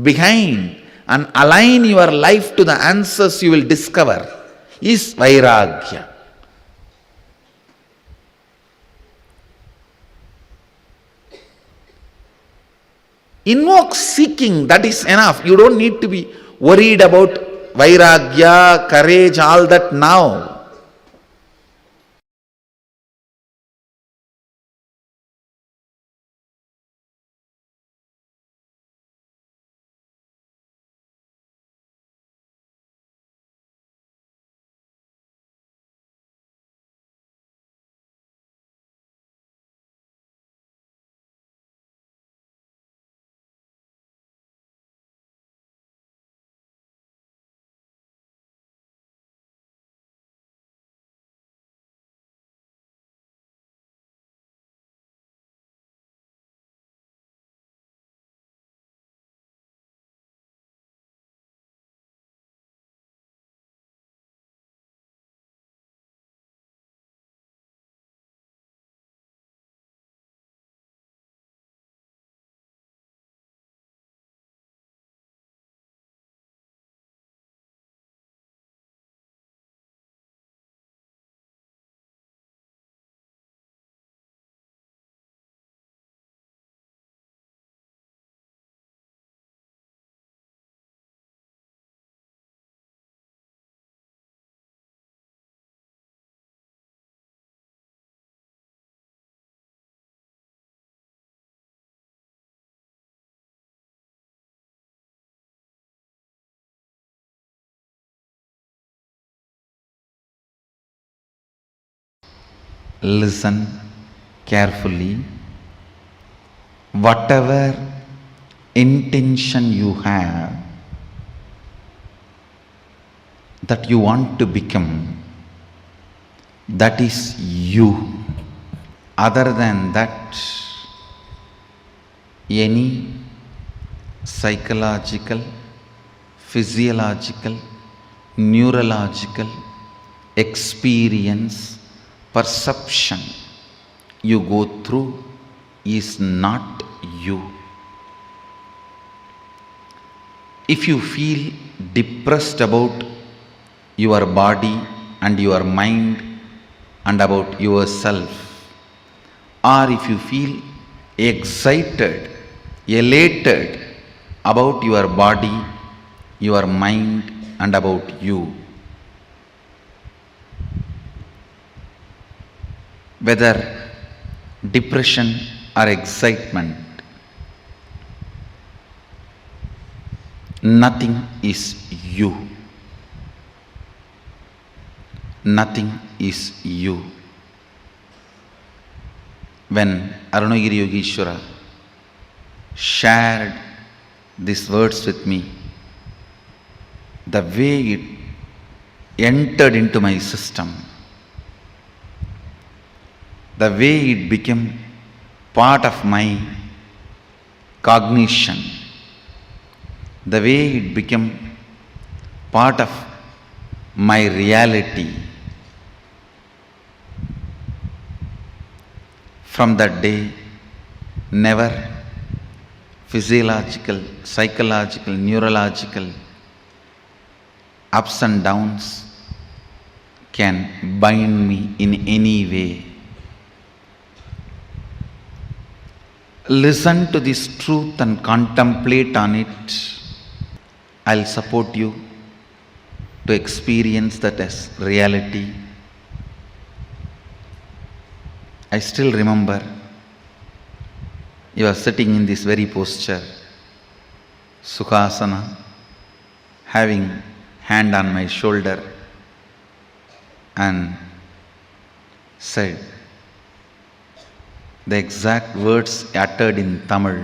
behind and align your life to the answers you will discover is vairagya. Invoke seeking, that is enough. You don't need to be worried about vairagya, courage, all that now. Listen carefully. Whatever intention you have that you want to become, that is you. Other than that, any psychological, physiological, neurological experience, perception you go through is not you. If you feel depressed about your body and your mind and about yourself, or if you feel excited, elated about your body, your mind and about you, whether depression or excitement, nothing is you. Nothing is you. When Arunagiri Yogeshwara shared these words with me, the way it entered into my system, the way it became part of my cognition, the way it became part of my reality, from that day, never physiological, psychological, neurological ups and downs can bind me in any way. Listen to this truth and contemplate on it. I'll support you to experience that as reality. I still remember you are sitting in this very posture, Sukhasana, having hand on my shoulder, and said the exact words uttered in Tamil,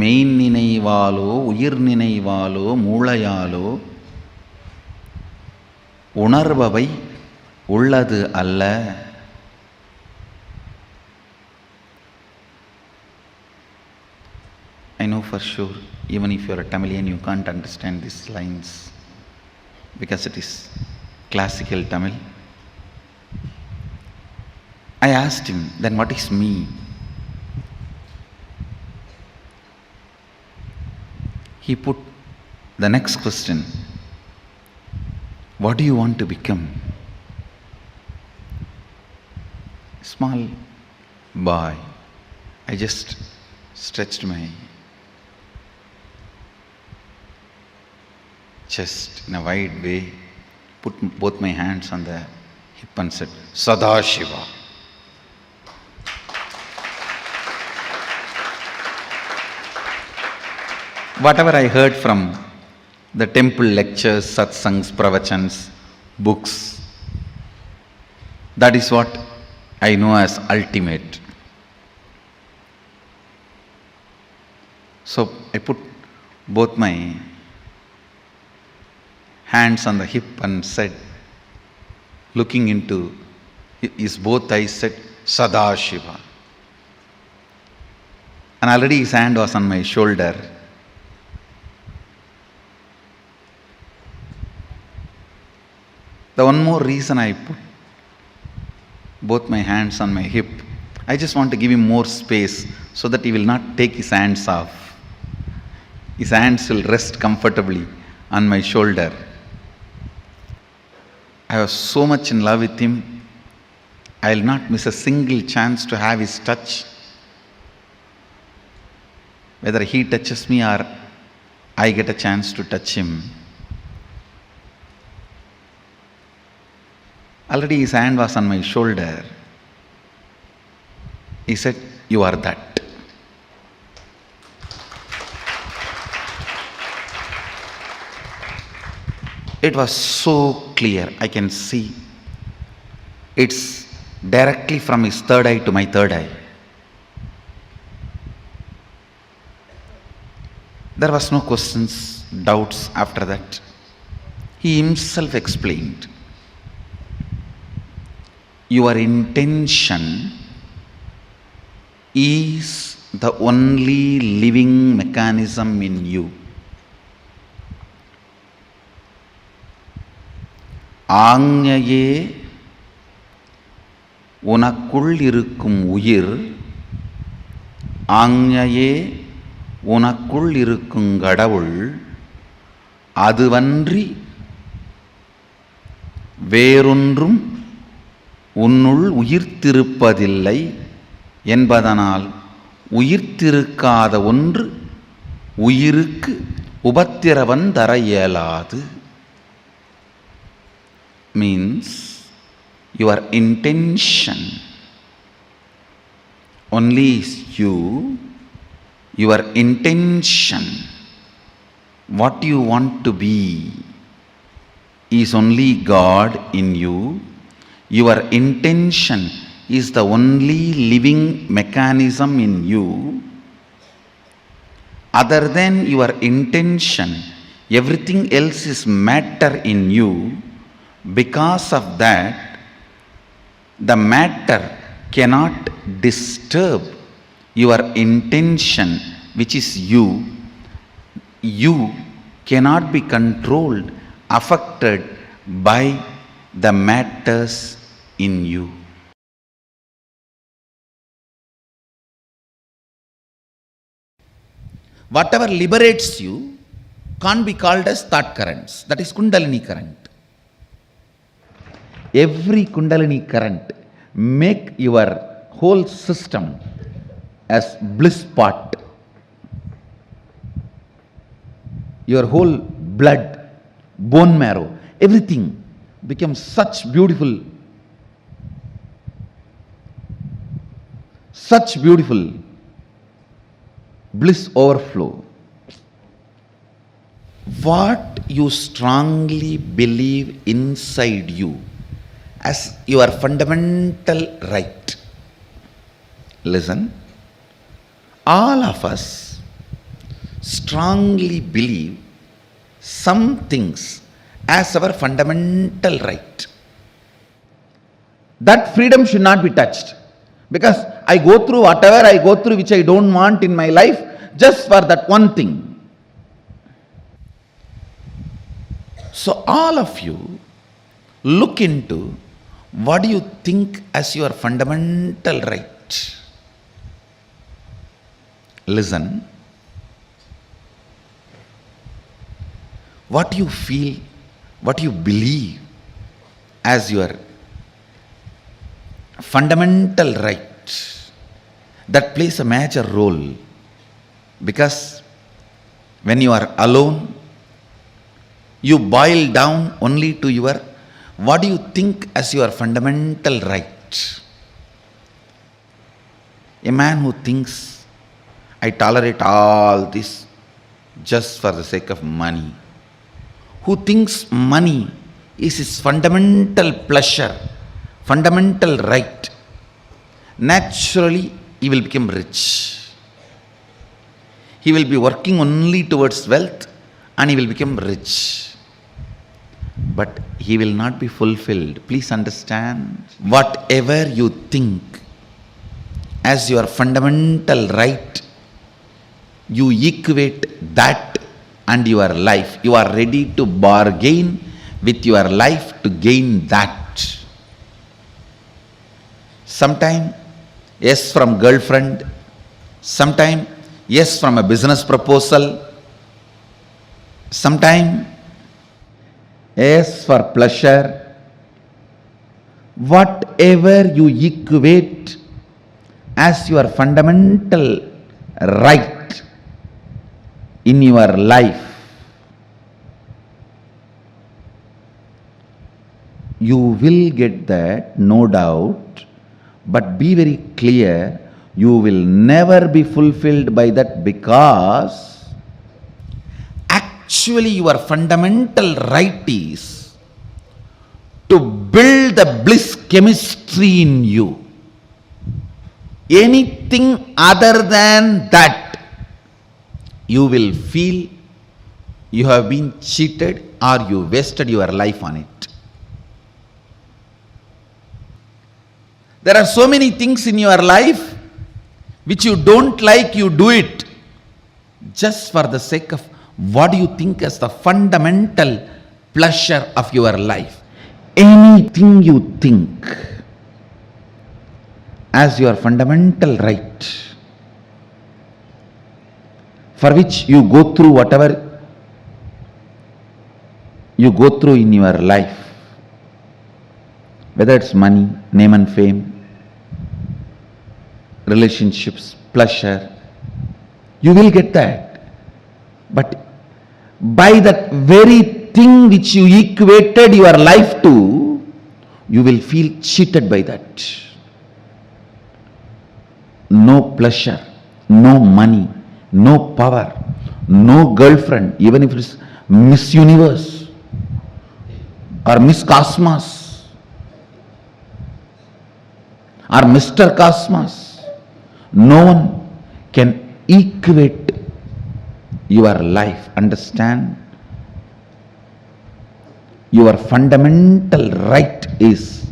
main நினைவாலோ உயிர் நினைவாலோ மூளையாலோ உணர்பவை உள்ளது அல்ல. I know for sure, even if you are a Tamilian, you can't understand these lines because it is classical Tamil. I asked him, then what is me? He put the next question, what do you want to become? Small boy, I just stretched my chest in a wide way, put both my hands on the hip and said, Sadashiva. Whatever I heard from the temple lectures, satsangs, pravachans, books, that is what I know as ultimate. So I put both my hands on the hip and said, looking into his both eyes, said, Sadashiva. And already his hand was on my shoulder. The one more reason I put both my hands on my hip, I just want to give him more space so that he will not take his hands off. His hands will rest comfortably on my shoulder. I was so much in love with him, I will not miss a single chance to have his touch. Whether he touches me or I get a chance to touch him. Already his hand was on my shoulder. He said, you are that. It was so clear, I can see. It's directly from his third eye to my third eye. There was no questions, doubts after that. He himself explained. Your intention is the only living mechanism in you. ஆஞ்ஞையே உனக்குள் இருக்கும் உயிர், ஆஞ்ஞையே உனக்குள் இருக்கும் கடவுள் அதுவன்றி வேறொன்றும் உன்னுள் உயிர்த்திருப்பதில்லை என்பதனால் உயிர்த்திருக்காத ஒன்று உயிருக்கு உபத்திரவம் தர இயலாது. Means your intention only is you, your intention, what you want to be is only God in you. Your intention is the only living mechanism in you. Other than your intention, everything else is matter in you. Because of that, the matter cannot disturb your intention, which is you. You cannot be controlled, affected by the matters in you. Whatever liberates you can't be called as thought currents. That is Kundalini current. Every Kundalini current make your whole system as bliss pot. Your whole blood, bone marrow, everything becomes such beautiful bliss overflow. What you strongly believe inside you as your fundamental right. Listen, all of us strongly believe some things as our fundamental right. That freedom should not be touched. Because I go through whatever I go through which I don't want in my life just for that one thing. So all of you look into what do you think as your fundamental right. Listen. What you feel, what you believe as your fundamental right, that plays a major role. Because when you are alone, you boil down only to your what do you think as your fundamental right. A man who thinks, I tolerate all this just for the sake of money, who thinks money is his fundamental pleasure, fundamental right, naturally he will become rich. He will be working only towards wealth and he will become rich. But he will not be fulfilled. Please understand, whatever you think as your fundamental right, you equate that and your life. You are ready to bargain with your life to gain that. Sometime yes from girlfriend, sometime yes from a business proposal, sometime yes for pleasure. Whatever you equate as your fundamental right in your life, you will get that, no doubt. But be very clear, you will never be fulfilled by that, because actually your fundamental right is to build the bliss chemistry in you. Anything other than that, you will feel you have been cheated or you wasted your life on it. There are so many things in your life which you don't like, you do it just for the sake of what you think as the fundamental pleasure of your life. Anything you think as your fundamental right, for which you go through whatever you go through in your life, whether it's money, name and fame, relationships, pleasure, you will get that. But by that very thing which you equated your life to, you will feel cheated by that. No pleasure, no money, no power, no girlfriend, even if it's Miss Universe or Miss Cosmos or Mr. Cosmos, no one can equate your life. Understand? Your fundamental right is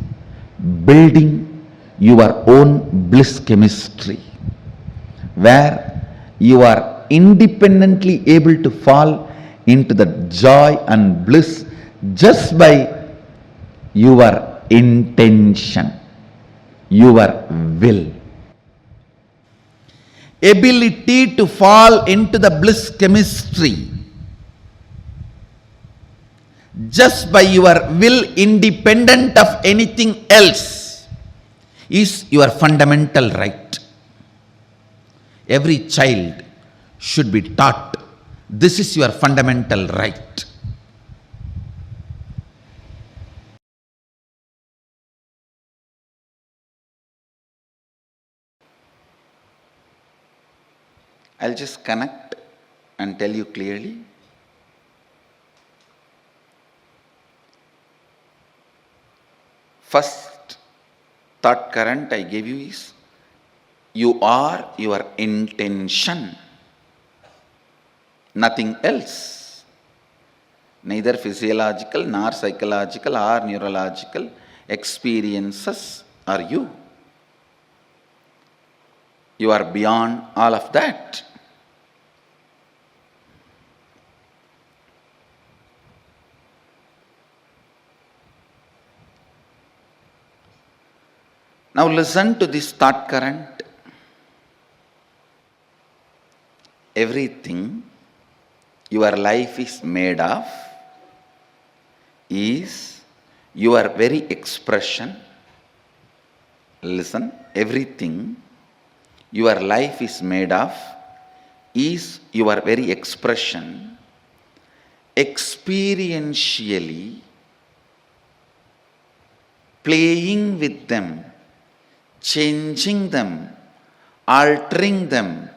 building your own bliss chemistry, where you are independently able to fall into the joy and bliss just by your intention, your will. Ability to fall into the bliss chemistry just by your will, independent of anything else, is your fundamental right. Every child should be taught this is your fundamental right. I'll just connect and tell you clearly. First thought current I gave you is, you are your intention, nothing else. Neither physiological nor psychological or neurological experiences are you. You are beyond all of that. Now listen to this thought current. Everything your life is made of is your very expression. Listen, everything your life is made of is your very expression, experientially playing with them, changing them, altering them,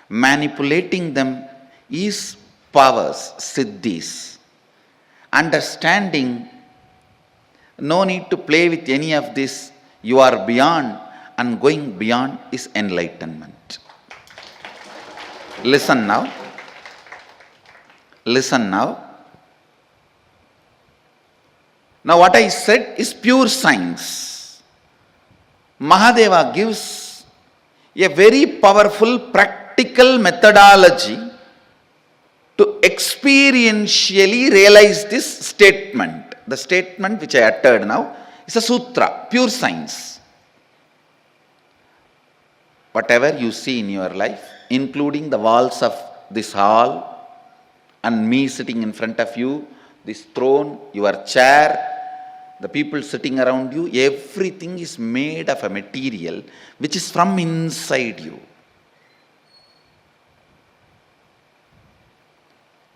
manipulating them is powers, siddhis. Understanding, no need to play with any of this, you are beyond, and going beyond is enlightenment. Listen now. Listen now. Now what I said is pure science. Mahadeva gives a very powerful practical methodology to experientially realize this statement. The statement which I uttered now is a sutra, pure science. Whatever you see in your life, including the walls of this hall and me sitting in front of you, this throne, your chair, the people sitting around you, everything is made of a material which is from inside you.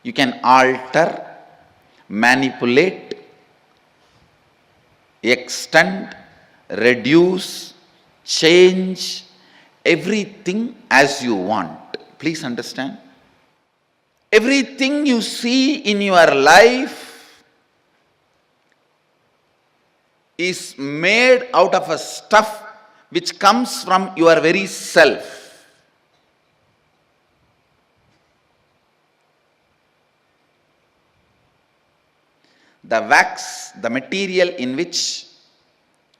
You can alter, manipulate, extend, reduce, change everything as you want. Please understand. Everything you see in your life is made out of a stuff which comes from your very self. The wax, the material in which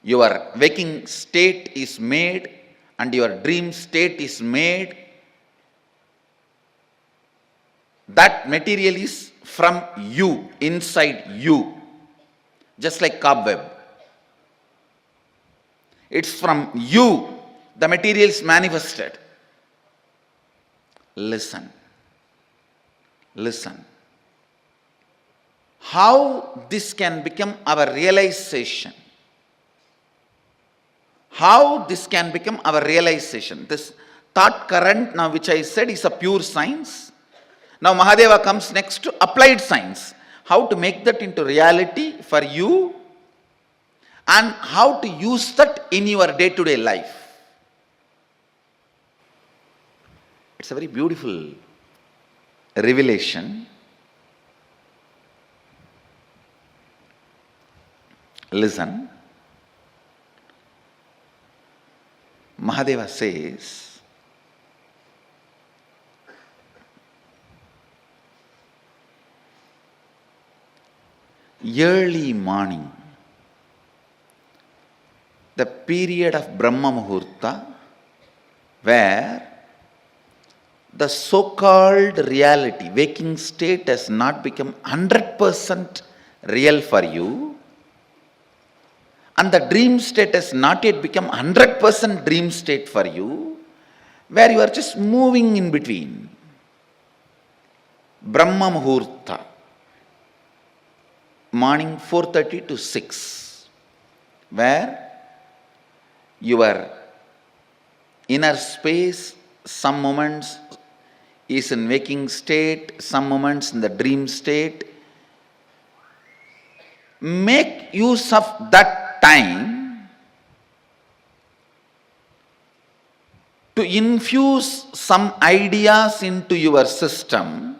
your waking state is made and your dream state is made, that material is from you, inside you, just like cobweb. It's from you, the material is manifested. Listen, Listen. How this can become our realization. How this can become our realization. This thought current now which I said is a pure science. Now Mahadeva comes next to applied science. How to make that into reality for you and how to use that in your day-to-day life. It's a very beautiful revelation. Listen. Mahadeva says, early morning, the period of Brahma Muhurta, where the so-called reality, waking state has not become 100% real for you, and the dream state has not yet become 100% dream state for you, where you are just moving in between. Brahma Muhurta, morning 4:30 to 6, where your inner space, some moments is in waking state, some moments in the dream state. Make use of that time to infuse some ideas into your system.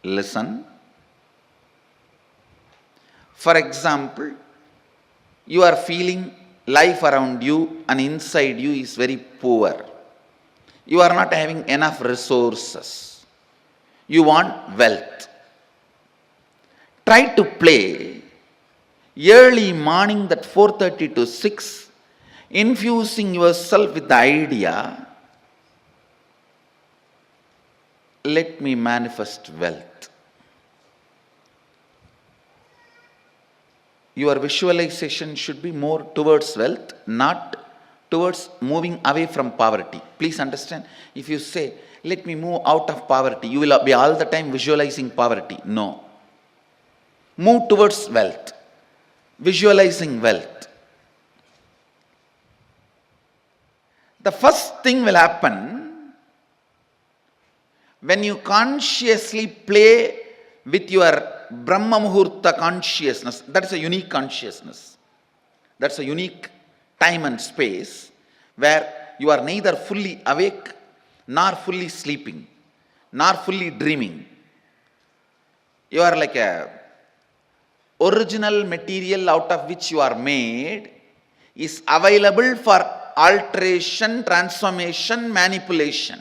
Listen. For example, you are feeling life around you and inside you is very poor. You are not having enough resources. You want wealth. Try to play early morning, that 4:30 to 6, infusing yourself with the idea, let me manifest wealth. Your visualization should be more towards wealth, not towards moving away from poverty. Please understand, if you say, let me move out of poverty, you will be all the time visualizing poverty. No. Move towards wealth. Visualizing wealth. The first thing will happen when you consciously play with your Brahma Muhurta consciousness. That is a unique consciousness. That's a unique time and space where you are neither fully awake, nor fully sleeping, nor fully dreaming. You are like a original material out of which you are made is available for alteration, transformation, manipulation.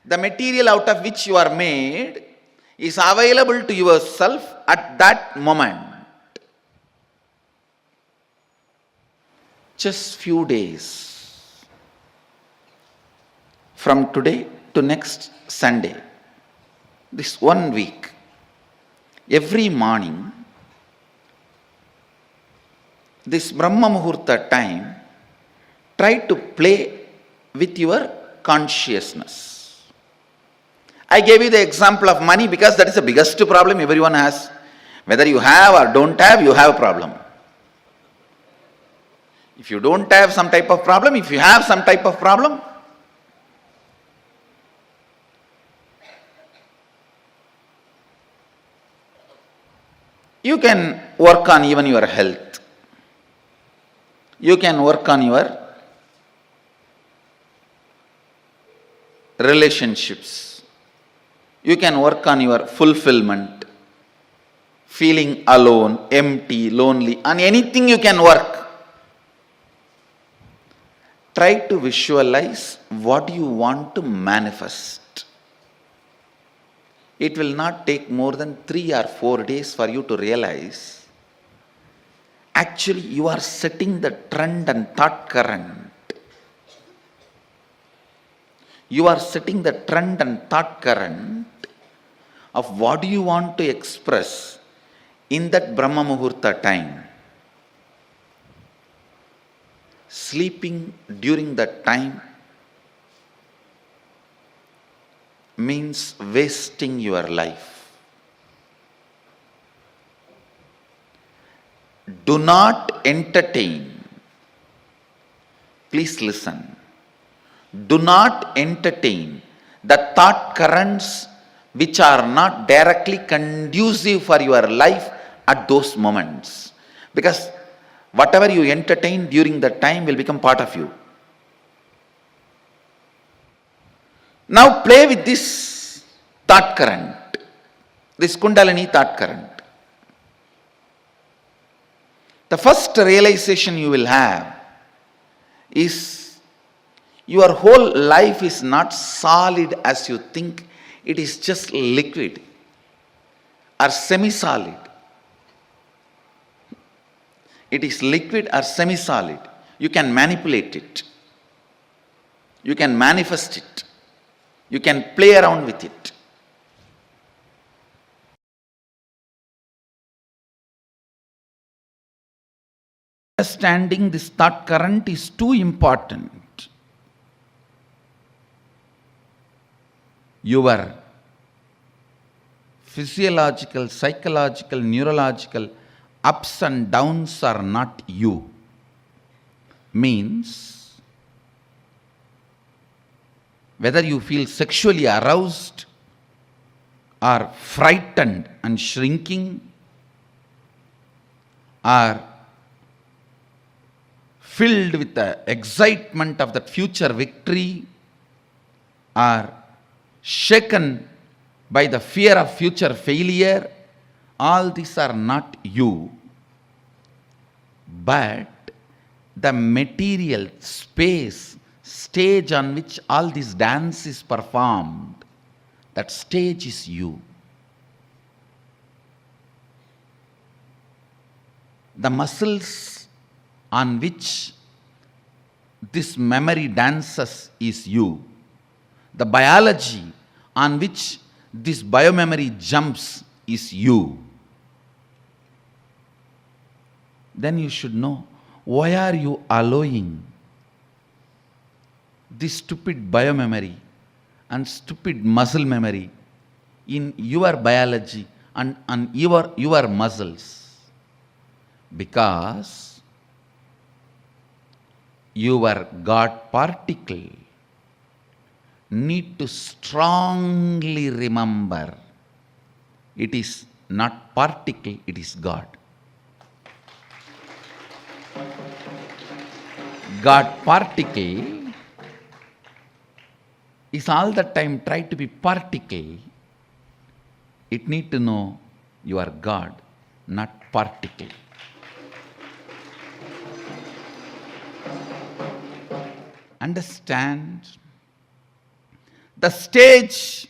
The material out of which you are made is available to yourself at that moment. Just few days from today to next Sunday, this 1 week, every morning, this Brahma Muhurta time, try to play with your consciousness. I gave you the example of money because that is the biggest problem everyone has. Whether you have or don't have, you have a problem. If you don't have some type of problem, if you have some type of problem, you can work on even your health. You can work on your relationships. You can work on your fulfillment, feeling alone, empty, lonely, on anything you can work. Try to visualize what you want to manifest. It will not take more than 3 or 4 days for you to realize, actually you are setting the trend and thought current. You are setting the trend and thought current of what you want to express in that Brahma Muhurta time. Sleeping during that time, means wasting your life. Do not entertain. Please listen. Do not entertain the thought currents which are not directly conducive for your life at those moments. Because whatever you entertain during that time will become part of you. Now play with this thought current, this Kundalini thought current. The first realization you will have is your whole life is not solid as you think. It is just liquid or semi-solid. It is liquid or semi-solid. You can manipulate it. You can manifest it. You can play around with it. Understanding this thought current is too important. Your physiological, psychological, neurological ups and downs are not you. Means, whether you feel sexually aroused or frightened and shrinking, or filled with the excitement of that future victory, or shaken by the fear of future failure, all these are not you, but the material space, stage on which all this dance is performed, that stage is you. The muscles on which this memory dances is you. The biology on which this biomemory jumps is you. Then you should know, why are you allowing this stupid biomemory and stupid muscle memory in your biology and your muscles? Because your God particle need to strongly remember it is not particle, it is God. God particle is all the time try to be particle. It need to know you are God, not particle. Understand? The stage,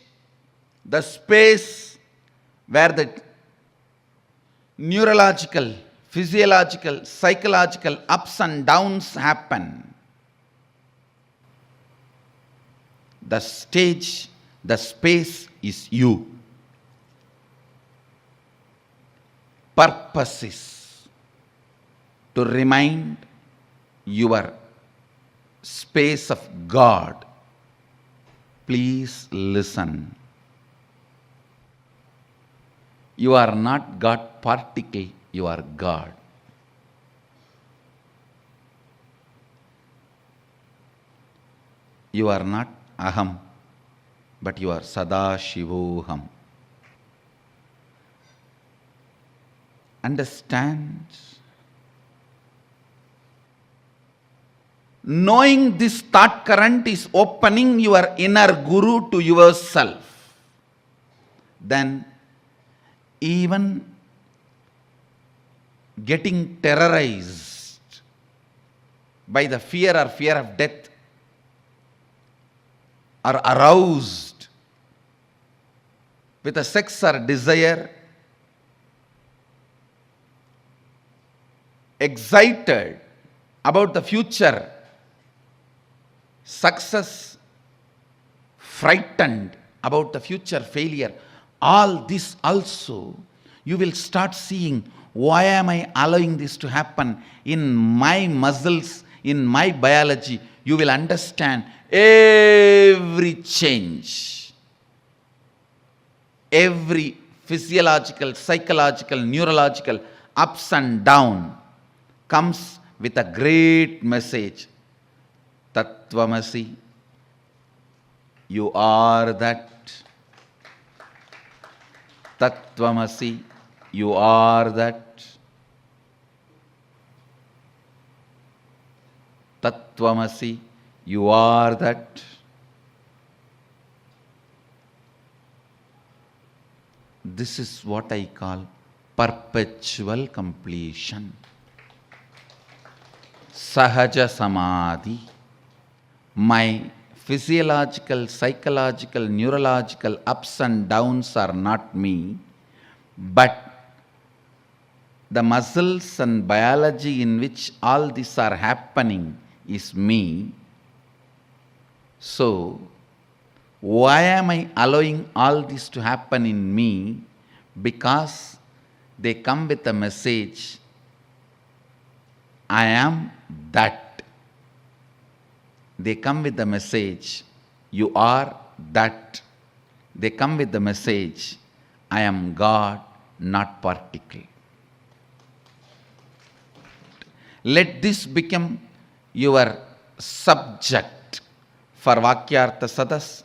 the space where the neurological, physiological, psychological ups and downs happen. The stage, the space is you. Purpose is to remind your space of God. Please listen. You are not God particle, you are God. You are not Aham, but you are Sada Shivoham. Understand? Knowing this thought current is opening your inner guru to yourself. Then even getting terrorized by the fear of death, or aroused with a sex or desire, excited about the future success, frightened about the future failure, all this also you will start seeing, why am I allowing this to happen in my muscles, in my biology? You will understand every change every physiological, psychological, neurological ups and down comes with a great message. Tattvamasi, you are that. Tattvamasi, you are that. Tattvamasi, you are that. This is what I call perpetual completion. Sahaja Samadhi. My physiological, psychological, neurological ups and downs are not me, but the muscles and biology in which all these are happening is me. So, why am I allowing all this to happen in me? Because they come with a message, I am that. They come with the message, you are that. They come with the message, I am God, not particle. Let this become your subject for Vakyartha Sadas,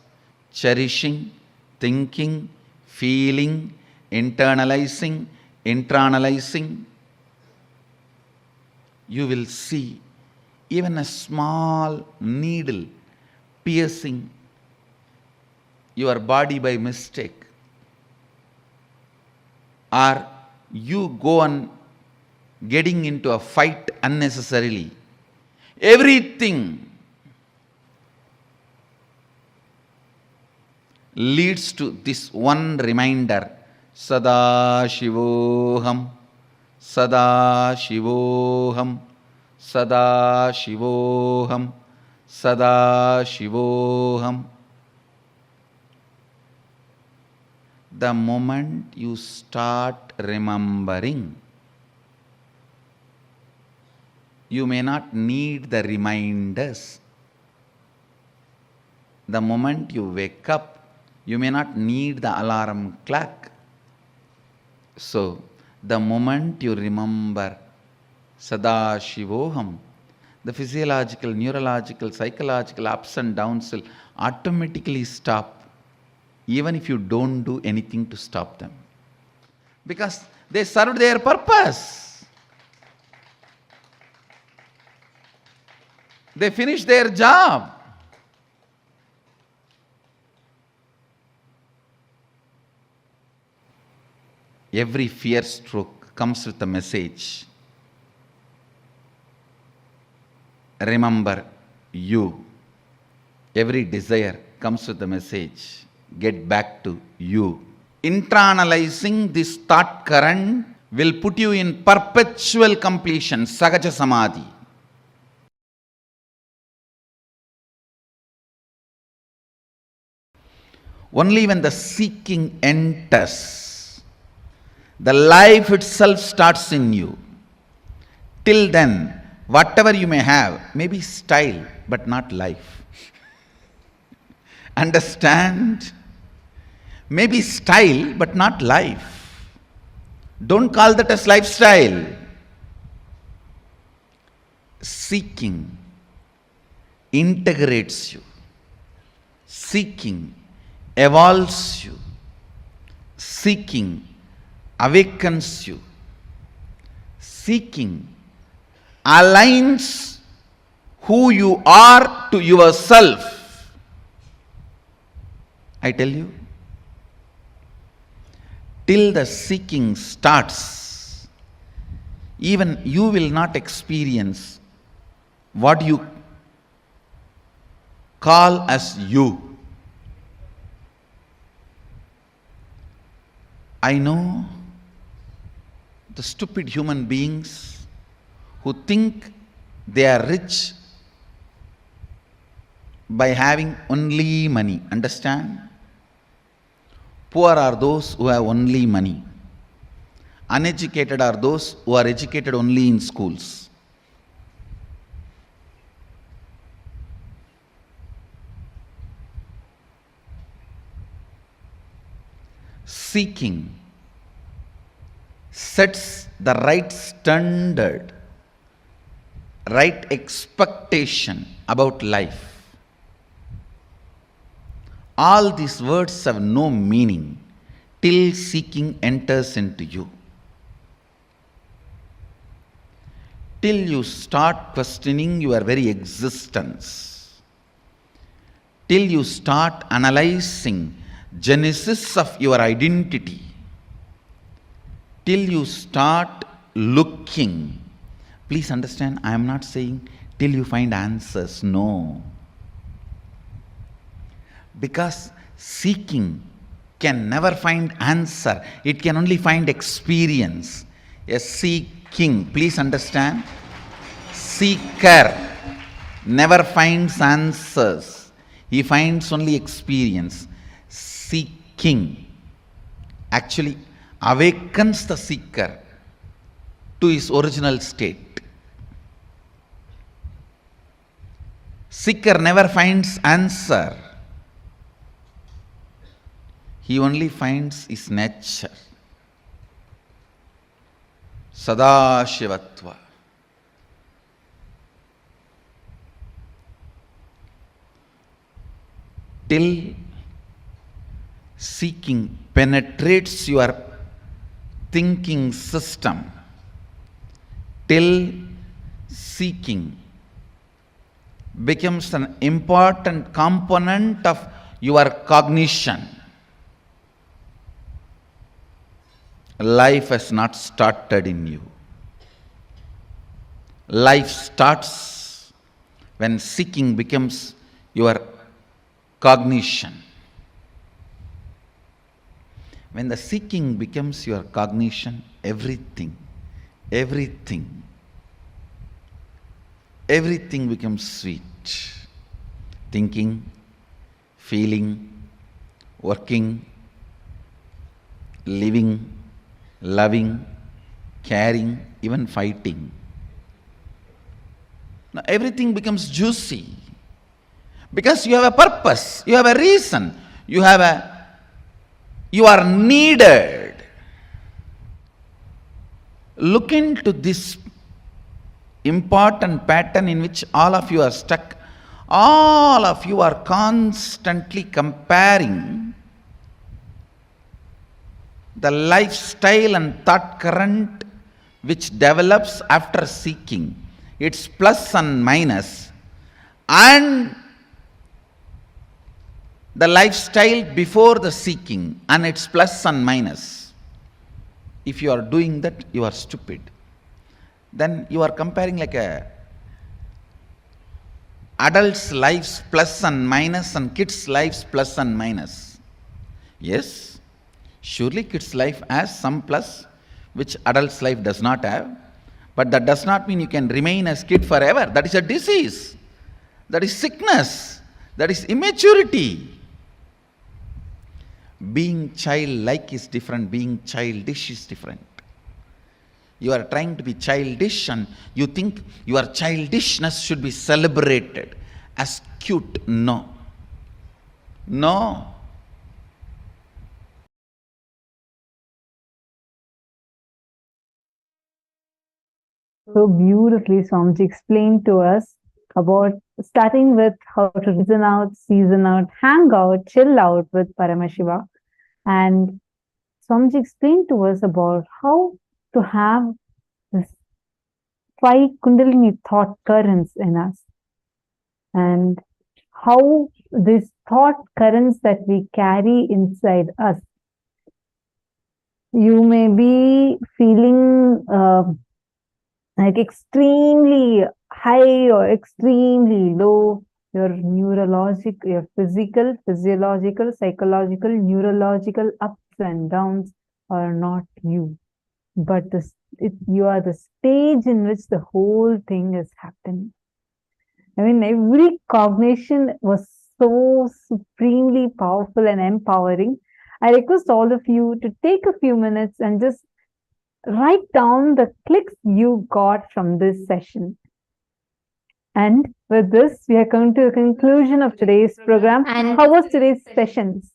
cherishing, thinking, feeling, internalizing, internalizing. You will see even a small needle piercing your body by mistake, or you go on getting into a fight unnecessarily. Everything leads to this one reminder, Sada Shivoham, Sada Shivoham, Sada Shivoham, Sada Shivoham. The moment you start remembering, you may not need the reminders. The moment you wake up, you may not need the alarm clock. So, the moment you remember Sada Shivoham, the physiological, neurological, psychological ups and downs will automatically stop, even if you don't do anything to stop them. Because they served their purpose. They finished their job. Every fear stroke comes with a message. Remember you. Every desire comes with a message. Get back to you. Internalizing this thought current will put you in perpetual completion, Sahaja Samadhi. Only when the seeking enters, the life itself starts in you. Till then, whatever you may have may be style, but not life. Understand? Maybe style, but not life. Don't call that as lifestyle. Seeking integrates you. Seeking evolves you. Seeking awakens you. Seeking aligns who you are to yourself. I tell you, till the seeking starts, even you will not experience what you call as you. I know the stupid human beings who think they are rich by having only money. Understand? Poor are those who have only money. Uneducated are those who are educated only in schools. Seeking sets the right standard, right expectation about life. All these words have no meaning till seeking enters into you. Till you start questioning your very existence. Till you start analyzing genesis of your identity. Till you start looking. Please understand, I am not saying till you find answers. No. Because seeking can never find answer. It can only find experience. A seeking, please understand, seeker never finds answers. He finds only experience. Seeking actually awakens the seeker to his original state. Seeker never finds answer. He only finds his nature. Sadashivatva. Till seeking penetrates your thinking system, till seeking becomes an important component of your cognition, life has not started in you. Life starts when seeking becomes your cognition. When the seeking becomes your cognition, everything becomes sweet. Thinking, feeling, working, living, loving, caring, even fighting. Now everything becomes juicy. Because you have a purpose, you have a reason, you are needed. Look into this important pattern in which all of you are stuck. All of you are constantly comparing the lifestyle and thought current which develops after seeking. It's plus and minus, and the lifestyle before the seeking, and it's plus and minus. If you are doing that, you are stupid. Then you are comparing like a adults' lives plus and minus and kids' lives plus and minus. Yes, surely kids' life has some plus which adults' life does not have, but that does not mean you can remain as kid forever. That is a disease. That is sickness. That is immaturity. Being childlike is different. Being childish is different. You are trying to be childish and you think your childishness should be celebrated as cute. No. No. So beautifully, Swamiji explained to us about starting with how to reason out, season out, hang out, chill out with Paramashiva. And Swamiji explained to us about how to have this 5 Kundalini thought currents in us. And how these thought currents that we carry inside us. You may be feeling like extremely high or extremely low. Your neurological, your physical, physiological, psychological, neurological ups and downs are not you. But you are the stage in which the whole thing is happening. I mean, every cognition was so supremely powerful and empowering. I request all of you to take a few minutes and just write down the clicks you got from this session. And with this, we are coming to the conclusion of today's program. And how was today's sessions?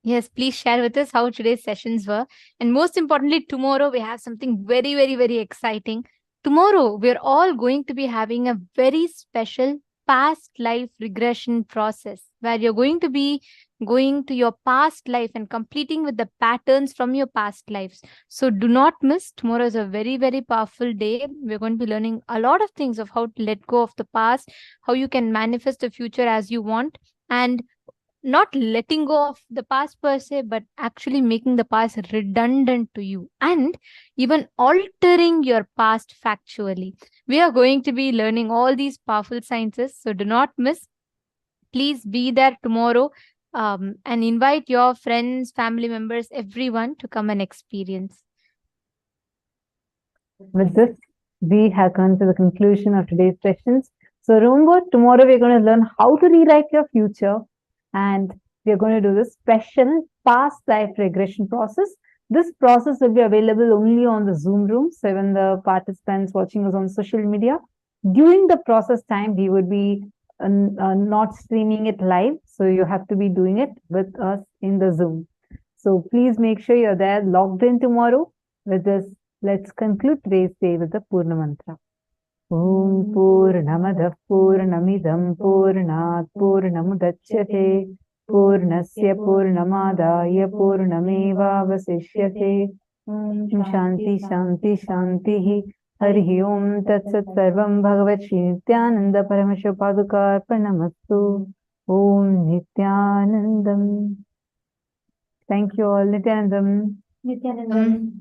Yes, please share with us how today's sessions were. And most importantly, tomorrow we have something very, very, very exciting. Tomorrow, we're all going to be having a very special past life regression process where you're going to be going to your past life and completing with the patterns from your past lives. So do not miss. Tomorrow is a very, very powerful day. We're going to be learning a lot of things of how to let go of the past, how you can manifest the future as you want, and not letting go of the past per se, but actually making the past redundant to you and even altering your past factually. We are going to be learning all these powerful sciences, so do not miss. Please be there tomorrow, and invite your friends, family members, everyone to come and experience. With this, we have come to the conclusion of today's sessions. So remember, tomorrow we're going to learn how to rewrite your future, and we're going to do this special past life regression process. This process will be available only on the Zoom room. So even the participants watching us on social media, during the process time, we would be not streaming it live. So you have to be doing it with us in the Zoom. So please make sure you're there logged in tomorrow. With this, let's conclude today's day with the Purna Mantra. Om Purnamadav Purnamidam Purnat Purnamudachyate Purnasya Purnamadaya Purnameva Vasishyate. Shanti Shanti Shanti. Hari Om Tat Sat Sarvam Bhagavat Shri Nithyananda Paramashiva Paduka Arpanamastu. Om Nithyanandam. Thank you all. Nithyanandam. Nithyanandam.